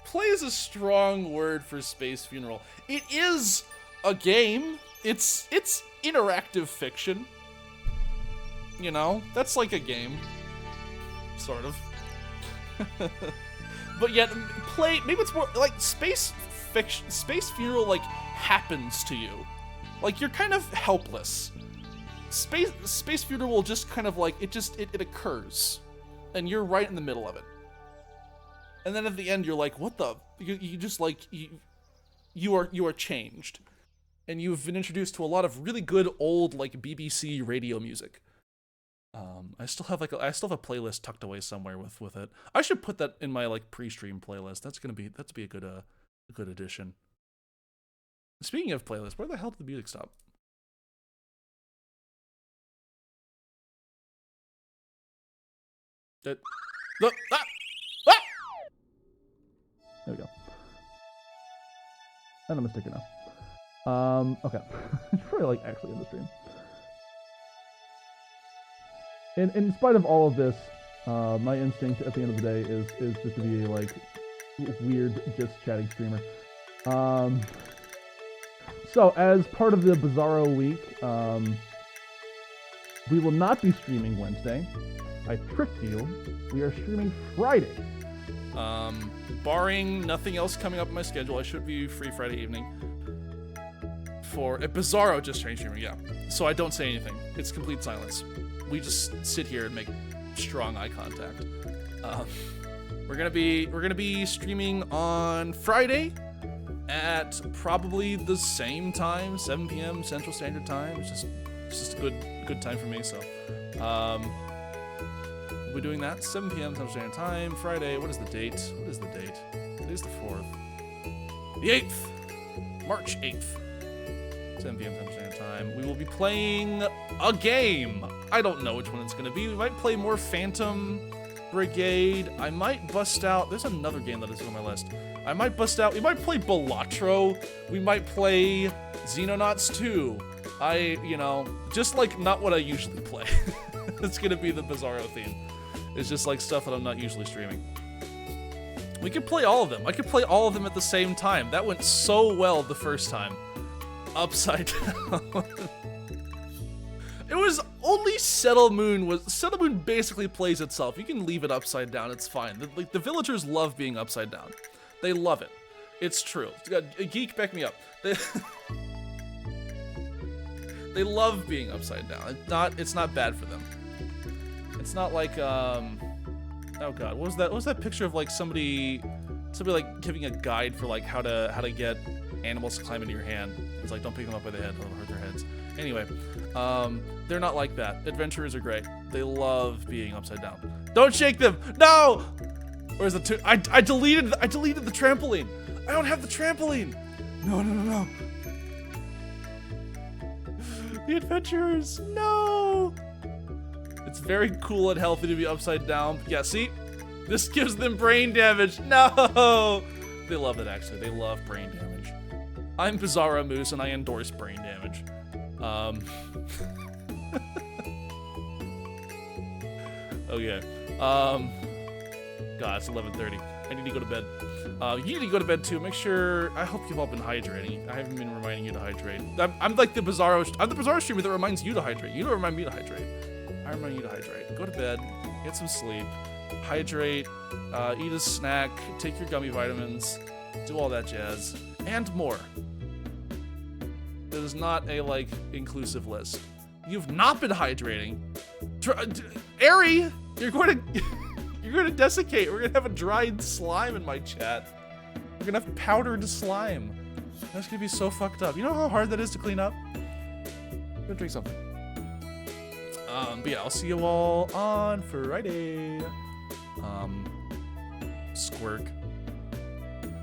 Play is a strong word for Space Funeral. It is a game. It's interactive fiction. You know, that's like a game. Sort of. But yet, maybe it's more like Space Funeral like happens to you. Like you're kind of helpless. Space Funeral will just kind of like, it occurs. And you're right in the middle of it. And then at the end, you're like, what the? You just like, you are changed. And you've been introduced to a lot of really good old like BBC radio music. I still have a playlist tucked away somewhere with it. I should put that in my like pre-stream playlist. That'd be a good addition. Speaking of playlists, where the hell did the music stop? There we go. And I'm a sticker now. Okay. It's probably like actually in the stream. In spite of all of this, my instinct at the end of the day is just to be a like weird just chatting streamer. So as part of the Bizarro week, we will not be streaming Wednesday. I tricked you. We are streaming Friday. Barring nothing else coming up in my schedule, I should be free Friday evening. For a Bizarro just changed streaming, yeah. So I don't say anything. It's complete silence. We just sit here and make strong eye contact. We're gonna be streaming on Friday at probably the same time, 7 p.m. Central Standard Time. It's just a good time for me. So, We'll be doing that 7 p.m. Central Standard Time, Friday. What is the date? What is the date? Today's the 4th. The 8th! March 8th. 7 p.m. Central Standard Time. We will be playing a game. I don't know which one it's going to be. We might play more Phantom Brigade. I might bust out. There's another game that is on my list. I might bust out. We might play Balatro. We might play Xenonauts 2. You know, just like not what I usually play. It's going to be the Bizarro theme. It's just like stuff that I'm not usually streaming. We could play all of them. I could play all of them at the same time. That went so well the first time. Upside down. It was only Settle Moon Settle Moon basically plays itself. You can leave it upside down, it's fine. The villagers love being upside down. They love it. It's true. A geek, back me up. They love being upside down. It's not bad for them. It's not like oh god, what was that picture of like somebody like giving a guide for like how to get animals to climb into your hand. It's like, don't pick them up by the head, it'll hurt their heads. Anyway, they're not like that. Adventurers are great. They love being upside down. Don't shake them! No! Where's the two? I deleted the trampoline. I don't have the trampoline. No. The adventurers, no! It's very cool and healthy to be upside down. Yeah, see? This gives them brain damage. No! They love it, actually. They love brain damage. I'm Bizarro Moose, and I endorse brain damage. Okay. God, it's 11:30. I need to go to bed. You need to go to bed too. Make sure. I hope you've all been hydrating. I haven't been reminding you to hydrate. I'm like the Bizarro. I'm the Bizarro streamer that reminds you to hydrate. You don't remind me to hydrate. I remind you to hydrate. Go to bed. Get some sleep. Hydrate. Eat a snack. Take your gummy vitamins. Do all that jazz and more. It is not a like inclusive list. You've not been hydrating. Ari, you're going to desiccate. We're gonna have a dried slime in my chat. We're gonna have powdered slime. That's gonna be so fucked up. You know how hard that is to clean up? Go drink something. But yeah, I'll see you all on Friday. Squirk.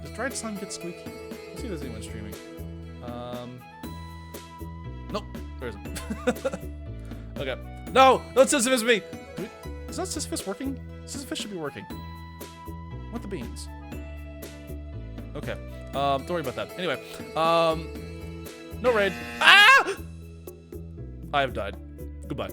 Does dried slime get squeaky? Let's see if there's anyone streaming. Nope, there isn't. Okay. No! Don't Sisyphus me! Is that Sisyphus working? Sisyphus should be working. What the beans? Okay. Don't worry about that. Anyway, no raid. Ah! I have died. Goodbye.